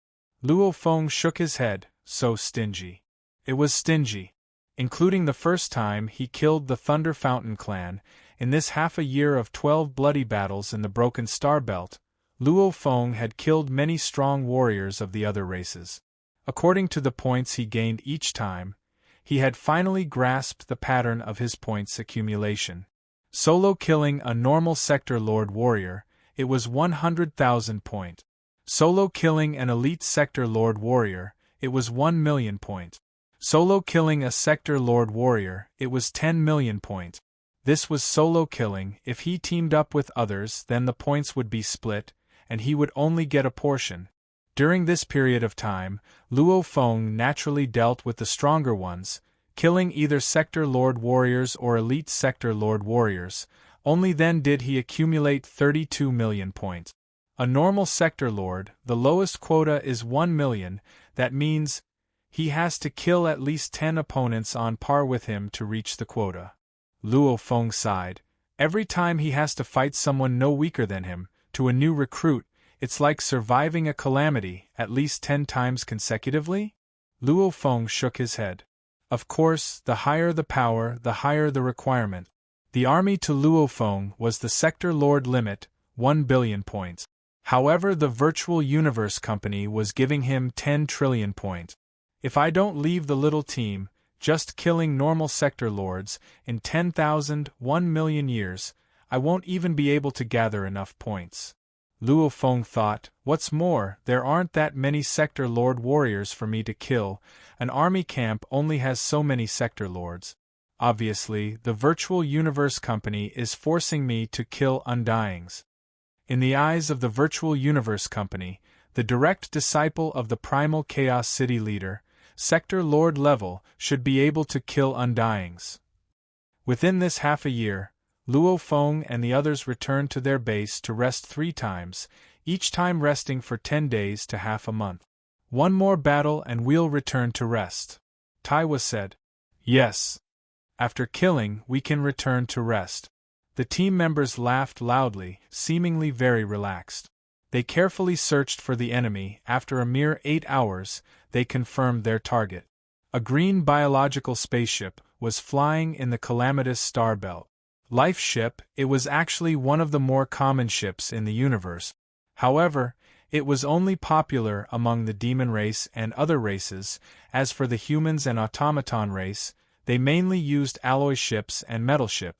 [SPEAKER 1] Luo Feng shook his head. "So stingy." It was stingy. Including the first time he killed the Thunder Fountain clan, in this half a year of 12 bloody battles in the Broken Star Belt, Luo Feng had killed many strong warriors of the other races. According to the points he gained each time, he had finally grasped the pattern of his points accumulation. Solo killing a normal Sector Lord warrior, it was 100,000 points. Solo killing an elite Sector Lord warrior, it was 1 million points. Solo killing a Sector Lord warrior, it was 10 million points. This was solo killing. If he teamed up with others, then the points would be split, and he would only get a portion. During this period of time, Luo Feng naturally dealt with the stronger ones, killing either Sector Lord warriors or elite Sector Lord warriors. Only then did he accumulate 32 million points. A normal Sector Lord, the lowest quota is 1 million, that means he has to kill at least 10 opponents on par with him to reach the quota. Luo Feng sighed. Every time he has to fight someone no weaker than him, to a new recruit, it's like surviving a calamity at least 10 times consecutively? Luo Feng shook his head. Of course, the higher the power, the higher the requirement. The army to Luo Feng was the Sector Lord limit, 1 billion points. However, the Virtual Universe Company was giving him 10 trillion points. If I don't leave the little team, just killing normal sector lords, in 10,000, 1 million years, I won't even be able to gather enough points. Luo Feng thought, what's more, there aren't that many sector lord warriors for me to kill, an army camp only has so many sector lords. Obviously, the Virtual Universe Company is forcing me to kill Undyings. In the eyes of the Virtual Universe Company, the direct disciple of the Primal Chaos City leader, Sector Lord level, should be able to kill Undyings. Within this half a year, Luo Feng and the others returned to their base to rest 3 times, each time resting for 10 days to half a month. One more battle and we'll return to rest. Taiwa said. Yes. After killing, we can return to rest. The team members laughed loudly, seemingly very relaxed. They carefully searched for the enemy. After a mere 8 hours, they confirmed their target. A green biological spaceship was flying in the calamitous star belt. Life ship, it was actually one of the more common ships in the universe. However, it was only popular among the demon race and other races. As for the humans and automaton race, they mainly used alloy ships and metal ships.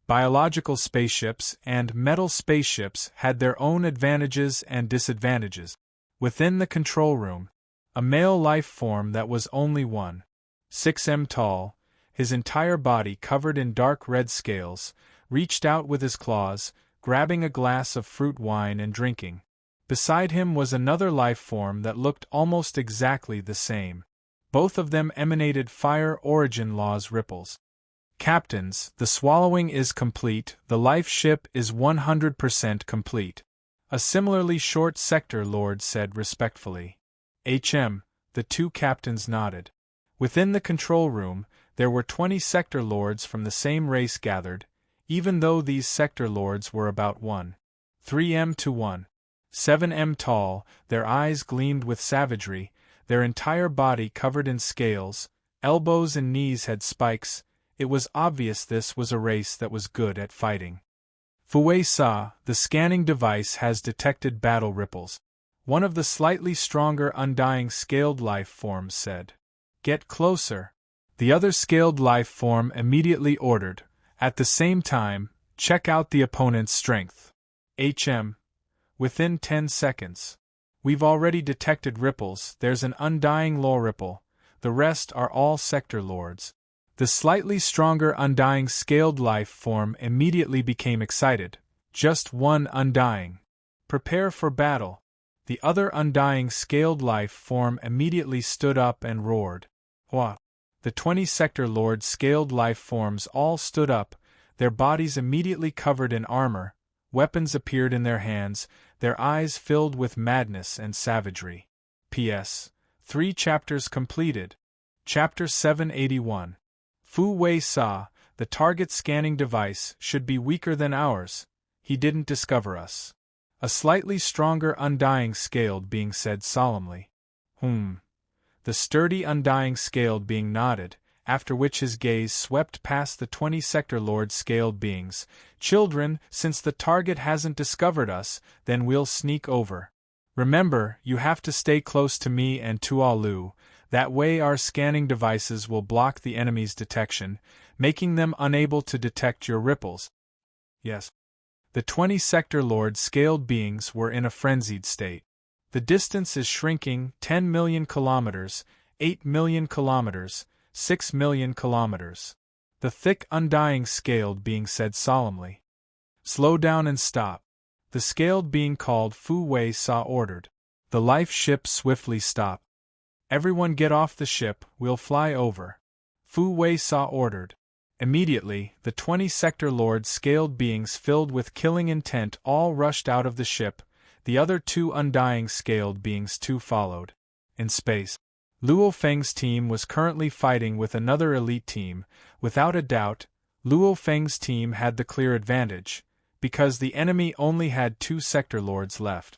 [SPEAKER 1] Biological spaceships and metal spaceships had their own advantages and disadvantages. Within the control room, a male life form that was only 1.6 m tall, his entire body covered in dark red scales, reached out with his claws, grabbing a glass of fruit wine and drinking. Beside him was another life form that looked almost exactly the same. Both of them emanated fire origin laws ripples. Captains, the swallowing is complete, the life ship is 100% complete. A similarly short sector lord said respectfully. The 2 captains nodded. Within the control room, there were 20 sector lords from the same race gathered, even though these sector lords were about 1.3 m to 1.7 m tall, their eyes gleamed with savagery, their entire body covered in scales, elbows and knees had spikes. It was obvious this was a race that was good at fighting. Fuwei Sa, the scanning device has detected battle ripples. One of the slightly stronger undying scaled life forms said. Get closer. The other scaled life form immediately ordered. At the same time, check out the opponent's strength. Within 10 seconds. We've already detected ripples. There's an undying law ripple. The rest are all sector lords. The slightly stronger undying scaled life form immediately became excited. Just one undying. Prepare for battle. The other undying scaled life form immediately stood up and roared. Wah! The 20 sector lord scaled life forms all stood up, their bodies immediately covered in armor, weapons appeared in their hands, their eyes filled with madness and savagery. P.S. 3 chapters completed. Chapter 781. Fu Wei Sa, the target scanning device, should be weaker than ours. He didn't discover us. A slightly stronger undying scaled being said solemnly. The sturdy undying scaled being nodded, after which his gaze swept past the 20 sector lord scaled beings. Children, since the target hasn't discovered us, then we'll sneak over. Remember, you have to stay close to me and Tuo Lu. That way our scanning devices will block the enemy's detection, making them unable to detect your ripples. Yes. The 20 sector lord scaled beings were in a frenzied state. The distance is shrinking, 10 million kilometers, 8 million kilometers, 6 million kilometers. The thick undying scaled being said solemnly. Slow down and stop. The scaled being called Fu Wei Sa ordered. The life ship swiftly stopped. Everyone get off the ship, we'll fly over. Fu Wei Sa ordered. Immediately, the 20 sector lord scaled beings filled with killing intent all rushed out of the ship. The other 2 undying scaled beings too followed. In space, Luo Feng's team was currently fighting with another elite team. Without a doubt, Luo Feng's team had the clear advantage, because the enemy only had 2 sector lords left.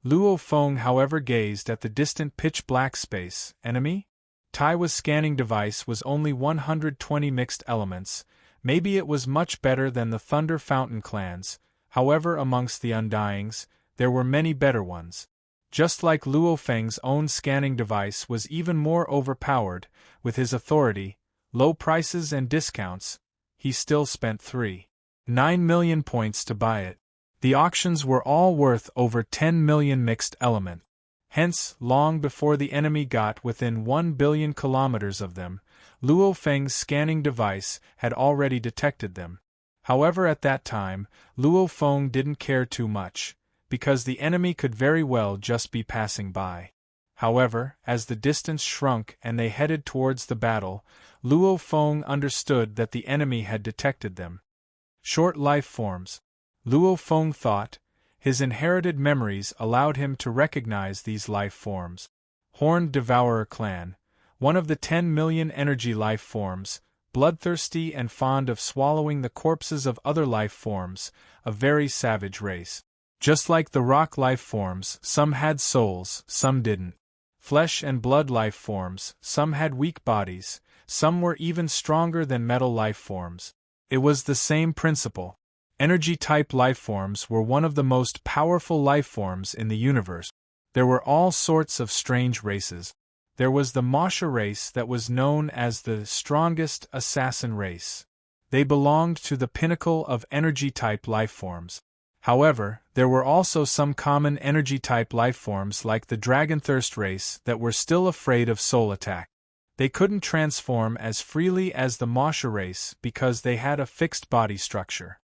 [SPEAKER 1] Luo Feng however gazed at the distant pitch-black space. Enemy? Taiwa's scanning device was only 120 mixed elements. Maybe it was much better than the Thunder Fountain clans. However, amongst the Undyings, there were many better ones. Just like Luo Feng's own scanning device was even more overpowered, with his authority, low prices and discounts, he still spent 3.9 million points to buy it. The auctions were all worth over 10 million mixed element. Hence, long before the enemy got within 1 billion kilometers of them, Luo Feng's scanning device had already detected them. However, at that time, Luo Feng didn't care too much, because the enemy could very well just be passing by. However, as the distance shrunk and they headed towards the battle, Luo Feng understood that the enemy had detected them. Short life forms. Luo Feng thought. His inherited memories allowed him to recognize these life forms. Horned Devourer Clan, one of the 10 million energy life forms, bloodthirsty and fond of swallowing the corpses of other life forms, a very savage race. Just like the rock life forms, some had souls, some didn't. Flesh and blood life forms, some had weak bodies, some were even stronger than metal life forms. It was the same principle. Energy-type lifeforms were one of the most powerful lifeforms in the universe. There were all sorts of strange races. There was the Masha race that was known as the strongest assassin race. They belonged to the pinnacle of energy-type lifeforms. However, there were also some common energy-type lifeforms like the Dragonthirst race that were still afraid of soul attack. They couldn't transform as freely as the Masha race because they had a fixed body structure.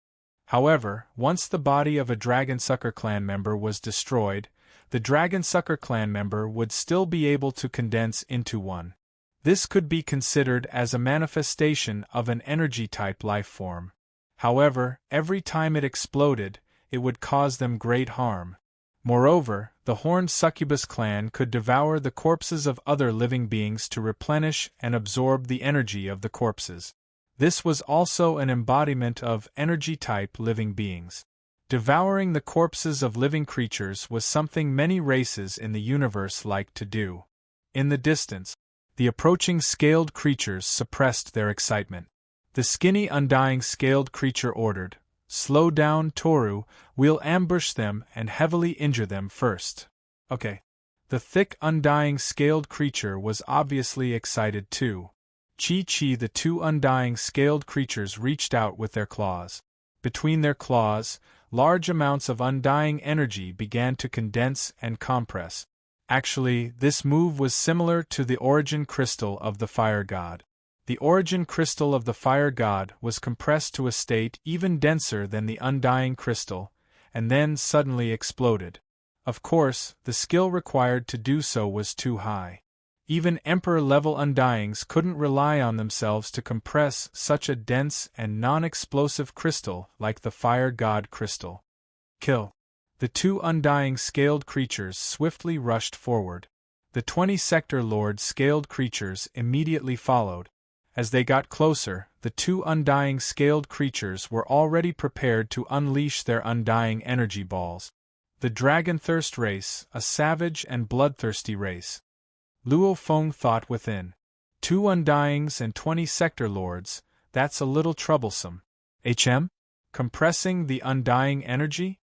[SPEAKER 1] However, once the body of a Dragonsucker clan member was destroyed, the Dragonsucker clan member would still be able to condense into one. This could be considered as a manifestation of an energy-type life form. However, every time it exploded, it would cause them great harm. Moreover, the Horned Succubus clan could devour the corpses of other living beings to replenish and absorb the energy of the corpses. This was also an embodiment of energy-type living beings. Devouring the corpses of living creatures was something many races in the universe liked to do. In the distance, the approaching scaled creatures suppressed their excitement. The skinny undying scaled creature ordered, "Slow down, Toru, we'll ambush them and heavily injure them first." Okay. The thick undying scaled creature was obviously excited too. Chi-Chi, the two undying scaled creatures reached out with their claws. Between their claws, large amounts of undying energy began to condense and compress. Actually, this move was similar to the origin crystal of the fire god. The origin crystal of the fire god was compressed to a state even denser than the undying crystal, and then suddenly exploded. Of course, the skill required to do so was too high. Even Emperor-level Undyings couldn't rely on themselves to compress such a dense and non-explosive crystal like the Fire God crystal. Kill. The two undying scaled creatures swiftly rushed forward. The 20-sector Lord scaled creatures immediately followed. As they got closer, the two undying scaled creatures were already prepared to unleash their undying energy balls. The Dragonthirst race, a savage and bloodthirsty race. Luo Feng thought within. 2 Undyings and 20 Sector Lords, that's a little troublesome. Compressing the undying energy?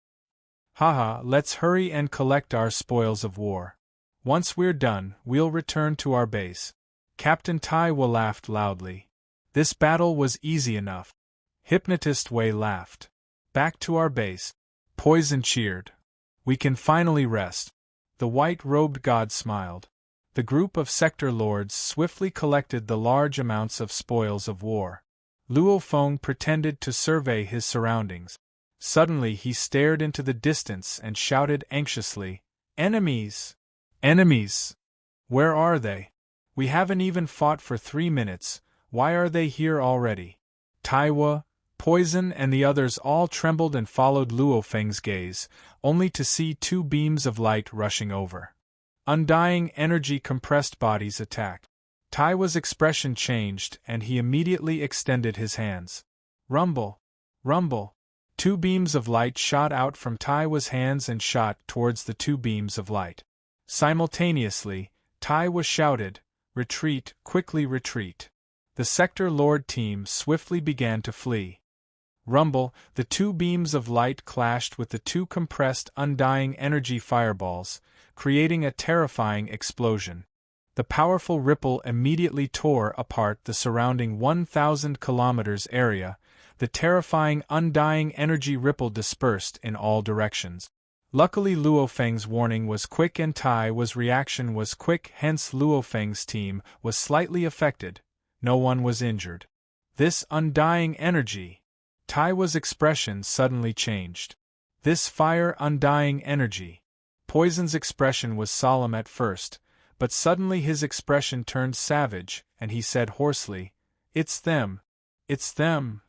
[SPEAKER 1] Haha, let's hurry and collect our spoils of war. Once we're done, we'll return to our base. Captain Taiwa laughed loudly. This battle was easy enough. Hypnotist Wei laughed. Back to our base. Poison cheered. We can finally rest. The white-robed god smiled. The group of sector lords swiftly collected the large amounts of spoils of war. Luo Feng pretended to survey his surroundings. Suddenly he stared into the distance and shouted anxiously, "Enemies! Enemies! Where are they? We haven't even fought for 3 minutes, why are they here already?" Taiwa, Poison and the others all trembled and followed Luo Feng's gaze, only to see 2 beams of light rushing over. Undying energy compressed bodies attack. Taiwa's expression changed and he immediately extended his hands. Rumble! Rumble! 2 beams of light shot out from Taiwa's hands and shot towards the 2 beams of light. Simultaneously, Taiwa shouted, "Retreat, quickly retreat." The Sector Lord team swiftly began to flee. Rumble, the two beams of light clashed with the two compressed undying energy fireballs, creating a terrifying explosion. The powerful ripple immediately tore apart the surrounding 1,000 kilometers area. The terrifying undying energy ripple dispersed in all directions. Luckily Luo Feng's warning was quick and Tai's reaction was quick, hence Luo Feng's team was slightly affected. No one was injured. This undying energy. Tai's expression suddenly changed. This fire undying energy. Poison's expression was solemn at first, but suddenly his expression turned savage, and he said hoarsely, "It's them! It's them!"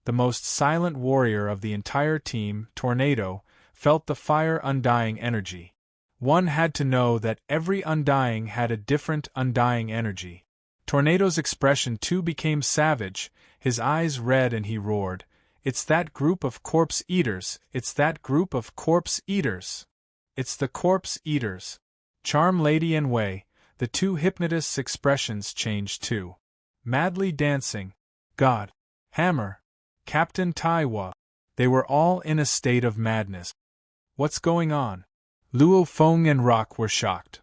[SPEAKER 1] The most silent warrior of the entire team, Tornado, felt the fire undying energy. One had to know that every undying had a different undying energy. Tornado's expression too became savage, his eyes red, and he roared, "It's that group of corpse eaters! It's that group of corpse eaters! It's the corpse eaters!" Charm Lady and Wei, the two hypnotists' expressions changed too. Madly dancing. God. Hammer. Captain Taiwa. They were all in a state of madness. What's going on? Luo Feng and Rock were shocked.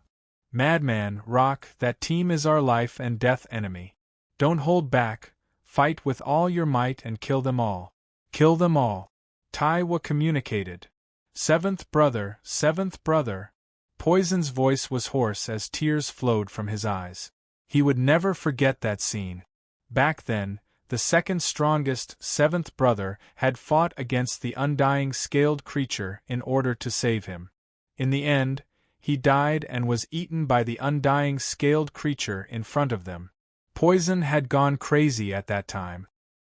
[SPEAKER 1] Madman, Rock, that team is our life and death enemy. Don't hold back, fight with all your might and kill them all. Kill them all. Taiwa communicated. Seventh brother, seventh brother. Poison's voice was hoarse as tears flowed from his eyes. He would never forget that scene. Back then, the second strongest, seventh brother, had fought against the undying scaled creature in order to save him. In the end, he died and was eaten by the undying scaled creature in front of them. Poison had gone crazy at that time.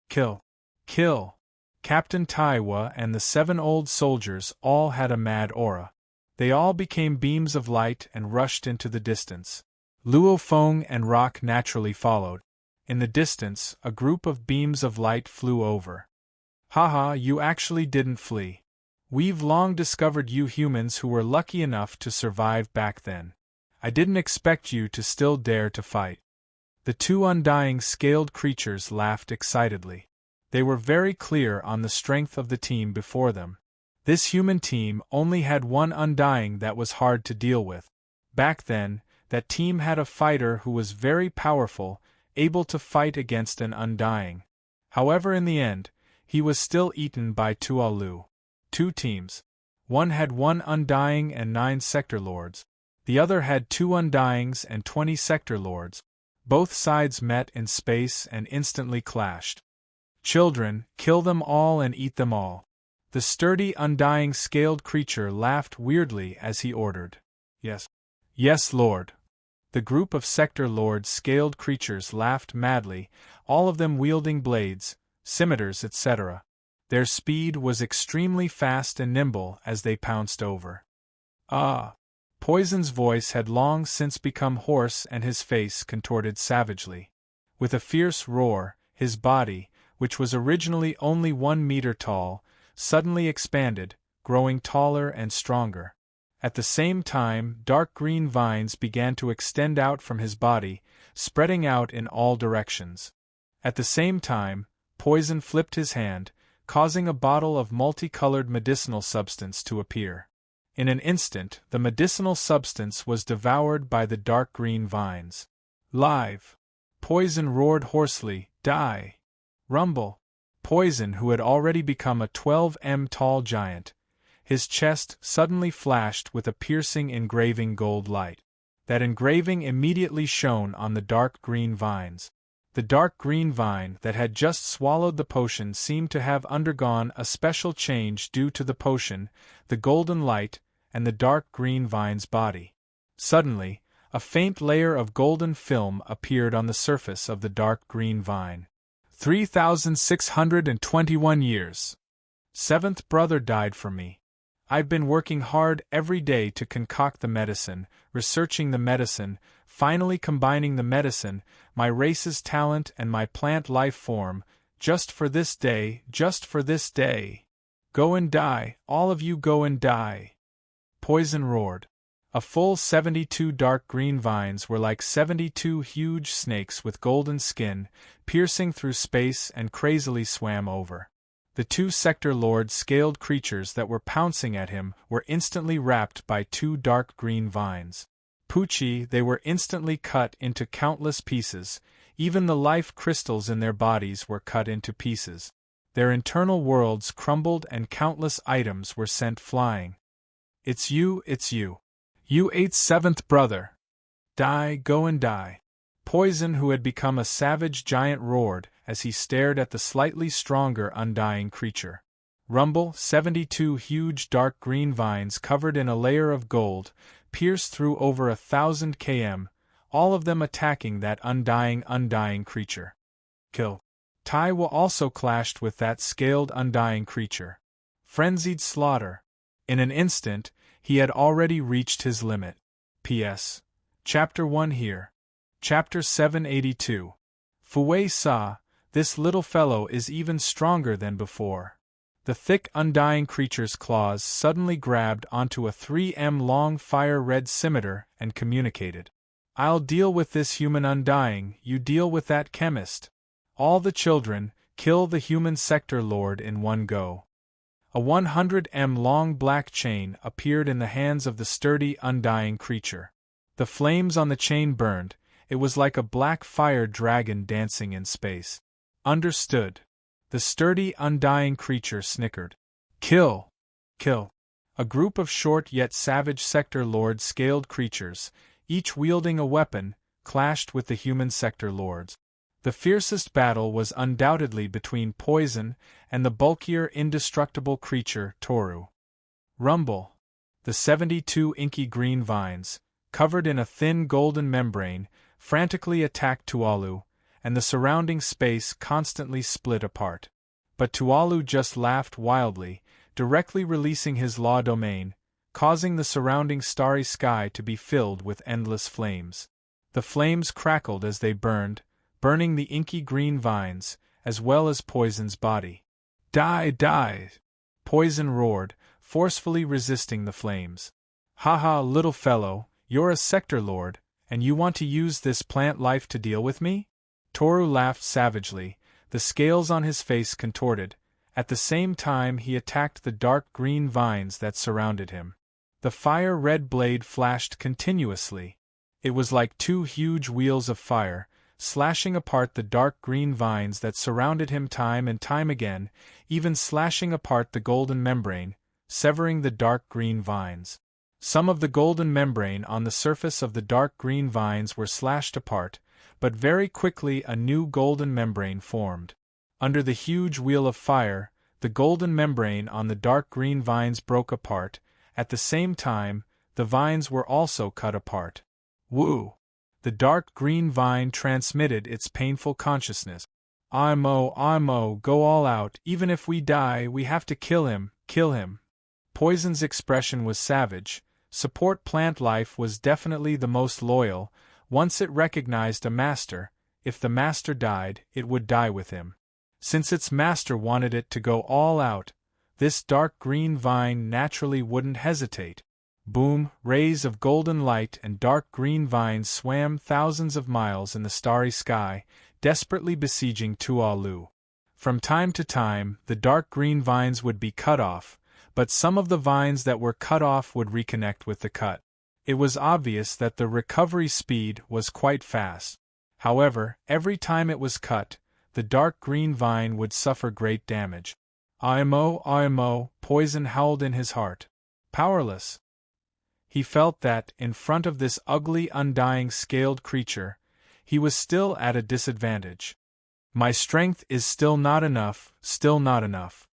[SPEAKER 1] Kill! Kill! Captain Taiwa and the 7 old soldiers all had a mad aura. They all became beams of light and rushed into the distance. Luo Feng and Rock naturally followed. In the distance, a group of beams of light flew over. Haha, you actually didn't flee. We've long discovered you humans who were lucky enough to survive back then. I didn't expect you to still dare to fight. The two undying scaled creatures laughed excitedly. They were very clear on the strength of the team before them. This human team only had one undying that was hard to deal with. Back then, that team had a fighter who was very powerful, able to fight against an undying. However, in the end, he was still eaten by Tualu. 2 teams. One had 1 undying and 9 sector lords. The other had 2 undyings and 20 sector lords. Both sides met in space and instantly clashed. Children, kill them all and eat them all. The sturdy undying scaled creature laughed weirdly as he ordered. Yes. Yes, Lord. The group of sector lord scaled creatures laughed madly, all of them wielding blades, scimitars, etc. Their speed was extremely fast and nimble as they pounced over. Ah! Poison's voice had long since become hoarse and his face contorted savagely. With a fierce roar, his body, which was originally only 1 meter tall, suddenly expanded, growing taller and stronger. At the same time, dark green vines began to extend out from his body, spreading out in all directions. At the same time, Poison flipped his hand, causing a bottle of multicolored medicinal substance to appear. In an instant, the medicinal substance was devoured by the dark green vines. Live! Poison roared hoarsely, "Die! Rumble!" Poison, who had already become a 12 m tall giant, his chest suddenly flashed with a piercing engraving gold light. That engraving immediately shone on the dark green vines. The dark green vine that had just swallowed the potion seemed to have undergone a special change due to the potion, the golden light, and the dark green vine's body. Suddenly, a faint layer of golden film appeared on the surface of the dark green vine. 3,621 years. 7th brother died for me. I've been working hard every day to concoct the medicine, researching the medicine, finally combining the medicine, my race's talent and my plant life form, just for this day, just for this day. Go and die, all of you go and die. Poison roared. A full 72 dark green vines were like 72 huge snakes with golden skin, piercing through space and crazily swam over. The 2 Sector Lord scaled creatures that were pouncing at him were instantly wrapped by 2 dark green vines. Poochie, they were instantly cut into countless pieces, even the life crystals in their bodies were cut into pieces. Their internal worlds crumbled and countless items were sent flying. It's you, it's you. You 7th brother. Die, go and die. Poison, who had become a savage giant, roared as he stared at the slightly stronger undying creature. Rumble, 72 huge dark green vines covered in a layer of gold, pierced through over 1,000 km, all of them attacking that undying creature. Kill. Tai Wa also clashed with that scaled undying creature. Frenzied slaughter. In an instant, he had already reached his limit. P.S. Chapter 1 here. Chapter 782. Fuwei Sa, this little fellow is even stronger than before. The thick undying creature's claws suddenly grabbed onto a 3m long fire-red scimitar and communicated. I'll deal with this human undying, you deal with that chemist. All the children, kill the human sector lord in one go. A 100m long black chain appeared in the hands of the sturdy undying creature. The flames on the chain burned, it was like a black fire dragon dancing in space. Understood. The sturdy undying creature snickered. Kill! Kill! A group of short yet savage sector lord scaled creatures, each wielding a weapon, clashed with the human sector lords. The fiercest battle was undoubtedly between Poison and the bulkier indestructible creature Toru. Rumble. The 72 inky green vines, covered in a thin golden membrane, frantically attacked Tualu, and the surrounding space constantly split apart. But Tualu just laughed wildly, directly releasing his law domain, causing the surrounding starry sky to be filled with endless flames. The flames crackled as they burned, burning the inky green vines, as well as Poison's body. Die, die! Poison roared, forcefully resisting the flames. Ha, little fellow, you're a sector lord, and you want to use this plant life to deal with me? Toru laughed savagely, the scales on his face contorted. At the same time he attacked the dark green vines that surrounded him. The fire-red blade flashed continuously. It was like 2 huge wheels of fire, slashing apart the dark green vines that surrounded him time and time again, even slashing apart the golden membrane, severing the dark green vines. Some of the golden membrane on the surface of the dark green vines were slashed apart, but very quickly a new golden membrane formed. Under the huge wheel of fire, the golden membrane on the dark green vines broke apart. At the same time, the vines were also cut apart. Woo! The dark green vine transmitted its painful consciousness. Imo, go all out, even if we die, we have to kill him, kill him. Poison's expression was savage. Support plant life was definitely the most loyal. Once it recognized a master, if the master died, it would die with him. Since its master wanted it to go all out, this dark green vine naturally wouldn't hesitate. Boom, rays of golden light and dark green vines swam thousands of miles in the starry sky, desperately besieging Tualu. From time to time, the dark green vines would be cut off, but some of the vines that were cut off would reconnect with the cut. It was obvious that the recovery speed was quite fast. However, every time it was cut, the dark green vine would suffer great damage. Imo, Poison howled in his heart. Powerless. He felt that, in front of this ugly undying scaled creature, he was still at a disadvantage. My strength is still not enough, still not enough.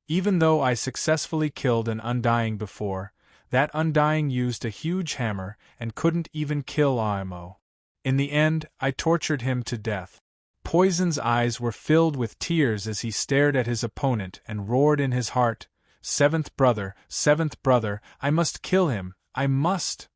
[SPEAKER 1] Even though I successfully killed an undying before, that undying used a huge hammer and couldn't even kill Imo. In the end, I tortured him to death. Poison's eyes were filled with tears as he stared at his opponent and roared in his heart, seventh brother, I must kill him, I must!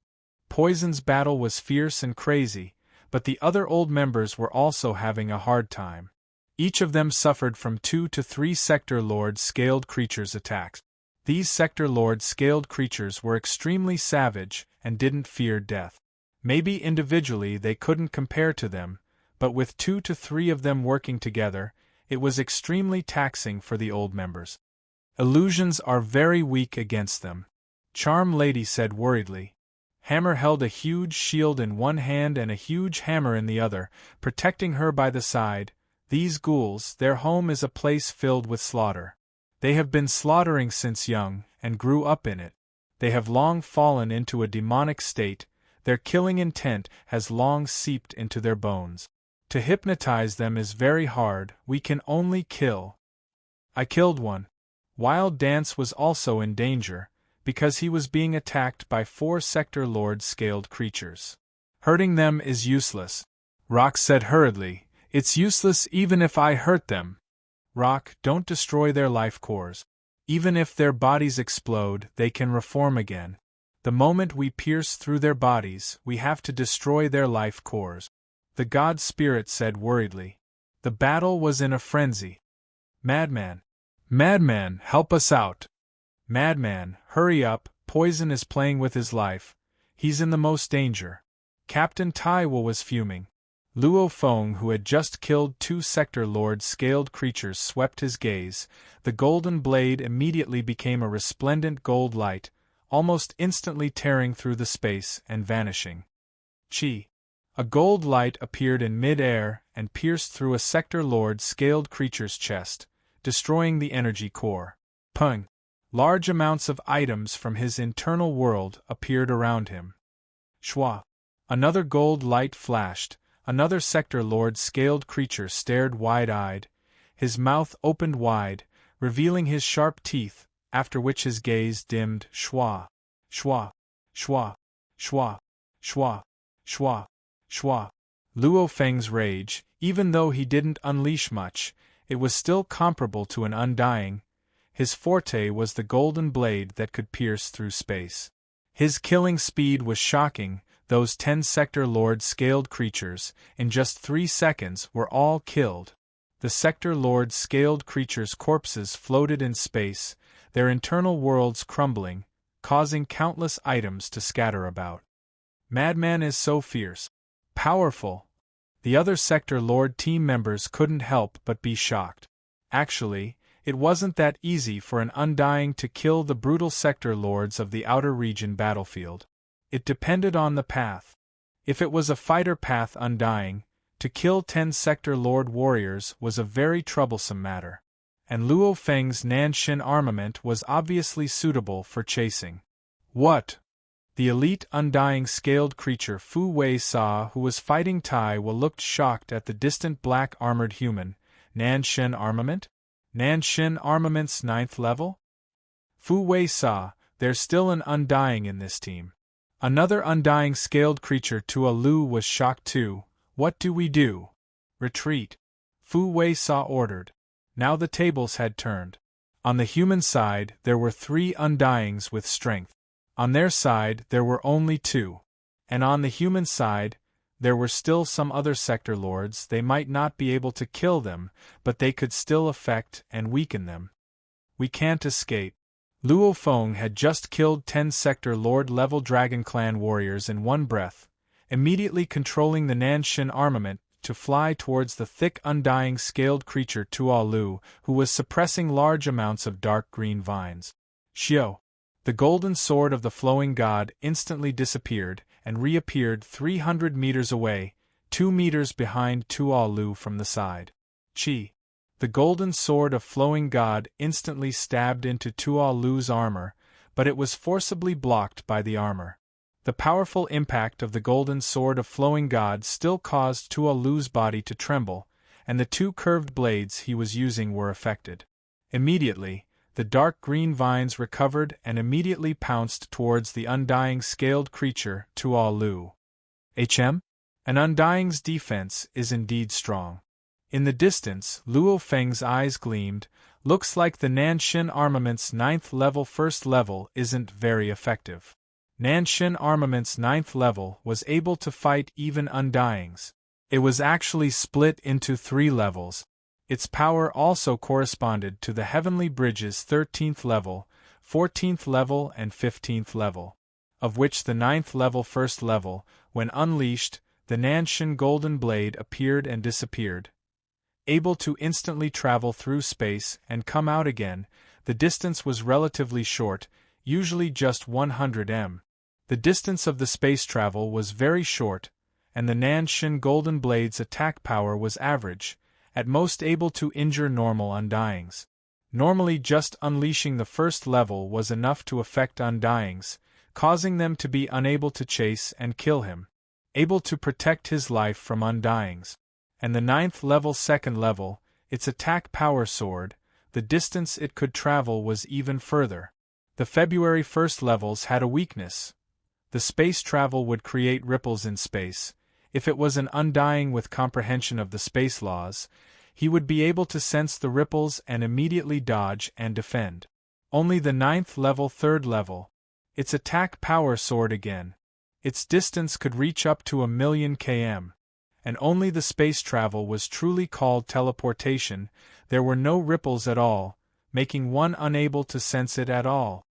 [SPEAKER 1] Poison's battle was fierce and crazy, but the other old members were also having a hard time. Each of them suffered from 2 to 3 Sector Lord scaled creatures' attacks. These Sector Lord scaled creatures were extremely savage and didn't fear death. Maybe individually they couldn't compare to them, but with 2 to 3 of them working together, It was extremely taxing for the old members. Illusions are very weak against them, Charm Lady said worriedly. Hammer held a huge shield in one hand and a huge hammer in the other, protecting her by the side. These ghouls, their home is a place filled with slaughter. They have been slaughtering since young, and grew up in it. They have long fallen into a demonic state, their killing intent has long seeped into their bones. To hypnotize them is very hard, we can only kill. I killed one. Wild Dance was also in danger, because he was being attacked by 4 Sector Lord scaled creatures. Hurting them is useless, Rock said hurriedly. It's useless even if I hurt them. Rock, don't destroy their life cores. Even if their bodies explode, they can reform again. The moment we pierce through their bodies, we have to destroy their life cores. The God Spirit said worriedly. The battle was in a frenzy. Madman! Madman, help us out! Madman, hurry up, Poison is playing with his life. He's in the most danger. Captain Taiwo was fuming. Luo Feng, who had just killed 2 Sector Lord scaled creatures, swept his gaze. The golden blade immediately became a resplendent gold light, almost instantly tearing through the space and vanishing. Chi! A gold light appeared in mid-air and pierced through a Sector Lord scaled creature's chest, destroying the energy core. Pung! Large amounts of items from his internal world appeared around him. Shwa! Another gold light flashed. Another Sector Lord scaled creature stared wide-eyed. His mouth opened wide, revealing his sharp teeth, after which his gaze dimmed. Shwa! Shwa! Shwa! Shwa! Shwa! Shwa! Shwa! Luo Feng's rage, even though he didn't unleash much, it was still comparable to an undying. His forte was the golden blade that could pierce through space. His killing speed was shocking. Those 10 Sector Lord scaled creatures, in just 3 seconds, were all killed. The Sector Lord scaled creatures' corpses floated in space, their internal worlds crumbling, causing countless items to scatter about. Madman is so fierce. Powerful. The other Sector Lord team members couldn't help but be shocked. Actually, it wasn't that easy for an undying to kill the brutal Sector Lords of the outer region battlefield. It depended on the path. If it was a fighter path undying, to kill 10 Sector Lord warriors was a very troublesome matter. And Luo Feng's Nanshin armament was obviously suitable for chasing. What? The elite undying scaled creature Fu Wei Sa, who was fighting Taiwo, looked shocked at the distant black armored human. Nanshin armament? Nanshin armament's 9th level? Fu Wei Sa, there's still an undying in this team. Another undying scaled creature Tua Lu was shocked too. What do we do? Retreat. Fu Wei Sa ordered. Now the tables had turned. On the human side there were 3 undyings with strength. On their side there were only 2. And on the human side, there were still some other Sector Lords. They might not be able to kill them, but they could still affect and weaken them. We can't escape. Luo Feng had just killed 10 Sector Lord level Dragon Clan warriors in one breath, immediately controlling the Nanshin armament to fly towards the thick undying scaled creature Tua Lu, who was suppressing large amounts of dark green vines. Xiao! The golden sword of the flowing god instantly disappeared and reappeared 300 meters away, 2 meters behind Tua Lu from the side. Qi! The golden sword of flowing god instantly stabbed into Tua Lu's armor, but it was forcibly blocked by the armor. The powerful impact of the golden sword of flowing god still caused Tua Lu's body to tremble, and the 2 curved blades he was using were affected. Immediately, the dark green vines recovered and immediately pounced towards the undying scaled creature Tua Lu. An undying's defense is indeed strong. In the distance, Luo Feng's eyes gleamed. Looks like the Nanshin armament's 9th level 1st level isn't very effective. Nanshin armament's 9th level was able to fight even undyings. It was actually split into 3 levels. Its power also corresponded to the Heavenly Bridge's 13th level, 14th level and 15th level, of which the 9th level 1st level, when unleashed, the Nanshin Golden Blade appeared and disappeared. able to instantly travel through space and come out again. The distance was relatively short, usually just 100 m. The distance of the space travel was very short, and the Nanshin Golden Blade's attack power was average, at most able to injure normal Undyings. Normally just unleashing the first level was enough to affect Undyings, causing them to be unable to chase and kill him, able to protect his life from Undyings. And the 9th level, second level, its attack power soared, the distance it could travel was even further. The February 1st levels had a weakness. The space travel would create ripples in space. If it was an Undying with comprehension of the space laws, he would be able to sense the ripples and immediately dodge and defend. Only the 9th level, third level, its attack power soared again. Its distance could reach up to 1,000,000 km. And only the space travel was truly called teleportation. There were no ripples at all, making one unable to sense it at all.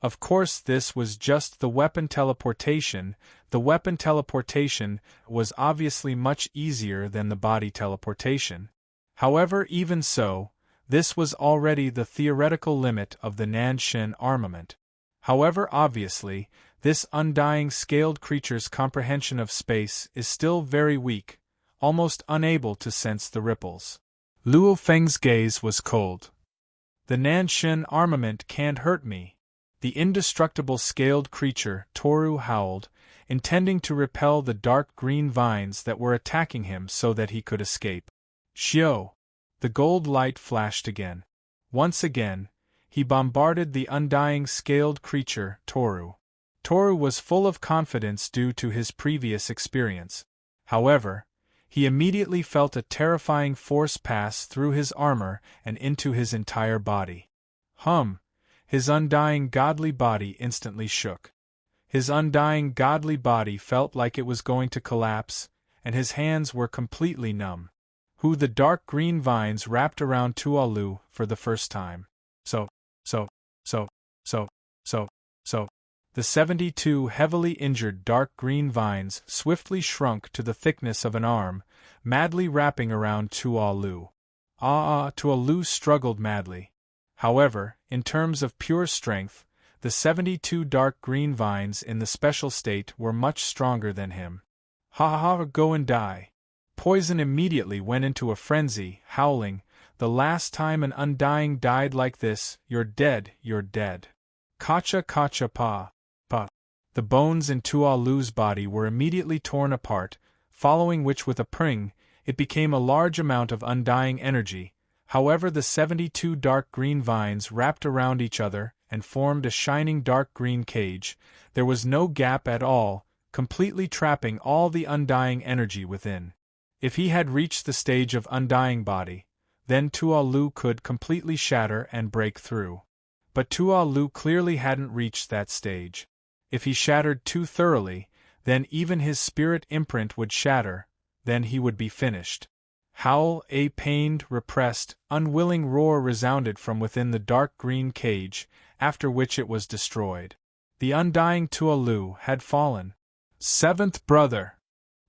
[SPEAKER 1] Of course, this was just the weapon teleportation. The weapon teleportation was obviously much easier than the body teleportation. However, even so, this was already the theoretical limit of the Nanshin armament. However, obviously, this undying scaled creature's comprehension of space is still very weak, almost unable to sense the ripples. Luo Feng's gaze was cold. The Nanshin armament can't hurt me. The indestructible scaled creature, Toru, howled, intending to repel the dark green vines that were attacking him so that he could escape. Shio! The gold light flashed again. Once again, he bombarded the undying scaled creature, Toru. Toru was full of confidence due to his previous experience. However, he immediately felt a terrifying force pass through his armor and into his entire body. His undying godly body instantly shook. His undying godly body felt like it was going to collapse, and his hands were completely numb. The dark green vines wrapped around Tualu for the first time. So. The 72 heavily injured dark green vines swiftly shrunk to the thickness of an arm, madly wrapping around Tualu. Tualu struggled madly. However, in terms of pure strength, the 72 dark green vines in the special state were much stronger than him. Go and die. Poison immediately went into a frenzy, howling, "The last time an undying died like this, you're dead, you're dead. Kacha kacha pa. The bones in Tualu's body were immediately torn apart, following which with a pring, it became a large amount of undying energy. However, the 72 dark green vines wrapped around each other and formed a shining dark green cage. There was no gap at all, completely trapping all the undying energy within. If he had reached the stage of undying body, then Tualu could completely shatter and break through. But Tualu clearly hadn't reached that stage. If he shattered too thoroughly, then even his spirit imprint would shatter, then he would be finished. A pained, repressed, unwilling roar resounded from within the dark green cage, after which it was destroyed. The undying Tualu had fallen. "Seventh brother!"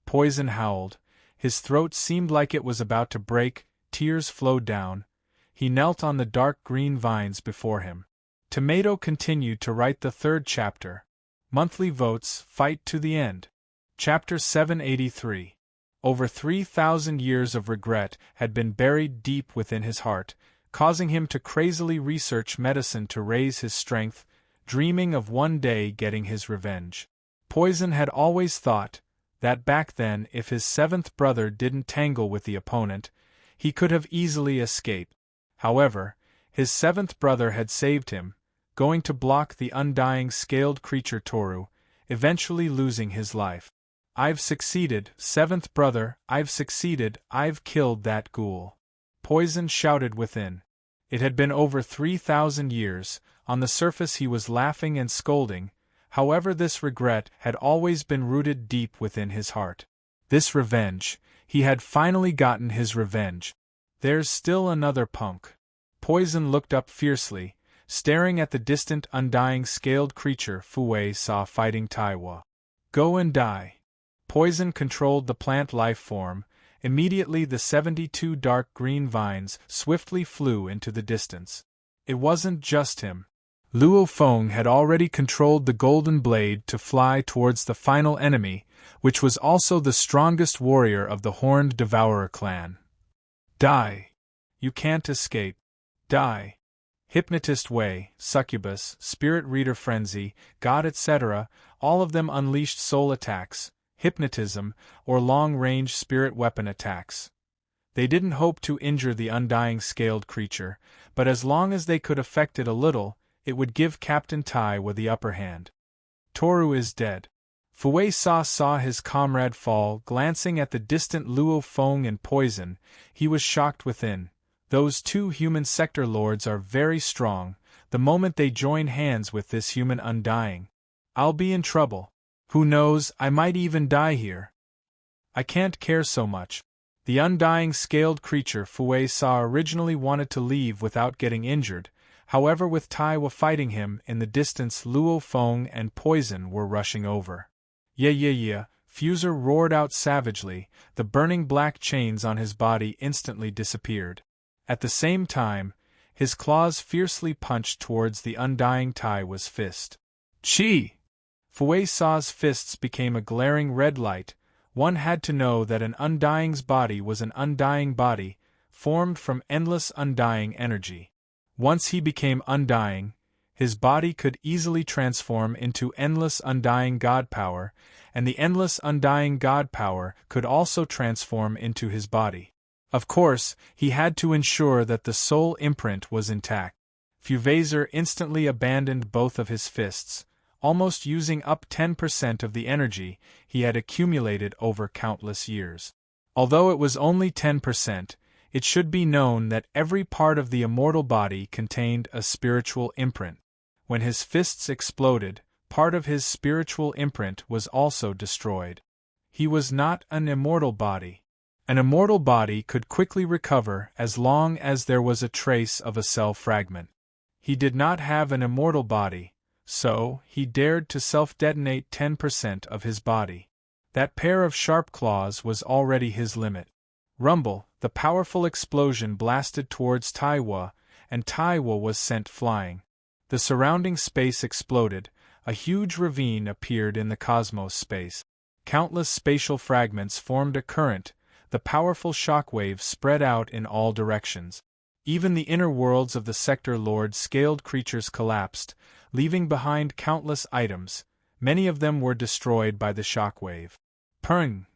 [SPEAKER 1] Poison howled. His throat seemed like it was about to break, tears flowed down. He knelt on the dark green vines before him. Tomato continued to write the 3rd chapter. Monthly votes, fight to the end. Chapter 783. Over 3,000 years of regret had been buried deep within his heart, causing him to crazily research medicine to raise his strength, dreaming of one day getting his revenge. Poison had always thought that back then if his 7th brother didn't tangle with the opponent, he could have easily escaped. However, his 7th brother had saved him, going to block the undying scaled creature Toru, eventually losing his life. "I've succeeded, 7th brother, I've succeeded, I've killed that ghoul." Poison shouted within. It had been over 3,000 years, on the surface he was laughing and scolding, however this regret had always been rooted deep within his heart. This revenge, he had finally gotten his revenge. "There's still another punk." Poison looked up fiercely, staring at the distant undying scaled creature Fue saw fighting Taiwa. "Go and die." Poison controlled the plant life form, Immediately the 72 dark green vines swiftly flew into the distance. It wasn't just him. Luo Feng had already controlled the golden blade to fly towards the final enemy, which was also the strongest warrior of the Horned Devourer clan. Die! You can't escape. Die! Hypnotist Wei, Succubus, Spirit Reader Frenzy, God etc., all of them unleashed soul attacks, hypnotism, or long-range spirit weapon attacks. They didn't hope to injure the undying scaled creature, but as long as they could affect it a little, it would give Captain Taiwo the upper hand. Toru is dead. Fu Wei saw his comrade fall. Glancing at the distant Luo Feng and Poison, he was shocked within. Those two human sector lords are very strong. The moment they join hands with this human undying, I'll be in trouble. Who knows, I might even die here. I can't care so much. The undying scaled creature Fu Wei originally wanted to leave without getting injured. However, with Taiwo fighting him in the distance, Luo Feng and Poison were rushing over. Yeah, Fuser roared out savagely. The burning black chains on his body instantly disappeared. At the same time, his claws fiercely punched towards the undying Taiwo's fist. Chi! Fu Wei's fists became a glaring red light. One had to know that an undying's body was an undying body, formed from endless undying energy. Once he became undying, his body could easily transform into endless undying god power, and the endless undying god power could also transform into his body. Of course, he had to ensure that the soul imprint was intact. Fuvazer instantly abandoned both of his fists, almost using up 10% of the energy he had accumulated over countless years. Although it was only 10%, it should be known that every part of the immortal body contained a spiritual imprint. When his fists exploded, part of his spiritual imprint was also destroyed. He was not an immortal body. An immortal body could quickly recover as long as there was a trace of a cell fragment. He did not have an immortal body, so he dared to self-detonate 10% of his body. That pair of sharp claws was already his limit. Rumble, the powerful explosion blasted towards Taiwo, and Taiwo was sent flying. The surrounding space exploded, a huge ravine appeared in the cosmos space. Countless spatial fragments formed a current, the powerful shockwaves spread out in all directions. Even the inner worlds of the Sector Lord scaled creatures collapsed, leaving behind countless items. Many of them were destroyed by the shockwave. Purring!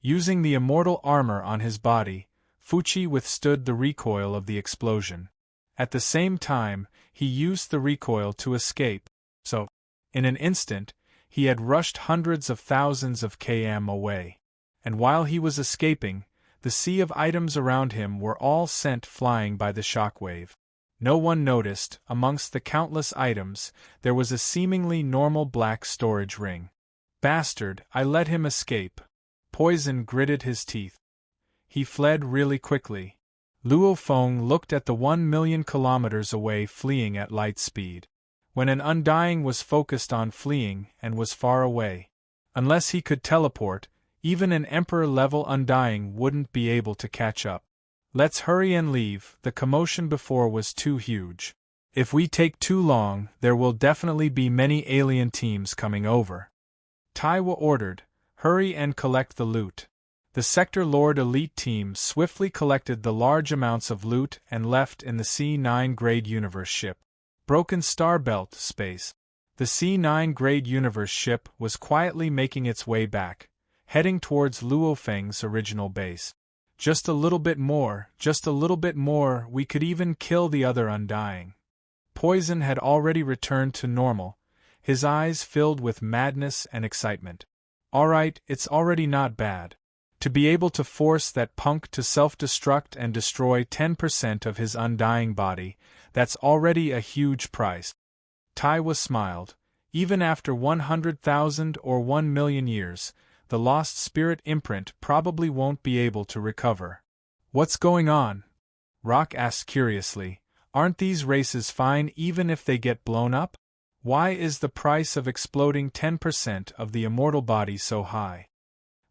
[SPEAKER 1] Using the immortal armor on his body, Fuchi withstood the recoil of the explosion. At the same time, he used the recoil to escape, so, in an instant, he had rushed hundreds of thousands of km away. And while he was escaping, the sea of items around him were all sent flying by the shockwave. No one noticed, amongst the countless items, there was a seemingly normal black storage ring. Bastard, I let him escape. Poison gritted his teeth. He fled really quickly. Luo Feng looked at the 1,000,000 kilometers away fleeing at light speed. When an undying was focused on fleeing and was far away, unless he could teleport, even an Emperor-level undying wouldn't be able to catch up. Let's hurry and leave, the commotion before was too huge. If we take too long, there will definitely be many alien teams coming over. Taiwo ordered, hurry and collect the loot. The Sector Lord elite team swiftly collected the large amounts of loot and left in the C9 grade universe ship. Broken Star Belt space. The C9 grade universe ship was quietly making its way back, heading towards Luo Feng's original base. Just a little bit more, we could even kill the other undying. Poison had already returned to normal, his eyes filled with madness and excitement. Alright, it's already not bad. To be able to force that punk to self-destruct and destroy 10% of his undying body, that's already a huge price. Taiwo smiled. Even after 100,000 or 1,000,000 years, the lost spirit imprint probably won't be able to recover. What's going on? Rock asked curiously. Aren't these races fine even if they get blown up? Why is the price of exploding 10% of the immortal body so high?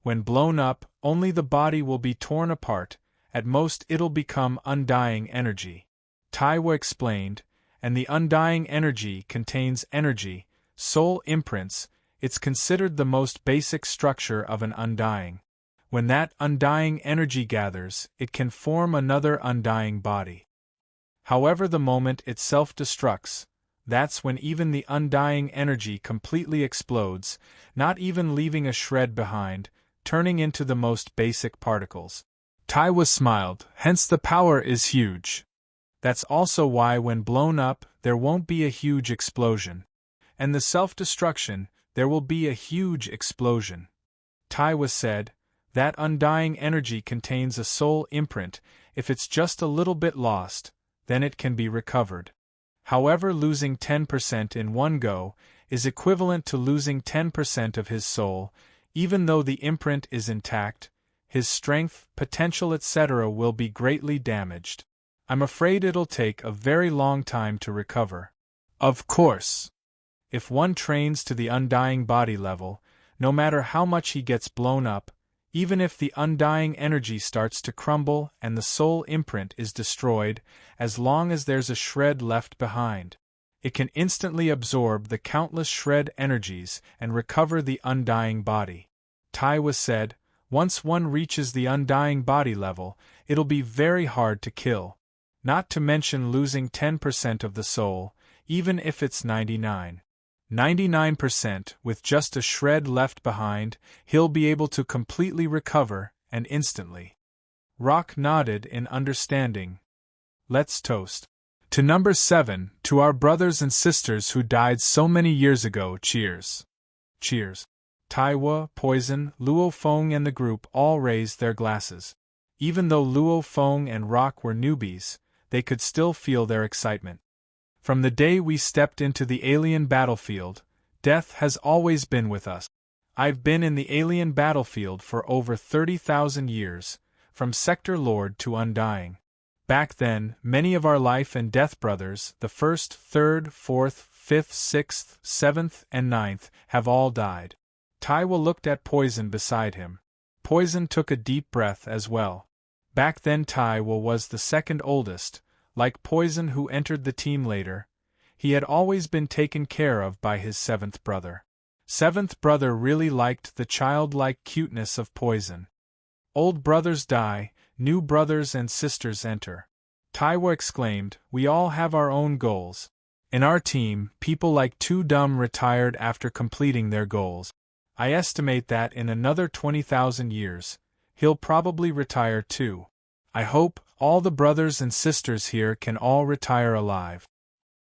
[SPEAKER 1] When blown up, only the body will be torn apart, at most it'll become undying energy. Taiwo explained, and the undying energy contains energy, soul imprints. It's considered the most basic structure of an undying. When that undying energy gathers, it can form another undying body. However, the moment it self-destructs, that's when even the undying energy completely explodes, not even leaving a shred behind, turning into the most basic particles. Taiwo smiled, hence the power is huge. That's also why when blown up, there won't be a huge explosion. And the self-destruction, there will be a huge explosion. Taiwo said, that undying energy contains a soul imprint. If it's just a little bit lost, then it can be recovered. However, losing 10% in one go is equivalent to losing 10% of his soul. Even though the imprint is intact, his strength, potential, etc. will be greatly damaged. I'm afraid it'll take a very long time to recover. Of course, if one trains to the undying body level, no matter how much he gets blown up, even if the undying energy starts to crumble and the soul imprint is destroyed, as long as there's a shred left behind, it can instantly absorb the countless shred energies and recover the undying body. Taiwo said, once one reaches the undying body level, it'll be very hard to kill. Not to mention losing 10% of the soul, even if it's 99% with just a shred left behind, he'll be able to completely recover, and instantly. Rock nodded in understanding. Let's toast. To number 7, to our brothers and sisters who died so many years ago, cheers. Cheers. Taiwo, Poison, Luo Feng and the group all raised their glasses. Even though Luo Feng and Rock were newbies, they could still feel their excitement. From the day we stepped into the alien battlefield, death has always been with us. I've been in the alien battlefield for over 30,000 years, from Sector Lord to Undying. Back then, many of our life and death brothers, the 1st, 3rd, 4th, 5th, 6th, 7th, and 9th, have all died. Taiwo looked at Poison beside him. Poison took a deep breath as well. Back then Taiwo was the second oldest. Like Poison who entered the team later, he had always been taken care of by his 7th brother. 7th brother really liked the childlike cuteness of Poison. Old brothers die, new brothers and sisters enter. Taiwo exclaimed, we all have our own goals. In our team, people like Too Dumb retired after completing their goals. I estimate that in another 20,000 years, he'll probably retire too. I hope all the brothers and sisters here can all retire alive.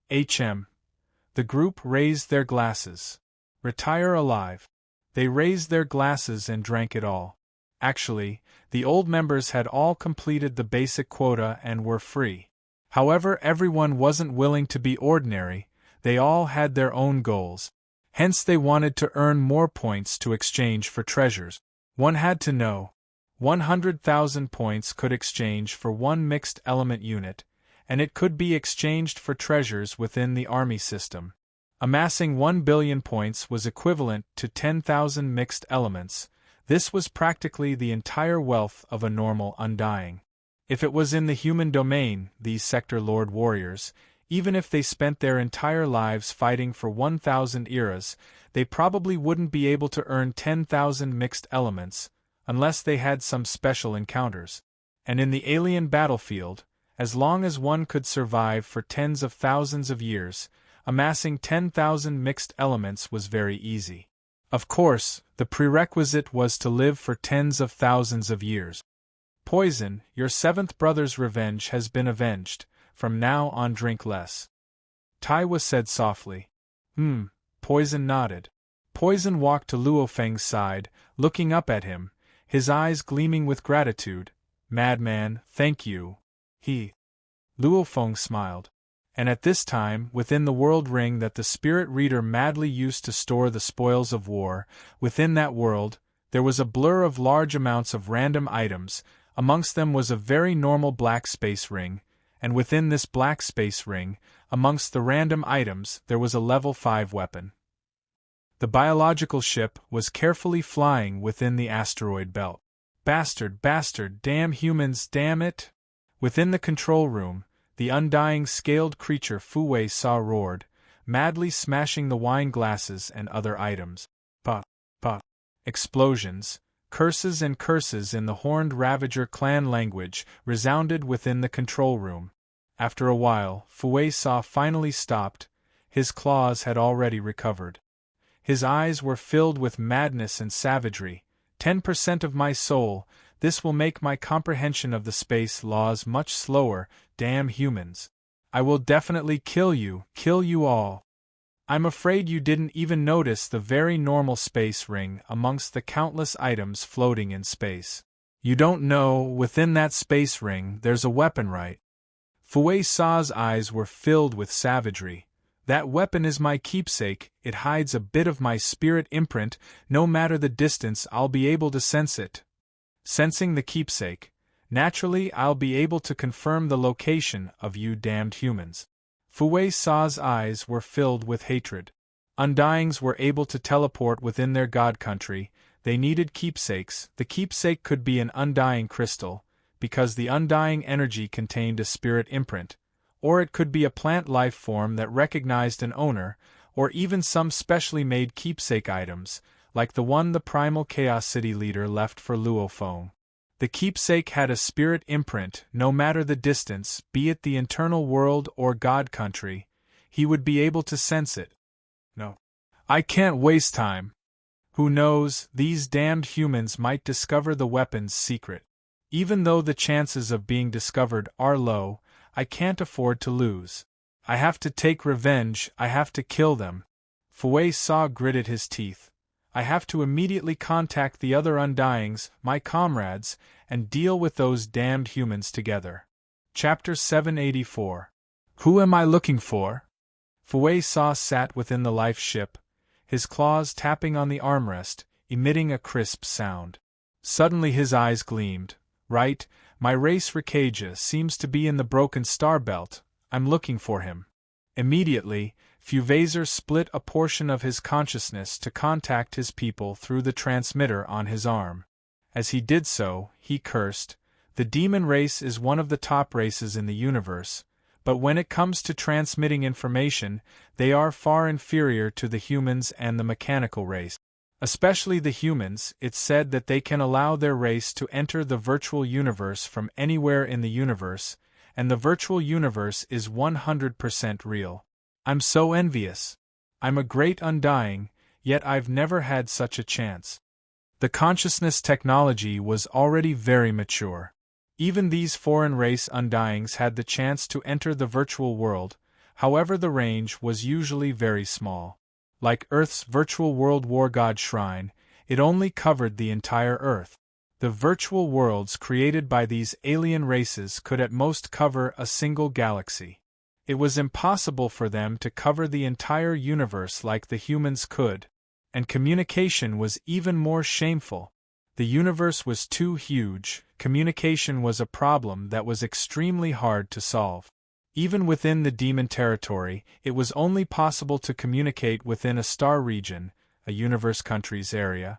[SPEAKER 1] The group raised their glasses. Retire alive. They raised their glasses and drank it all. Actually, the old members had all completed the basic quota and were free. However, everyone wasn't willing to be ordinary, they all had their own goals. Hence they wanted to earn more points to exchange for treasures. One had to know. 100,000 points could exchange for one mixed element unit, and it could be exchanged for treasures within the army system. Amassing 1 billion points was equivalent to 10,000 mixed elements. This was practically the entire wealth of a normal Undying. If it was in the human domain, these Sector Lord warriors, even if they spent their entire lives fighting for 1,000 eras, they probably wouldn't be able to earn 10,000 mixed elements, unless they had some special encounters. And in the alien battlefield, as long as one could survive for tens of thousands of years, amassing 10,000 mixed elements was very easy. Of course, the prerequisite was to live for tens of thousands of years. Poison, your 7th brother's revenge has been avenged. From now on drink less. Taiwo said softly. Poison nodded. Poison walked to Luo Feng's side, looking up at him, his eyes gleaming with gratitude. Madman, thank you. Luo Feng smiled. And at this time, within the world ring that the spirit reader madly used to store the spoils of war, within that world, there was a blur of large amounts of random items. Amongst them was a very normal black space ring, and within this black space ring, amongst the random items, there was a level 5 weapon. The biological ship was carefully flying within the asteroid belt. Bastard, damn humans, damn it! Within the control room, the undying scaled creature Fu Saw roared, madly smashing the wine glasses and other items. Pa. Explosions, curses and curses in the horned Ravager clan language resounded within the control room. After a while, Fu Saw finally stopped. His claws had already recovered. His eyes were filled with madness and savagery. 10% of my soul, this will make my comprehension of the space laws much slower, damn humans. I will definitely kill you all. I'm afraid you didn't even notice the very normal space ring amongst the countless items floating in space. You don't know, within that space ring there's a weapon, right? Fu Saw's eyes were filled with savagery. That weapon is my keepsake, it hides a bit of my spirit imprint, no matter the distance I'll be able to sense it. Sensing the keepsake, naturally I'll be able to confirm the location of you damned humans. Fu Saw's eyes were filled with hatred. Undyings were able to teleport within their god country. They needed keepsakes. The keepsake could be an undying crystal, because the undying energy contained a spirit imprint, or it could be a plant life form that recognized an owner, or even some specially made keepsake items, like the one the primal Chaos City leader left for Luo Feng. The keepsake had a spirit imprint, no matter the distance, be it the internal world or god country, he would be able to sense it. No. I can't waste time. Who knows, these damned humans might discover the weapon's secret. Even though the chances of being discovered are low, I can't afford to lose. I have to take revenge, I have to kill them. Fu Saw gritted his teeth. I have to immediately contact the other Undyings, my comrades, and deal with those damned humans together. Chapter 784. Who am I looking for? Fu Saw sat within the life ship, his claws tapping on the armrest, emitting a crisp sound. Suddenly his eyes gleamed. Right, my race Rikaja seems to be in the broken star belt. I'm looking for him. Immediately, Fuvazer split a portion of his consciousness to contact his people through the transmitter on his arm. As he did so, he cursed. The demon race is one of the top races in the universe, but when it comes to transmitting information, they are far inferior to the humans and the mechanical race. Especially the humans, it's said that they can allow their race to enter the virtual universe from anywhere in the universe, and the virtual universe is 100% real. I'm so envious. I'm a great undying, yet I've never had such a chance. The consciousness technology was already very mature. Even these foreign race undyings had the chance to enter the virtual world, however the range was usually very small. Like Earth's virtual world war god shrine, it only covered the entire Earth. The virtual worlds created by these alien races could at most cover a single galaxy. It was impossible for them to cover the entire universe like the humans could, and communication was even more shameful. The universe was too huge, communication was a problem that was extremely hard to solve. Even within the demon territory, it was only possible to communicate within a star region, a universe country's area.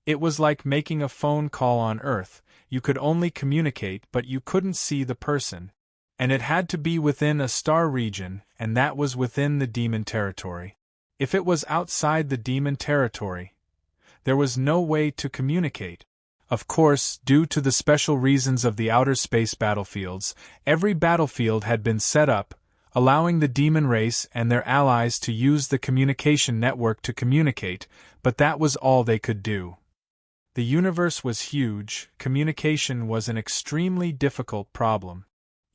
[SPEAKER 1] It was like making a phone call on Earth, you could only communicate but you couldn't see the person. And it had to be within a star region, and that was within the demon territory. If it was outside the demon territory, there was no way to communicate. Of course, due to the special reasons of the outer space battlefields, every battlefield had been set up, allowing the demon race and their allies to use the communication network to communicate, but that was all they could do. The universe was huge, communication was an extremely difficult problem.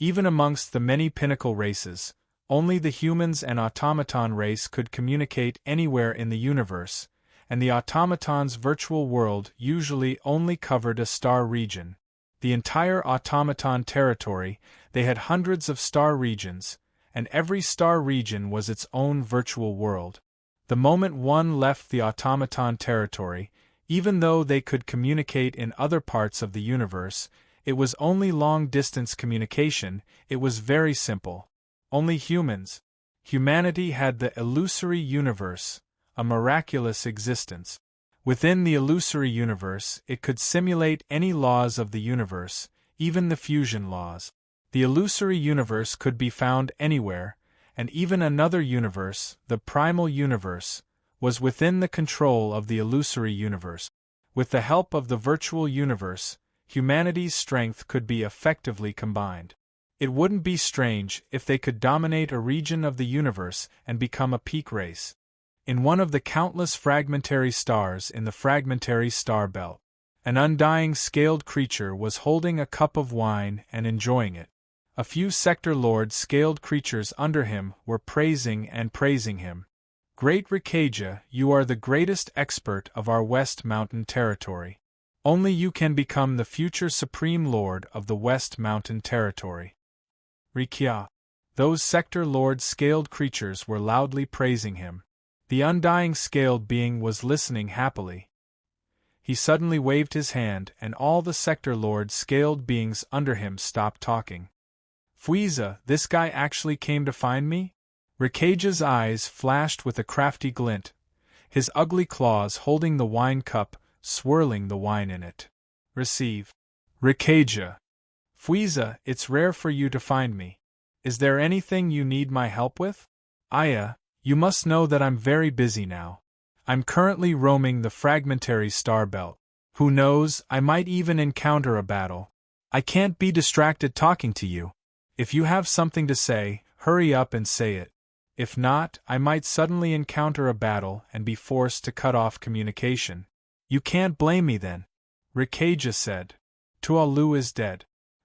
[SPEAKER 1] Even amongst the many pinnacle races, only the humans and automaton race could communicate anywhere in the universe, and the automaton's virtual world usually only covered a star region. The entire automaton territory, they had hundreds of star regions, and every star region was its own virtual world. The moment one left the automaton territory, even though they could communicate in other parts of the universe, it was only long-distance communication. It was very simple. Only humans. Humanity had the illusory universe, a miraculous existence. Within the illusory universe, it could simulate any laws of the universe, even the fusion laws. The illusory universe could be found anywhere, and even another universe, the primal universe, was within the control of the illusory universe. With the help of the virtual universe, humanity's strength could be effectively combined. It wouldn't be strange if they could dominate a region of the universe and become a peak race. In one of the countless fragmentary stars in the fragmentary star belt, an undying scaled creature was holding a cup of wine and enjoying it. A few sector-lord scaled creatures under him were praising him. Great Rikaja, you are the greatest expert of our West Mountain territory. Only you can become the future Supreme Lord of the West Mountain territory. Rikya. Those sector-lord scaled creatures were loudly praising him. The undying scaled being was listening happily. He suddenly waved his hand and all the sector-lord scaled beings under him stopped talking. Fwiza, this guy actually came to find me? Rikaja's eyes flashed with a crafty glint, his ugly claws holding the wine cup, swirling the wine in it. Receive. Rikaja. Fwiza, it's rare for you to find me. Is there anything you need my help with? Aya, you must know that I'm very busy now. I'm currently roaming the fragmentary star belt. Who knows, I might even encounter a battle. I can't be distracted talking to you. If you have something to say, hurry up and say it. If not, I might suddenly encounter a battle and be forced to cut off communication. You can't blame me then. Rikaja said. Tualu is dead.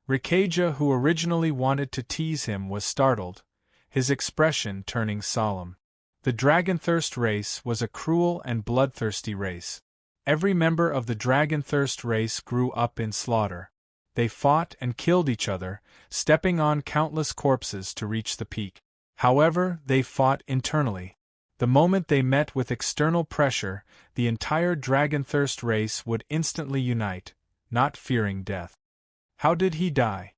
[SPEAKER 1] Rikaja, who originally wanted to tease him, was startled, his expression turning solemn. The Dragonthirst race was a cruel and bloodthirsty race. Every member of the Dragonthirst race grew up in slaughter. They fought and killed each other, stepping on countless corpses to reach the peak. However, they fought internally. The moment they met with external pressure, the entire Dragonthirst race would instantly unite, not fearing death. How did he die?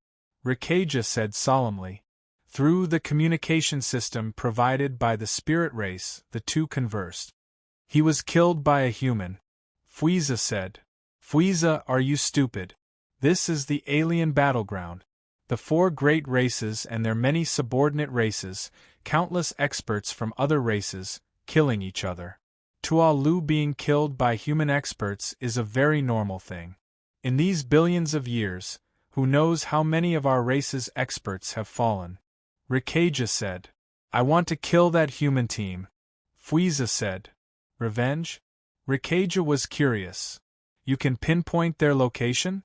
[SPEAKER 1] Rikaja said solemnly. Through the communication system provided by the spirit race, the two conversed. He was killed by a human. Fwiza said. Fwiza, are you stupid? This is the alien battleground. The four great races and their many subordinate races, countless experts from other races, killing each other. Tualu being killed by human experts is a very normal thing. In these billions of years, who knows how many of our race's experts have fallen? Rikaja said. I want to kill that human team. Fwiza said. Revenge? Rikaja was curious. You can pinpoint their location?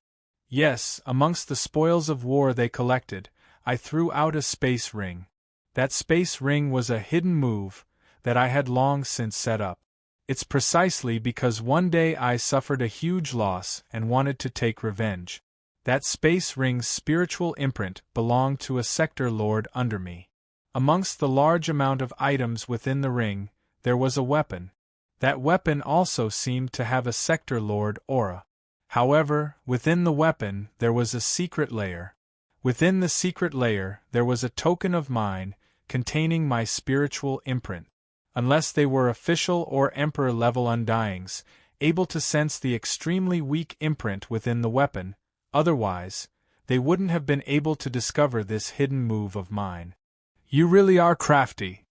[SPEAKER 1] Yes, amongst the spoils of war they collected, I threw out a space ring. That space ring was a hidden move that I had long since set up. It's precisely because one day I suffered a huge loss and wanted to take revenge. That space ring's spiritual imprint belonged to a sector lord under me. Amongst the large amount of items within the ring, there was a weapon. That weapon also seemed to have a sector lord aura. However, within the weapon there was a secret layer. Within the secret layer there was a token of mine, containing my spiritual imprint. Unless they were official or emperor-level undyings, able to sense the extremely weak imprint within the weapon, otherwise, they wouldn't have been able to discover this hidden move of mine. You really are crafty.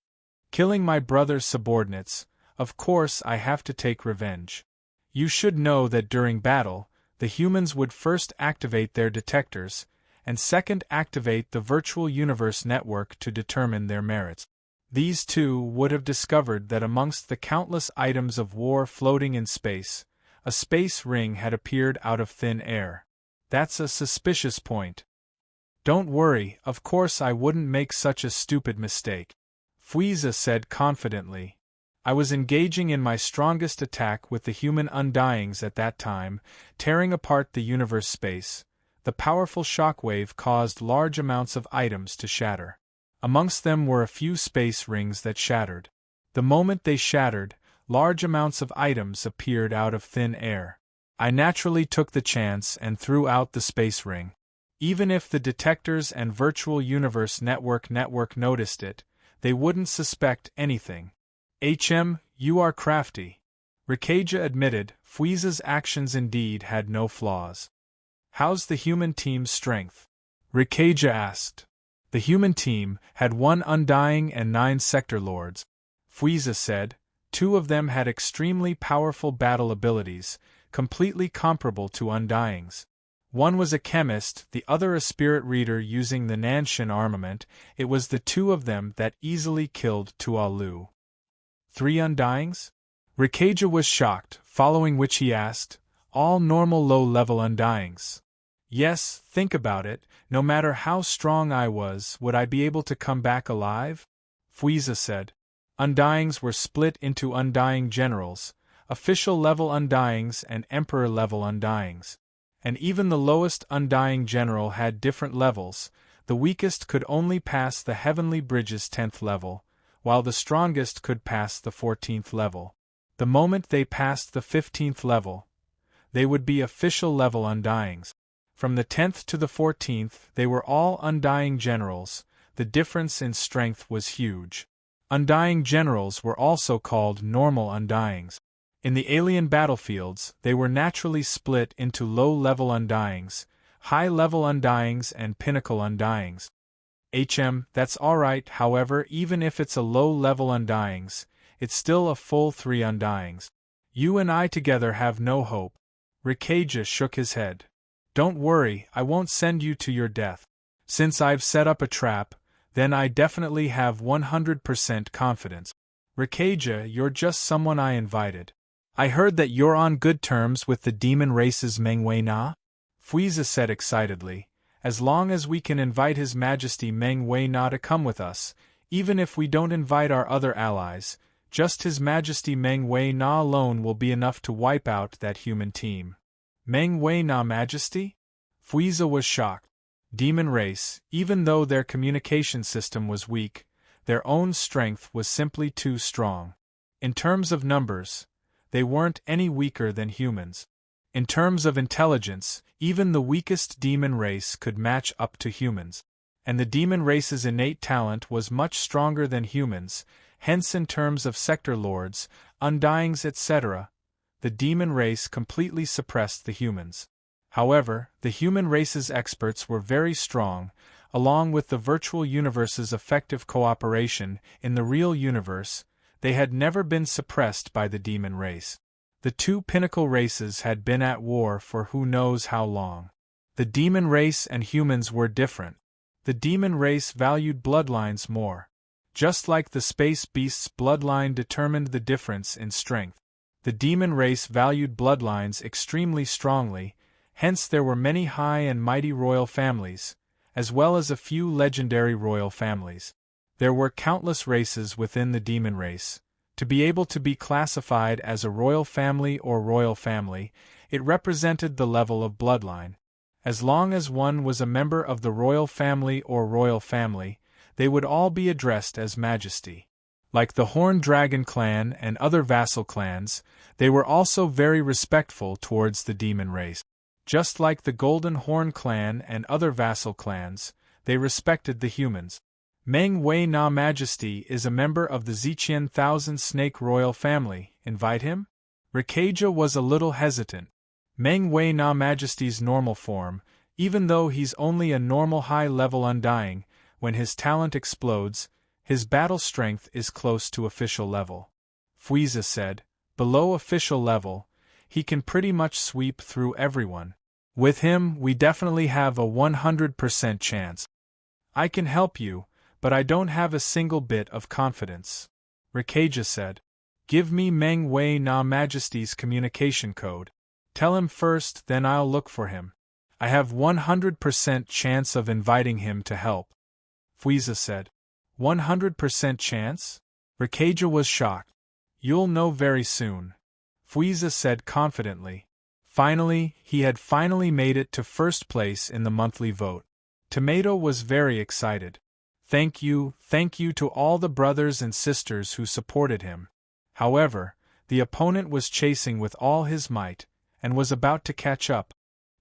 [SPEAKER 1] Killing my brother's subordinates, of course I have to take revenge. You should know that during battle, the humans would first activate their detectors, and second activate the virtual universe network to determine their merits. These two would have discovered that amongst the countless items of war floating in space, a space ring had appeared out of thin air. That's a suspicious point. Don't worry, of course I wouldn't make such a stupid mistake. Fwiza said confidently. I was engaging in my strongest attack with the human undyings at that time, tearing apart the universe space. The powerful shockwave caused large amounts of items to shatter. Amongst them were a few space rings that shattered. The moment they shattered, large amounts of items appeared out of thin air. I naturally took the chance and threw out the space ring. Even if the detectors and virtual universe network noticed it, they wouldn't suspect anything. you are crafty. Rikaja admitted. Fuiza's actions indeed had no flaws. How's the human team's strength? Rikaja asked. The human team had 1 Undying and 9 Sector Lords. Fuiza said. 2 of them had extremely powerful battle abilities, completely comparable to Undying's. One was a chemist, the other a spirit reader using the Nanshan armament. It was the 2 of them that easily killed Tualu. 3 Undyings? Rikaja was shocked, following which he asked, all normal low-level Undyings. Yes, think about it, no matter how strong I was, would I be able to come back alive? Fuiza said. Undyings were split into Undying Generals, official-level Undyings and Emperor-level Undyings. And even the lowest Undying General had different levels. The weakest could only pass the Heavenly Bridge's 10th level, while the strongest could pass the 14th level. The moment they passed the 15th level, they would be official-level Undyings. From the 10th to the 14th, they were all Undying Generals. The difference in strength was huge. Undying Generals were also called normal Undyings. In the alien battlefields, they were naturally split into low-level Undyings, high-level Undyings and pinnacle Undyings. That's alright, however, even if it's a low-level Undyings, it's still a full 3 Undyings. You and I together have no hope. Rikaja shook his head. Don't worry, I won't send you to your death. Since I've set up a trap, then I definitely have 100% confidence. Rikaja, you're just someone I invited. I heard that you're on good terms with the demon race's Meng Na? Fuiza said excitedly. As long as we can invite His Majesty Meng Na to come with us, even if we don't invite our other allies, just His Majesty Meng Na alone will be enough to wipe out that human team. Meng Na Majesty? Fuiza was shocked. Demon race, even though their communication system was weak, their own strength was simply too strong. In terms of numbers, they weren't any weaker than humans. In terms of intelligence, even the weakest demon race could match up to humans. And the demon race's innate talent was much stronger than humans, hence in terms of sector lords, undyings etc., the demon race completely suppressed the humans. However, the human race's experts were very strong, along with the virtual universe's effective cooperation in the real universe. They had never been suppressed by the demon race. The 2 pinnacle races had been at war for who knows how long. The demon race and humans were different. The demon race valued bloodlines more. Just like the space beast's bloodline determined the difference in strength. The demon race valued bloodlines extremely strongly, hence there were many high and mighty royal families, as well as a few legendary royal families. There were countless races within the demon race. To be able to be classified as a royal family or royal family, it represented the level of bloodline. As long as one was a member of the royal family or royal family, they would all be addressed as Majesty. Like the Horned Dragon clan and other vassal clans, they were also very respectful towards the demon race. Just like the Golden Horn clan and other vassal clans, they respected the humans. Meng Na Majesty is a member of the Ziqian Thousand Snake royal family. Invite him? Rikaja was a little hesitant. Meng Na Majesty's normal form, even though he's only a normal high-level undying, when his talent explodes, his battle strength is close to official level. Fuiza said, below official level, he can pretty much sweep through everyone. With him, we definitely have a 100% chance. I can help you, but I don't have a single bit of confidence. Rikaja said. Give me Meng Na Majesty's communication code. Tell him first, then I'll look for him. I have 100% chance of inviting him to help. Fuiza said. 100% chance? Rikaja was shocked. You'll know very soon. Fuiza said confidently. Finally, he had finally made it to first place in the monthly vote. Tomato was very excited. Thank you to all the brothers and sisters who supported him. However, the opponent was chasing with all his might, and was about to catch up.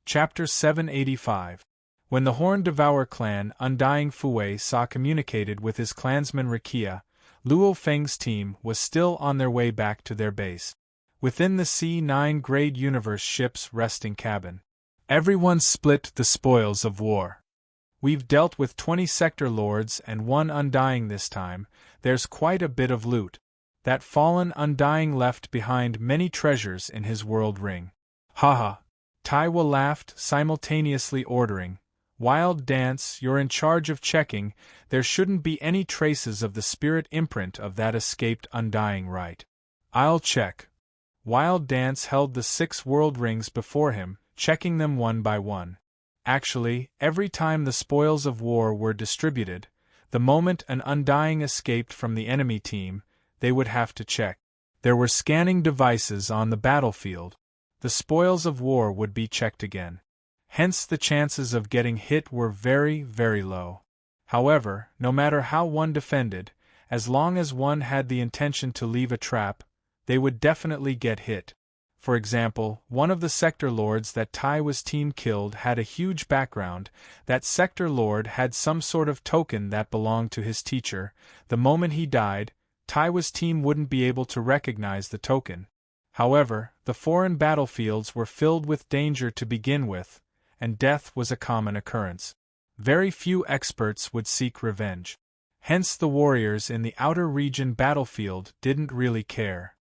[SPEAKER 1] Chapter 785. When the Horn Devourer clan Undying Fue saw communicated with his clansman Rakia, Luo Feng's team was still on their way back to their base, within the C9 grade universe ship's resting cabin. Everyone split the spoils of war. We've dealt with 20 sector lords and 1 undying this time. There's quite a bit of loot. That fallen undying left behind many treasures in his world ring. Haha. Taiwa laughed, simultaneously ordering, "Wild Dance, you're in charge of checking. There shouldn't be any traces of the spirit imprint of that escaped undying, right?" "I'll check." Wild Dance held the 6 world rings before him, checking them one by one. Actually, every time the spoils of war were distributed, the moment an undying escaped from the enemy team, they would have to check. There were scanning devices on the battlefield. The spoils of war would be checked again. Hence the chances of getting hit were very, very low. However, no matter how one defended, as long as one had the intention to leave a trap, they would definitely get hit. For example, one of the sector lords that Taiwa's team killed had a huge background. That sector lord had some sort of token that belonged to his teacher. The moment he died, Taiwa's team wouldn't be able to recognize the token. However, the foreign battlefields were filled with danger to begin with, and death was a common occurrence. Very few experts would seek revenge. Hence the warriors in the outer region battlefield didn't really care.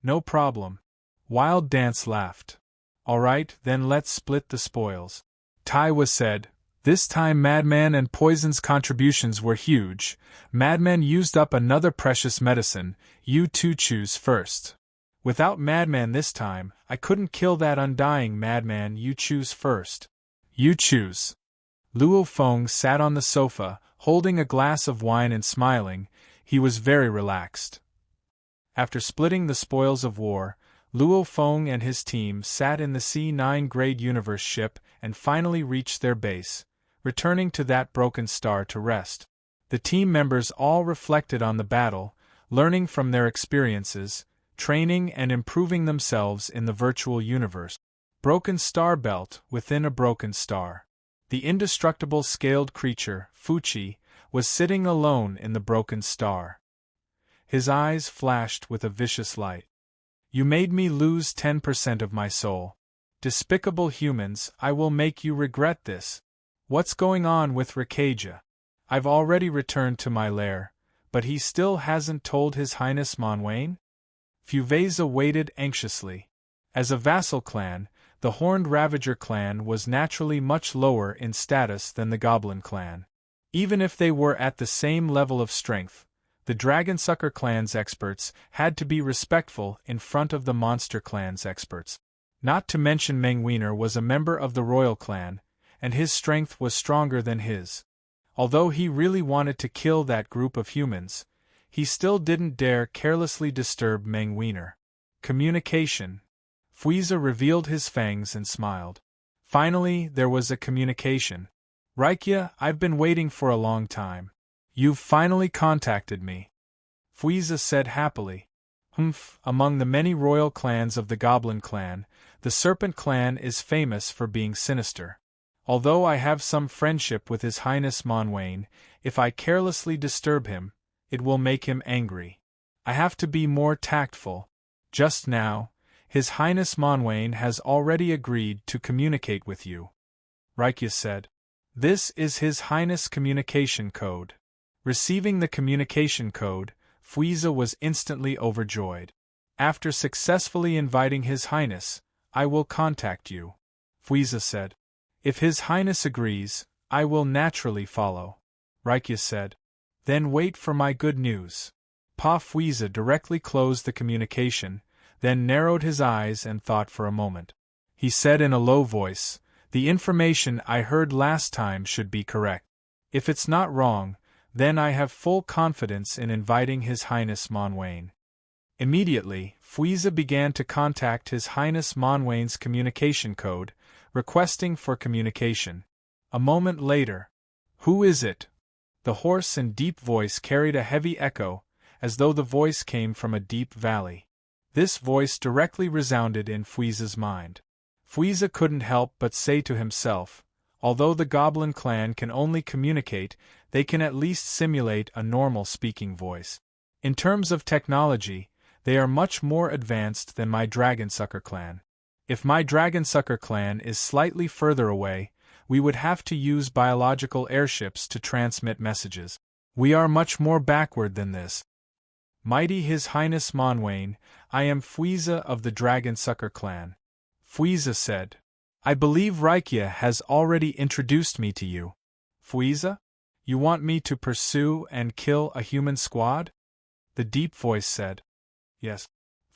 [SPEAKER 1] "No problem." Wild Dance laughed. "Alright, then let's split the spoils." Taiwa said. This time Madman and Poison's contributions were huge. Madman used up another precious medicine. You two choose first. Without Madman this time, I couldn't kill that undying. Madman, you choose first. You choose. Luo Feng sat on the sofa, holding a glass of wine and smiling. He was very relaxed. After splitting the spoils of war, Luo Feng and his team sat in the C9 grade universe ship and finally reached their base, returning to that broken star to rest. The team members all reflected on the battle, learning from their experiences, training and improving themselves in the virtual universe. Broken Star Belt within a broken star. The indestructible scaled creature, Fuchi, was sitting alone in the broken star. His eyes flashed with a vicious light. "You made me lose 10% of my soul. Despicable humans, I will make you regret this. What's going on with Rikaja? I've already returned to my lair, but he still hasn't told His Highness Monwain?" Fuveza waited anxiously. As a vassal clan, the Horned Ravager clan was naturally much lower in status than the Goblin clan. Even if they were at the same level of strength, the Dragonsucker clan's experts had to be respectful in front of the Monster clan's experts. Not to mention Meng Wiener was a member of the Royal clan, and his strength was stronger than his. Although he really wanted to kill that group of humans, he still didn't dare carelessly disturb Meng Wiener. Communication. Fuyza revealed his fangs and smiled. Finally, there was a communication. "Raikya, I've been waiting for a long time. You've finally contacted me," Fuyza said happily. Among the many royal clans of the Goblin clan, the Serpent clan is famous for being sinister. Although I have some friendship with His Highness Monwain, if I carelessly disturb him, it will make him angry. I have to be more tactful. Just now, His Highness Monwain has already agreed to communicate with you," Raikya said. "This is His Highness communication code." Receiving the communication code, Fuyza was instantly overjoyed. "After successfully inviting His Highness, I will contact you," Fuyza said. "If His Highness agrees, I will naturally follow," Raikya said. "Then wait for my good news." Pa Fuyza directly closed the communication, then narrowed his eyes and thought for a moment. He said in a low voice, "The information I heard last time should be correct. If it's not wrong, then I have full confidence in inviting His Highness Monwain." Immediately, Fuyza began to contact His Highness Monwain's communication code, requesting for communication. A moment later, "Who is it?" The hoarse and deep voice carried a heavy echo, as though the voice came from a deep valley. This voice directly resounded in Fuyza's mind. Fuyza couldn't help but say to himself, although the Goblin clan can only communicate, they can at least simulate a normal speaking voice. In terms of technology, they are much more advanced than my Dragonsucker clan. If my Dragonsucker clan is slightly further away, we would have to use biological airships to transmit messages. We are much more backward than this. Mighty His Highness Monwain, I am Fwiza of the Dragonsucker clan. Fwiza said. I believe Raikia has already introduced me to you. Fwiza? You want me to pursue and kill a human squad? The deep voice said. Yes.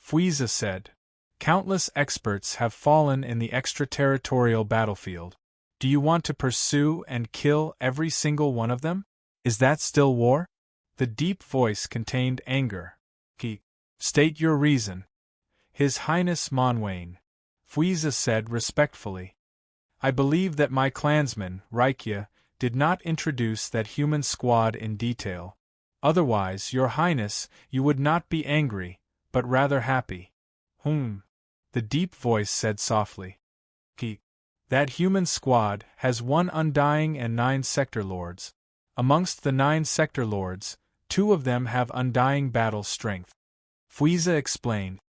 [SPEAKER 1] Fwiza said. Countless experts have fallen in the extraterritorial battlefield. Do you want to pursue and kill every single one of them? Is that still war? The deep voice contained anger. State your reason. His Highness Monwain. Fwiza said respectfully. I believe that my clansman, Raikia, did not introduce that human squad in detail. Otherwise, Your Highness, you would not be angry, but rather happy. The deep voice said softly. That human squad has 1 Undying and 9 Sector Lords. Amongst the 9 Sector Lords, 2 of them have Undying battle strength. Fwiza explained.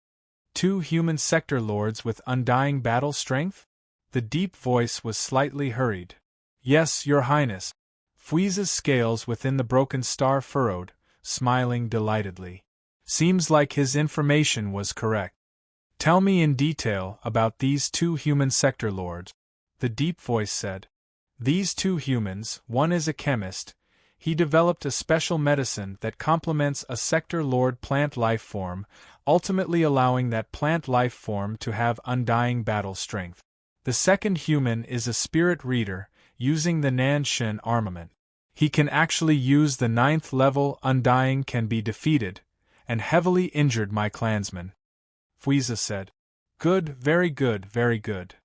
[SPEAKER 1] 2 human Sector Lords with Undying battle strength? The deep voice was slightly hurried. Yes, Your Highness. Fwiza's scales within the broken star furrowed, smiling delightedly. Seems like his information was correct. Tell me in detail about these 2 human Sector Lords. The deep voice said. These 2 humans, one is a chemist. He developed a special medicine that complements a Sector Lord plant life form, ultimately allowing that plant life form to have undying battle strength. The second human is a spirit reader, using the Nanshin armament. He can actually use the 9th level Undying can be defeated, and heavily injured my clansman. Fwiza said. Good, very good, very good.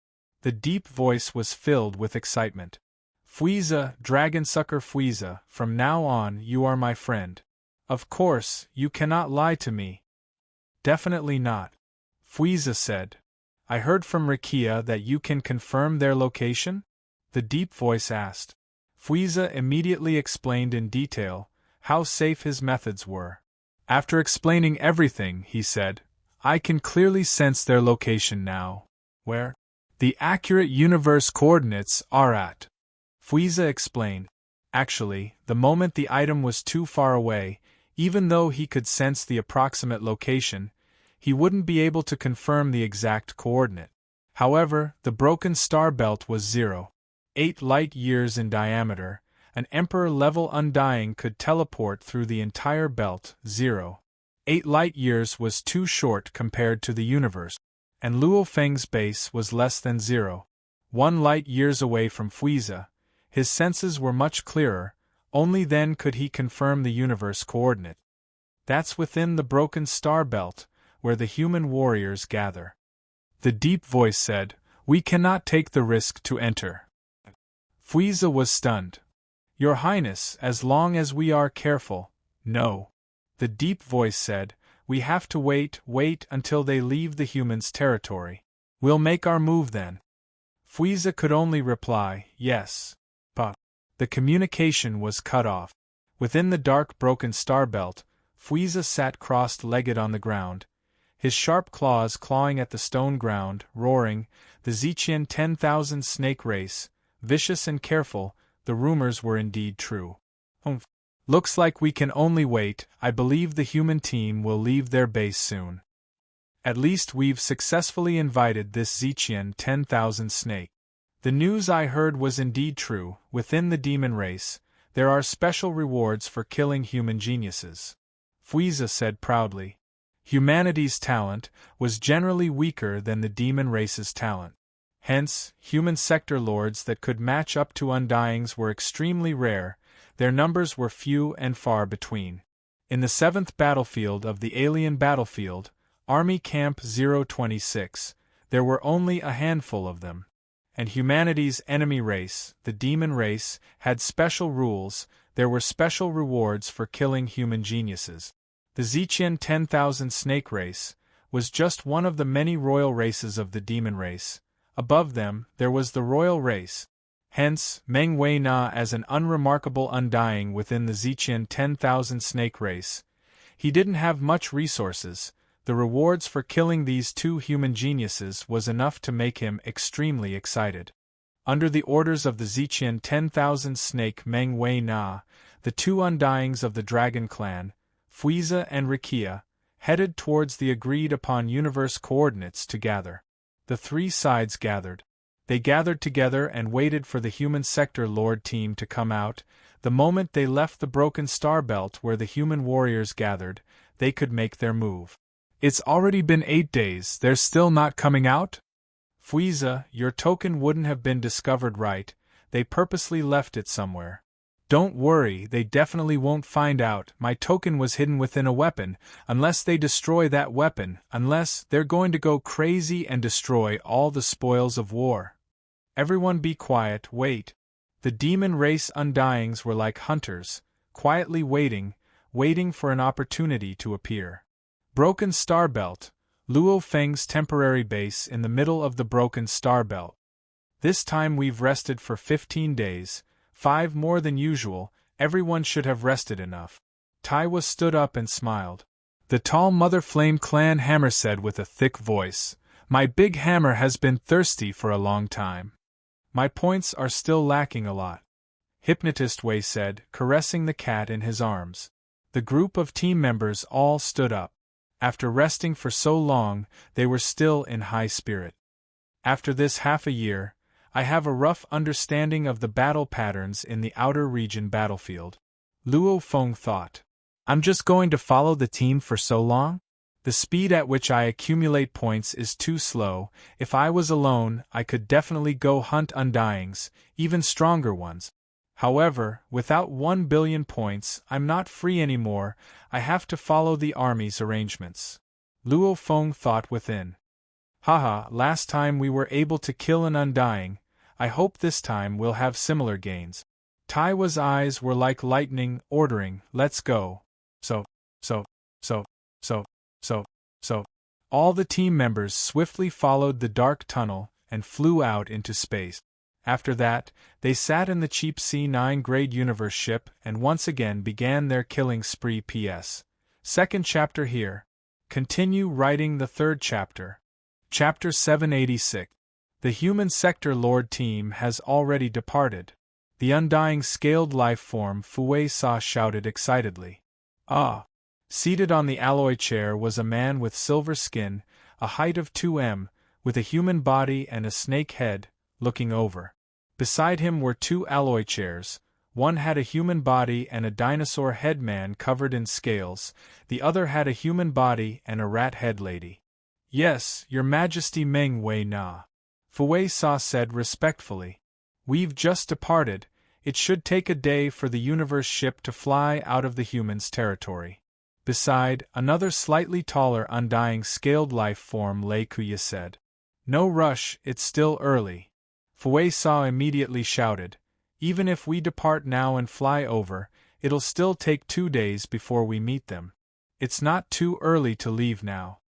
[SPEAKER 1] The deep voice was filled with excitement. Fwiza, Dragonsucker Fwiza, from now on you are my friend. Of course, you cannot lie to me. Definitely not. Fwiza said. I heard from Raikia that you can confirm their location? The deep voice asked. Fwiza immediately explained in detail how safe his methods were. After explaining everything, he said, I can clearly sense their location now. Where? The accurate universe coordinates are at. Fwiza explained. Actually, the moment the item was too far away, even though he could sense the approximate location, he wouldn't be able to confirm the exact coordinate. However, the broken star belt was 0.8 light-years in diameter. An Emperor-level Undying could teleport through the entire belt. 0.8 light-years was too short compared to the universe, and Luo Feng's base was less than 0.1 light-years away from Fwiza. His senses were much clearer, only then could he confirm the universe coordinate. That's within the broken star belt, where the human warriors gather. The deep voice said, We cannot take the risk to enter. Fwiza was stunned. Your Highness, as long as we are careful, no. The deep voice said, We have to wait until they leave the humans' territory. We'll make our move then. Fwiza could only reply, yes. But the communication was cut off. Within the dark broken star belt, Fwiza sat crossed-legged on the ground, his sharp claws clawing at the stone ground, roaring, the Ziqian 10,000 snake race, vicious and careful, the rumors were indeed true. Looks like we can only wait. I believe the human team will leave their base soon. At least we've successfully invited this Ziqian 10,000 snake. The news I heard was indeed true. Within the demon race, there are special rewards for killing human geniuses. Fwiza said proudly. Humanity's talent was generally weaker than the demon race's talent. Hence, human sector lords that could match up to Undyings were extremely rare. Their numbers were few and far between. In the 7th battlefield of the alien battlefield, Army Camp 026, there were only a handful of them. And humanity's enemy race, the demon race, had special rules. There were special rewards for killing human geniuses. The Ziqian 10,000 snake race was just one of the many royal races of the demon race. Above them, there was the royal race. Hence, Meng Wei Na as an unremarkable Undying within the Ziqian 10,000 snake race. He didn't have much resources. The rewards for killing these two human geniuses was enough to make him extremely excited. Under the orders of the Ziqian 10,000 snake Meng Wei Na, the two undyings of the Dragon Clan, Fuiza and Rikia, headed towards the agreed-upon universe coordinates to gather. The three sides gathered. They gathered together and waited for the human sector Lord team to come out. The moment they left the broken star belt where the human warriors gathered, they could make their move. It's already been 8 days, they're still not coming out? Fuiza, your token wouldn't have been discovered, right? They purposely left it somewhere. Don't worry, they definitely won't find out. My token was hidden within a weapon, unless they destroy that weapon, unless they're going to go crazy and destroy all the spoils of war. Everyone be quiet, wait. The demon race undyings were like hunters, quietly waiting for an opportunity to appear. Broken Star Belt, Luo Feng's temporary base in the middle of the Broken Star Belt. This time we've rested for 15 days, 5 more than usual. Everyone should have rested enough. Taiwa stood up and smiled. The tall Mother Flame Clan hammer said with a thick voice, "My big hammer has been thirsty for a long time. My points are still lacking a lot." Hypnotist Wei said, caressing the cat in his arms. The group of team members all stood up. After resting for so long, they were still in high spirit. After this half a year, I have a rough understanding of the battle patterns in the outer region battlefield. Luo Feng thought. I'm just going to follow the team for so long? The speed at which I accumulate points is too slow. If I was alone, I could definitely go hunt undyings, even stronger ones. However, without 1 billion points, I'm not free anymore. I have to follow the army's arrangements. Luo Feng thought within. Haha, last time we were able to kill an undying. I hope this time we'll have similar gains. Taiwa's eyes were like lightning, ordering, let's go. So. All the team members swiftly followed the dark tunnel and flew out into space. After that, they sat in the cheap C9 grade universe ship and once again began their killing spree. P.S. Second chapter here. Continue writing the third chapter. Chapter 786. The human sector Lord team has already departed. The undying scaled life form Fue Sa shouted excitedly. Ah! Seated on the alloy chair was a man with silver skin, a height of 2 m, with a human body and a snake head, looking over. Beside him were 2 alloy chairs. One had a human body and a dinosaur head man covered in scales, the other had a human body and a rat head lady. Yes, Your Majesty Meng Wei Na. Fue Sa said respectfully. We've just departed. It should take a day for the universe ship to fly out of the humans' territory. Beside, another slightly taller undying scaled life form Lei Kuya said. No rush, it's still early. Fue Sa immediately shouted. Even if we depart now and fly over, it'll still take 2 days before we meet them. It's not too early to leave now.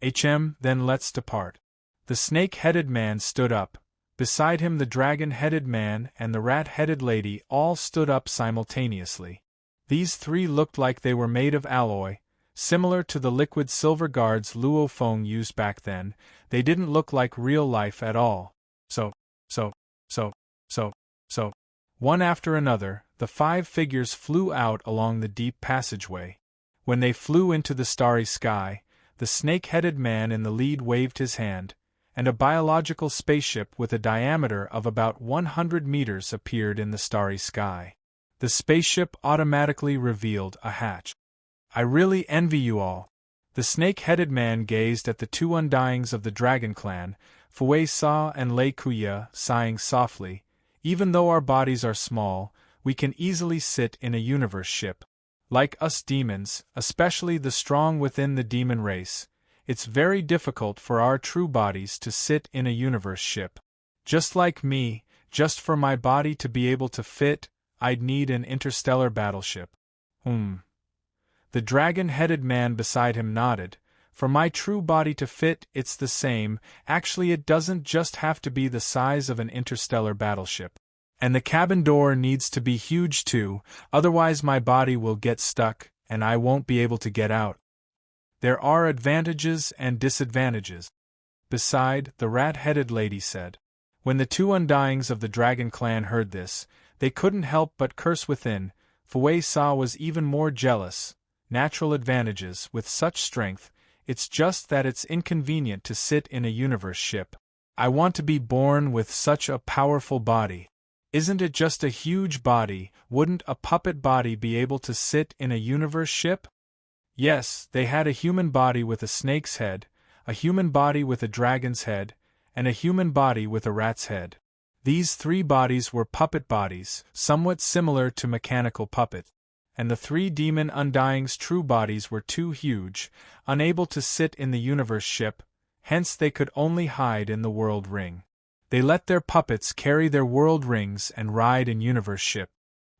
[SPEAKER 1] Then let's depart. The snake-headed man stood up. Beside him the dragon-headed man and the rat-headed lady all stood up simultaneously. These three looked like they were made of alloy, similar to the liquid silver guards Luo Feng used back then. They didn't look like real life at all. So. One after another, the 5 figures flew out along the deep passageway. When they flew into the starry sky, the snake-headed man in the lead waved his hand, and a biological spaceship with a diameter of about 100 meters appeared in the starry sky. The spaceship automatically revealed a hatch. I really envy you all. The snake-headed man gazed at the 2 undyings of the Dragon Clan, Fue Sa and Lei Kuya, sighing softly. Even though our bodies are small, we can easily sit in a universe ship. Like us demons, especially the strong within the demon race, it's very difficult for our true bodies to sit in a universe ship. Just like me, just for my body to be able to fit, I'd need an interstellar battleship. The dragon-headed man beside him nodded. For my true body to fit, it's the same. Actually, it doesn't just have to be the size of an interstellar battleship. And the cabin door needs to be huge too, otherwise my body will get stuck, and I won't be able to get out. There are advantages and disadvantages. Beside, the rat-headed lady said. When the two undyings of the dragon clan heard this, they couldn't help but curse within. Fei Sa was even more jealous. Natural advantages, with such strength, it's just that it's inconvenient to sit in a universe ship. I want to be born with such a powerful body. Isn't it just a huge body? Wouldn't a puppet body be able to sit in a universe ship? Yes, they had a human body with a snake's head, a human body with a dragon's head, and a human body with a rat's head. These three bodies were puppet bodies, somewhat similar to mechanical puppet. And the three demon undyings' true bodies were too huge, unable to sit in the universe ship, hence they could only hide in the world ring. They let their puppets carry their world rings and ride in universe ship.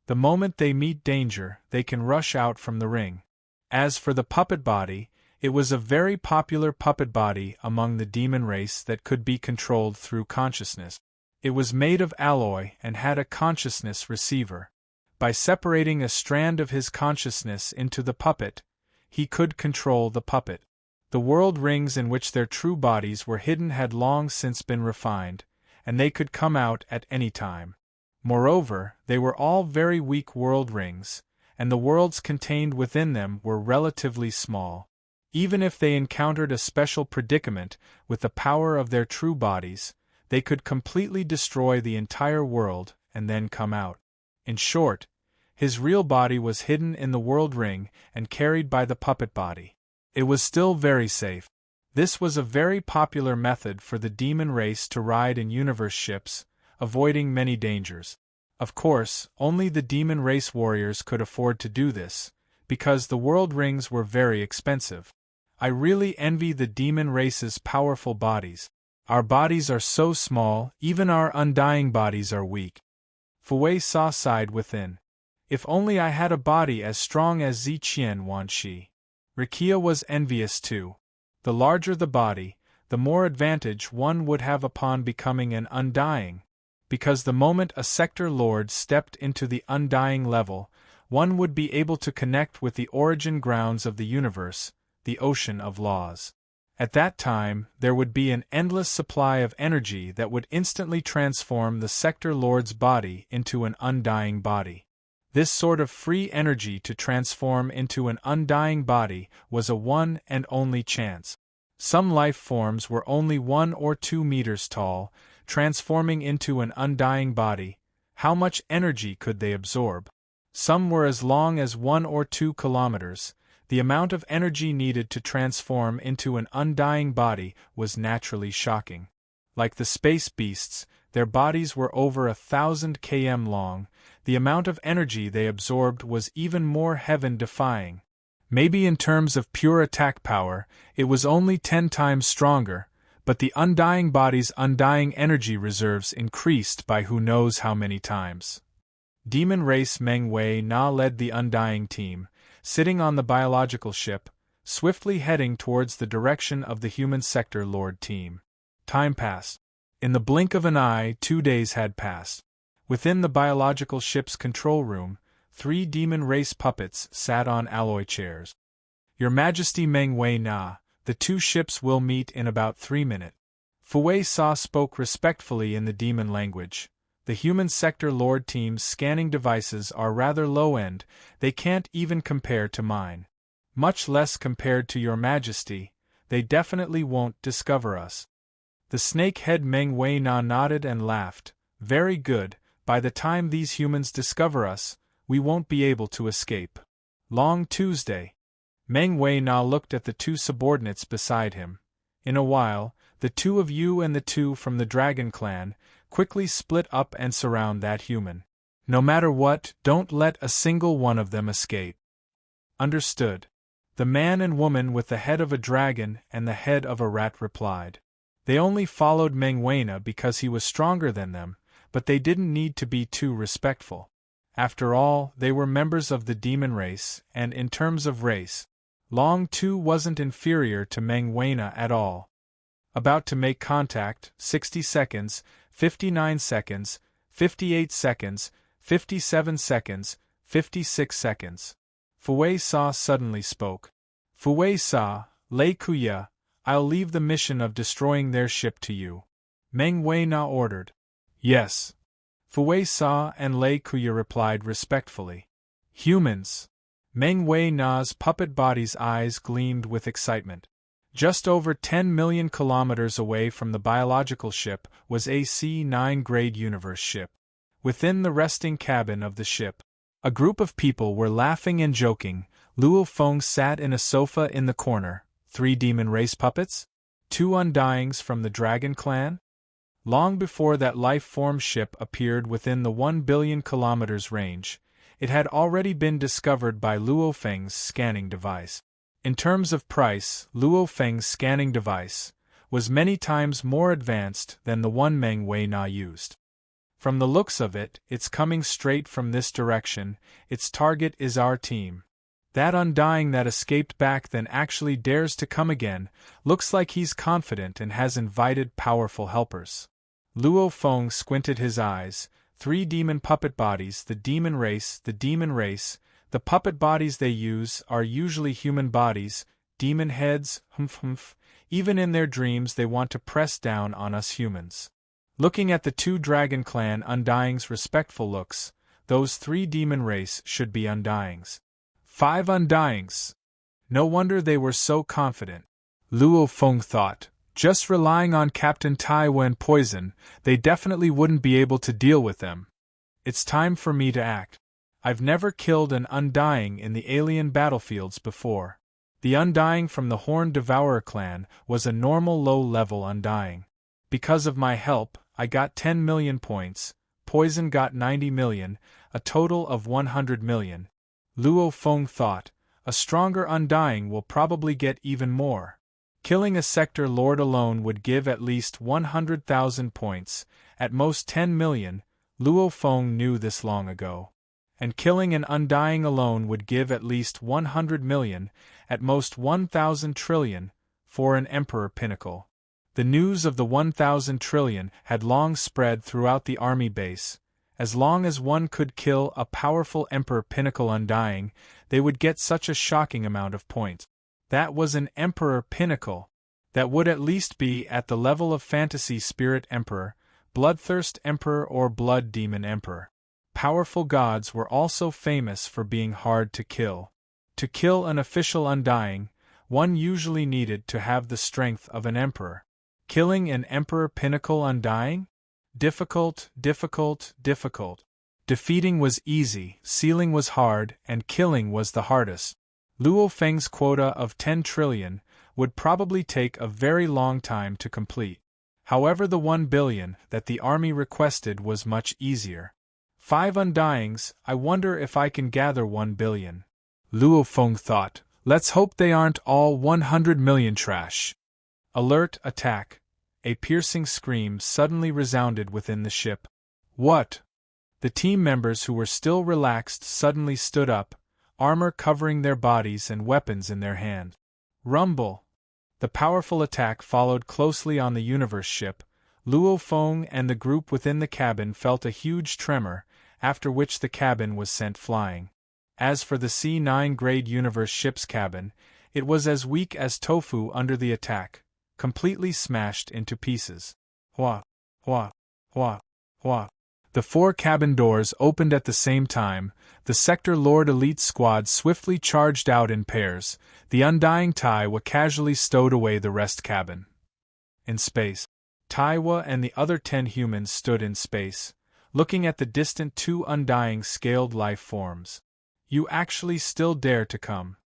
[SPEAKER 1] The moment they meet danger, they can rush out from the ring. As for the puppet body, it was a very popular puppet body among the demon race that could be controlled through consciousness. It was made of alloy and had a consciousness receiver. By separating a strand of his consciousness into the puppet, he could control the puppet. The world rings in which their true bodies were hidden had long since been refined, and they could come out at any time. Moreover, they were all very weak world rings, and the worlds contained within them were relatively small. Even if they encountered a special predicament with the power of their true bodies, they could completely destroy the entire world and then come out. In short, his real body was hidden in the world ring and carried by the puppet body. It was still very safe. This was a very popular method for the demon race to ride in universe ships, avoiding many dangers. Of course, only the demon race warriors could afford to do this, because the world rings were very expensive. I really envy the demon race's powerful bodies. Our bodies are so small, even our undying bodies are weak. Fei Sa sighed within. If only I had a body as strong as Zi Qian Wan Shi. Rikia was envious too. The larger the body, the more advantage one would have upon becoming an undying, because the moment a sector lord stepped into the undying level, one would be able to connect with the origin grounds of the universe, the ocean of laws. At that time, there would be an endless supply of energy that would instantly transform the sector lord's body into an undying body. This sort of free energy to transform into an undying body was a one and only chance. Some life forms were only 1 or 2 meters tall, transforming into an undying body. How much energy could they absorb? Some were as long as 1 or 2 kilometers. The amount of energy needed to transform into an undying body was naturally shocking. Like the space beasts, their bodies were over 1,000 km long. The amount of energy they absorbed was even more heaven-defying. Maybe in terms of pure attack power, it was only 10 times stronger, but the undying body's undying energy reserves increased by who knows how many times. Demon race Meng Wei Na led the undying team, sitting on the biological ship, swiftly heading towards the direction of the human sector lord team. Time passed. In the blink of an eye, 2 days had passed. Within the biological ship's control room, 3 demon race puppets sat on alloy chairs. Your Majesty Meng Wei Na, the 2 ships will meet in about 3 minutes. Fei Sa spoke respectfully in the demon language. The human sector lord team's scanning devices are rather low-end, they can't even compare to mine. Much less compared to your Majesty, they definitely won't discover us. The snake-head Meng Wei Na nodded and laughed. Very good, by the time these humans discover us, we won't be able to escape. Long Tuesday. Meng Wei Na looked at the 2 subordinates beside him. In a while, the 2 of you and the 2 from the Dragon Clan quickly split up and surround that human. No matter what, don't let a single one of them escape. Understood. The man and woman with the head of a dragon and the head of a rat replied. They only followed Meng Wei Na because he was stronger than them, but they didn't need to be too respectful. After all, they were members of the demon race, and in terms of race, Long Tu wasn't inferior to Meng Wei Na at all. About to make contact, 60 seconds, 59 seconds, 58 seconds, 57 seconds, 56 seconds. Sa suddenly spoke. Sa, Lei Kuya, I'll leave the mission of destroying their ship to you. Meng Wei Na ordered. Yes. Sa and Lei Kuya replied respectfully. Humans. Meng Wei Na's puppet body's eyes gleamed with excitement. Just over 10 million kilometers away from the biological ship was a C9 grade universe ship. Within the resting cabin of the ship, a group of people were laughing and joking. Luo Feng sat in a sofa in the corner. 3 demon race puppets? 2 undyings from the dragon clan? Long before that life-form ship appeared within the 1 billion kilometers range, it had already been discovered by Luo Feng's scanning device. In terms of price, Luo Feng's scanning device was many times more advanced than the one Meng Wei Na used. From the looks of it, it's coming straight from this direction. Its target is our team. That undying that escaped back then actually dares to come again. Looks like he's confident and has invited powerful helpers. Luo Feng squinted his eyes. 3 demon puppet bodies, the demon race. The puppet bodies they use are usually human bodies, demon heads, humph. Even in their dreams they want to press down on us humans. Looking at the 2 Dragon Clan undyings' respectful looks, those 3 demon race should be undyings. 5 undyings! No wonder they were so confident. Luo Feng thought, just relying on Captain Taiwa and Poison, they definitely wouldn't be able to deal with them. It's time for me to act. I've never killed an undying in the alien battlefields before. The undying from the Horned Devourer clan was a normal low-level undying. Because of my help, I got 10 million points, Poison got 90 million, a total of 100 million. Luo Feng thought, a stronger undying will probably get even more. Killing a sector lord alone would give at least 100,000 points, at most 10 million, Luo Feng knew this long ago. And killing an undying alone would give at least 100 million, at most 1,000 trillion, for an emperor pinnacle. The news of the 1,000 trillion had long spread throughout the army base. As long as one could kill a powerful emperor pinnacle undying, they would get such a shocking amount of points. That was an emperor pinnacle. That would at least be at the level of fantasy spirit emperor, bloodthirst emperor or blood demon emperor. Powerful gods were also famous for being hard to kill. To kill an official undying, one usually needed to have the strength of an emperor. Killing an emperor pinnacle undying? Difficult. Defeating was easy, sealing was hard, and killing was the hardest. Luo Feng's quota of 10 trillion would probably take a very long time to complete. However, the 1 billion that the army requested was much easier. 5 undyings, I wonder if I can gather 1 billion. Luo Feng thought, let's hope they aren't all 100 million trash. Alert, attack. A piercing scream suddenly resounded within the ship. What? The team members who were still relaxed suddenly stood up, armor covering their bodies and weapons in their hand. Rumble. The powerful attack followed closely on the universe ship. Luo Feng and the group within the cabin felt a huge tremor, after which the cabin was sent flying. As for the C9 grade universe ship's cabin, it was as weak as tofu under the attack, completely smashed into pieces. Hua. The 4 cabin doors opened at the same time. The Sector Lord Elite Squad swiftly charged out in pairs. The undying Taiwa casually stowed away the rest cabin. In space, Taiwa and the other 10 humans stood in space, looking at the distant 2 undying scaled life forms. You actually still dare to come?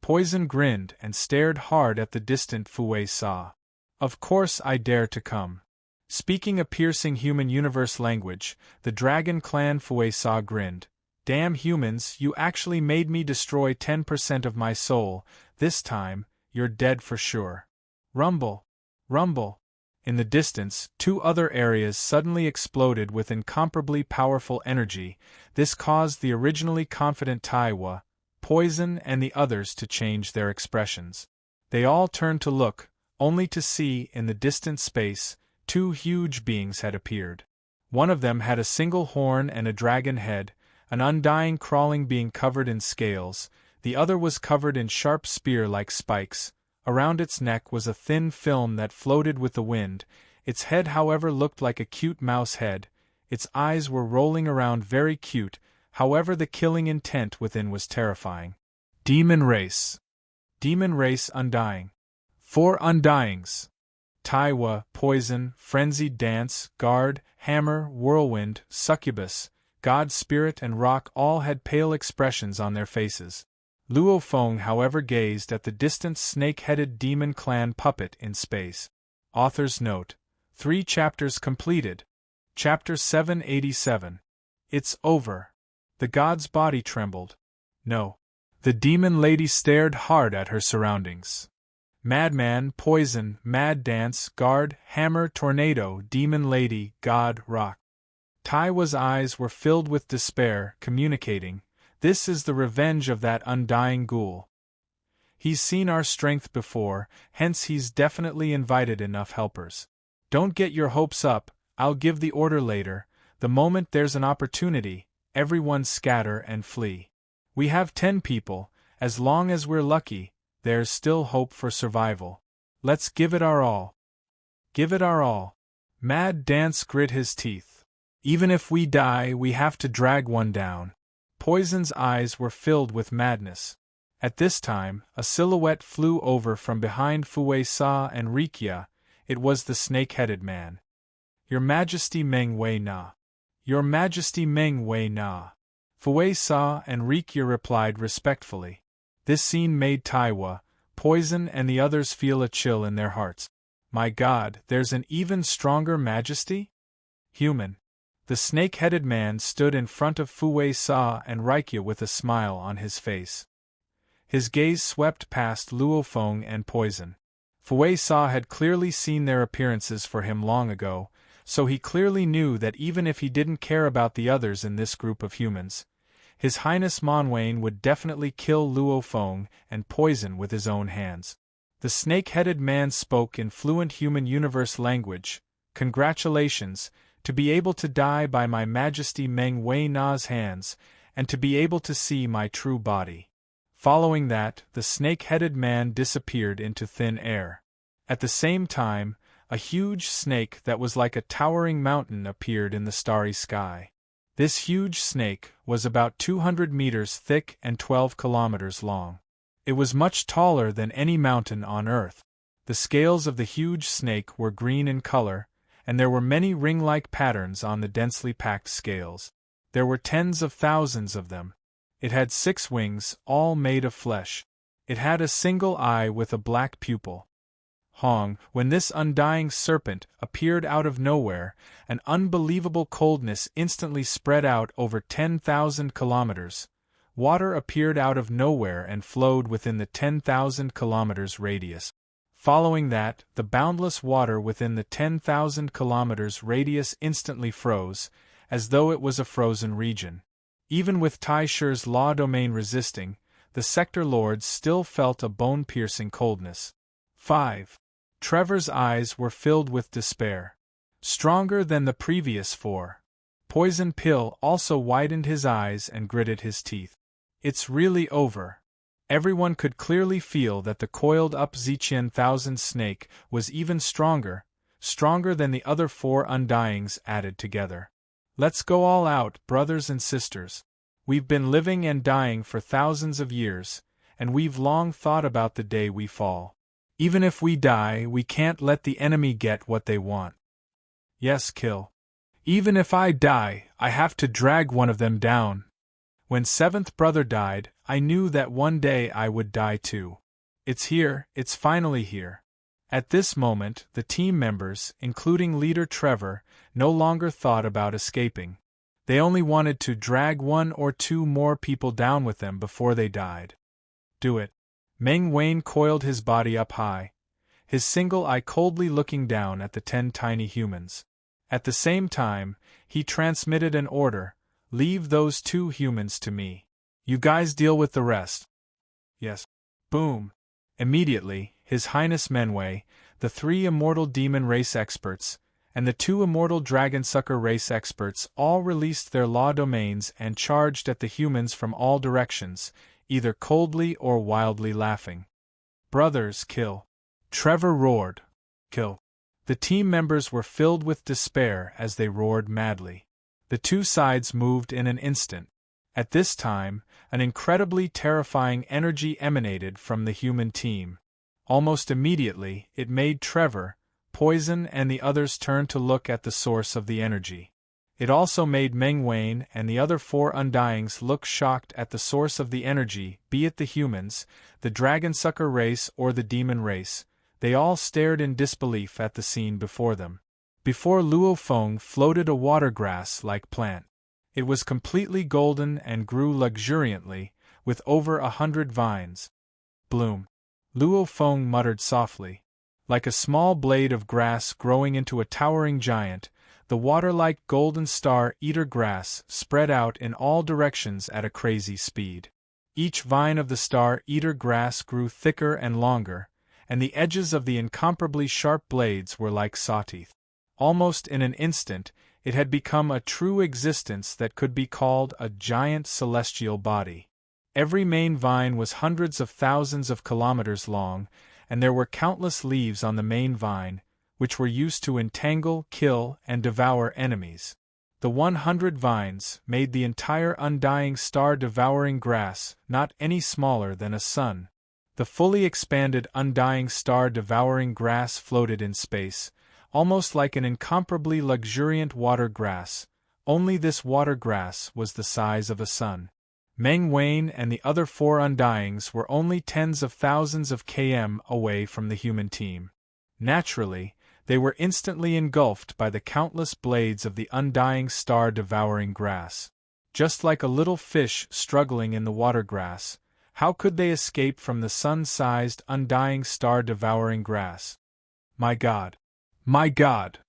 [SPEAKER 1] Poison grinned and stared hard at the distant Sa. Of course I dare to come. Speaking a piercing human universe language, the Dragon Clan Sa grinned. Damn humans, you actually made me destroy 10% of my soul. This time, you're dead for sure. Rumble. In the distance, 2 other areas suddenly exploded with incomparably powerful energy. This caused the originally confident Taiwa, Poison and the others to change their expressions. They all turned to look, only to see, in the distant space, 2 huge beings had appeared. One of them had a single horn and a dragon head, an undying crawling being covered in scales. The other was covered in sharp spear-like spikes. Around its neck was a thin film that floated with the wind. Its head, however, looked like a cute mouse head. Its eyes were rolling around, very cute. However, the killing intent within was terrifying. Demon race. Demon race undying. 4 undyings. Taiwa, poison, frenzied dance, guard, hammer, whirlwind, succubus, god spirit and rock all had pale expressions on their faces. Luo Feng, however, gazed at the distant snake-headed demon clan puppet in space. Author's note. 3 chapters completed. Chapter 787. It's over. The god's body trembled. No. The demon lady stared hard at her surroundings. Madman, poison, mad dance, guard, hammer, tornado, demon lady, god, rock. Taiwa's eyes were filled with despair, communicating, "This is the revenge of that undying ghoul. He's seen our strength before, hence he's definitely invited enough helpers. Don't get your hopes up, I'll give the order later. The moment there's an opportunity, everyone scatter and flee. We have 10 people, as long as we're lucky, there's still hope for survival. Let's give it our all. Give it our all." Mad Dance grit his teeth. "Even if we die, we have to drag one down." Poison's eyes were filled with madness. At this time, a silhouette flew over from behind Fue Sa and Rikia. It was the snake-headed man. "Your Majesty Meng Wei Na. Your Majesty Meng Wei Na." Fue Sa and Rikia replied respectfully. This scene made Taiwa, Poison and the others feel a chill in their hearts. My God, there's an even stronger majesty? Human. The snake-headed man stood in front of Fue Sa and Rikia with a smile on his face. His gaze swept past Luo Feng and Poison. Fue Sa had clearly seen their appearances for him long ago, so he clearly knew that even if he didn't care about the others in this group of humans, His Highness Monwane would definitely kill Luo Feng and Poison with his own hands. The snake-headed man spoke in fluent human universe language. "Congratulations, to be able to die by my Majesty Meng Wei Na's hands, and to be able to see my true body." Following that, the snake-headed man disappeared into thin air. At the same time, a huge snake that was like a towering mountain appeared in the starry sky. This huge snake was about 200 meters thick and 12 kilometers long. It was much taller than any mountain on Earth. The scales of the huge snake were green in color, and there were many ring-like patterns on the densely packed scales. There were tens of thousands of them. It had 6 wings, all made of flesh. It had a single eye with a black pupil. When this undying serpent appeared out of nowhere, an unbelievable coldness instantly spread out over 10,000 kilometers. Water appeared out of nowhere and flowed within the 10,000 kilometers radius. Following that, the boundless water within the 10,000 kilometers radius instantly froze, as though it was a frozen region. Even with Tai Shi's law domain resisting, the sector lords still felt a bone-piercing coldness. 5. Trevor's eyes were filled with despair. Stronger than the previous 4. Poison Pill also widened his eyes and gritted his teeth. It's really over. Everyone could clearly feel that the coiled-up Ziqian Thousand Snake was even stronger than the other 4 undyings added together. Let's go all out, brothers and sisters. We've been living and dying for thousands of years, and we've long thought about the day we fall. Even if we die, we can't let the enemy get what they want. Yes, kill. Even if I die, I have to drag one of them down. When 7th brother died, I knew that one day I would die too. It's here, it's finally here. At this moment, the team members, including leader Trevor, no longer thought about escaping. They only wanted to drag 1 or 2 more people down with them before they died. Do it. Meng Wayne coiled his body up high, his single eye coldly looking down at the 10 tiny humans. At the same time, he transmitted an order: leave those 2 humans to me. You guys deal with the rest. Yes. Boom. Immediately, His Highness Menwei, the 3 immortal demon race experts, and the 2 immortal dragon-sucker race experts all released their law domains and charged at the humans from all directions, either coldly or wildly laughing. "Brothers, kill!" Trevor roared. "Kill!" The team members were filled with despair as they roared madly. The two sides moved in an instant. At this time, an incredibly terrifying energy emanated from the human team. Almost immediately, it made Trevor, Poison and the others turn to look at the source of the energy. It also made Meng Wen and the other 4 Undyings look shocked at the source of the energy, be it the humans, the Dragonsucker race or the demon race. They all stared in disbelief at the scene before them. Before Luo Feng floated a watergrass-like plant. It was completely golden and grew luxuriantly, with over 100 vines. "Bloom," Luo Feng muttered softly. Like a small blade of grass growing into a towering giant, the water-like golden star-eater grass spread out in all directions at a crazy speed. Each vine of the star-eater grass grew thicker and longer, and the edges of the incomparably sharp blades were like saw-teeth. Almost in an instant, it had become a true existence that could be called a giant celestial body. Every main vine was hundreds of thousands of kilometers long, and there were countless leaves on the main vine, which were used to entangle, kill, and devour enemies. The 100 vines made the entire undying star-devouring grass not any smaller than a sun. The fully expanded undying star-devouring grass floated in space, almost like an incomparably luxuriant water grass, only this water grass was the size of a sun. Meng Wen and the other 4 Undyings were only tens of thousands of km away from the human team. Naturally, they were instantly engulfed by the countless blades of the undying star-devouring grass. Just like a little fish struggling in the water grass, how could they escape from the sun-sized undying star-devouring grass? My God! My God!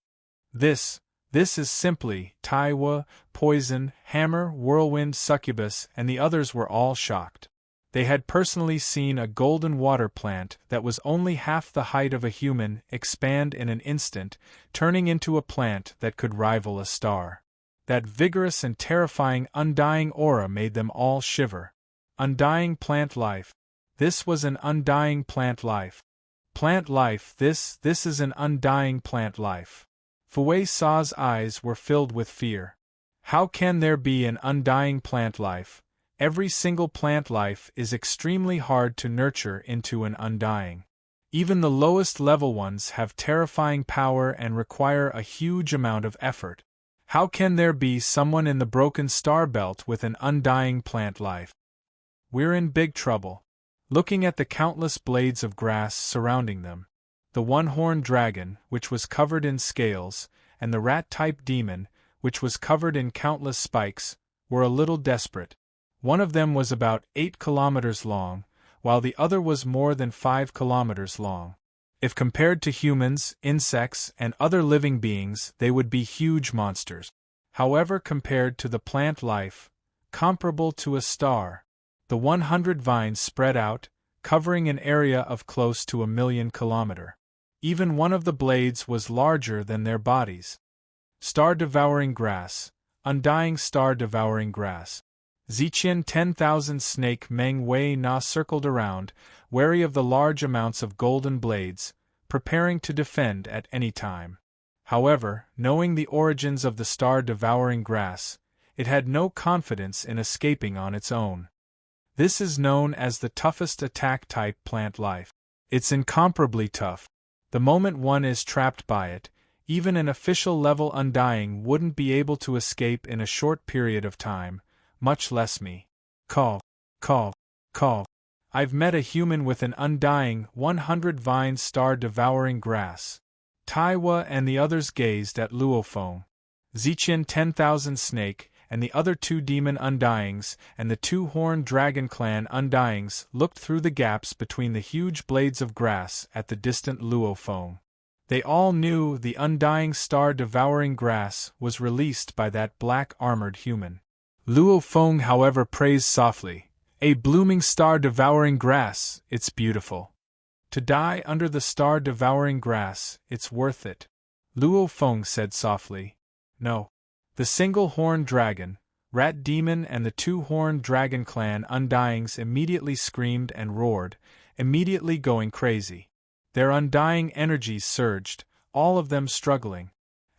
[SPEAKER 1] This is simply, Taiwa, Poison, Hammer, Whirlwind, Succubus, and the others were all shocked. They had personally seen a golden water plant that was only half the height of a human expand in an instant, turning into a plant that could rival a star. That vigorous and terrifying undying aura made them all shiver. Undying plant life. This was an undying plant life. Plant life, this is an undying plant life. Fue Sa's eyes were filled with fear. How can there be an undying plant life? Every single plant life is extremely hard to nurture into an undying. Even the lowest level ones have terrifying power and require a huge amount of effort. How can there be someone in the broken star belt with an undying plant life? We're in big trouble. Looking at the countless blades of grass surrounding them, the one-horned dragon, which was covered in scales, and the rat-type demon, which was covered in countless spikes, were a little desperate. One of them was about 8 kilometers long, while the other was more than 5 kilometers long. If compared to humans, insects, and other living beings, they would be huge monsters. However, compared to the plant life, comparable to a star, the 100 vines spread out, covering an area of close to 1,000,000 kilometers. Even one of the blades was larger than their bodies. Star-devouring grass, undying star-devouring grass. Ziqian 10,000 snake Meng Wei Na circled around, wary of the large amounts of golden blades, preparing to defend at any time. However, knowing the origins of the star-devouring grass, it had no confidence in escaping on its own. This is known as the toughest attack-type plant life. It's incomparably tough. The moment one is trapped by it, even an official-level undying wouldn't be able to escape in a short period of time, much less me. Call. I've met a human with an undying 100-vine star-devouring grass. Taiwa and the others gazed at Luofeng. Ziqian 10,000 snake, and the other 2 demon undyings, and the 2 horned dragon clan undyings looked through the gaps between the huge blades of grass at the distant Luofeng. They all knew the undying star-devouring grass was released by that black-armored human. Luofeng, however, praised softly, "A blooming star-devouring grass, it's beautiful. To die under the star-devouring grass, it's worth it." Luofeng said softly, "No." The single-horned dragon, Rat Demon and the two-horned dragon clan Undyings immediately screamed and roared, immediately going crazy. Their undying energies surged, all of them struggling,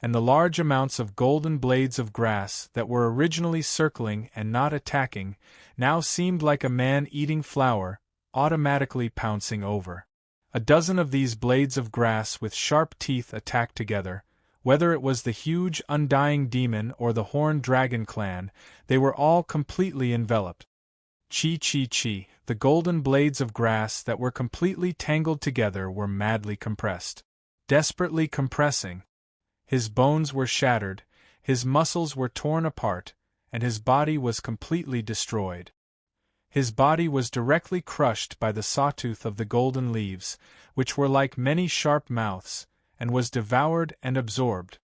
[SPEAKER 1] and the large amounts of golden blades of grass that were originally circling and not attacking now seemed like a man eating flour, automatically pouncing over. A dozen of these blades of grass with sharp teeth attacked together. Whether it was the huge undying demon or the horned dragon clan, they were all completely enveloped. Chi, the golden blades of grass that were completely tangled together were madly compressed. Desperately compressing. His bones were shattered, his muscles were torn apart, and his body was completely destroyed. His body was directly crushed by the sawtooth of the golden leaves, which were like many sharp mouths, and was devoured and absorbed,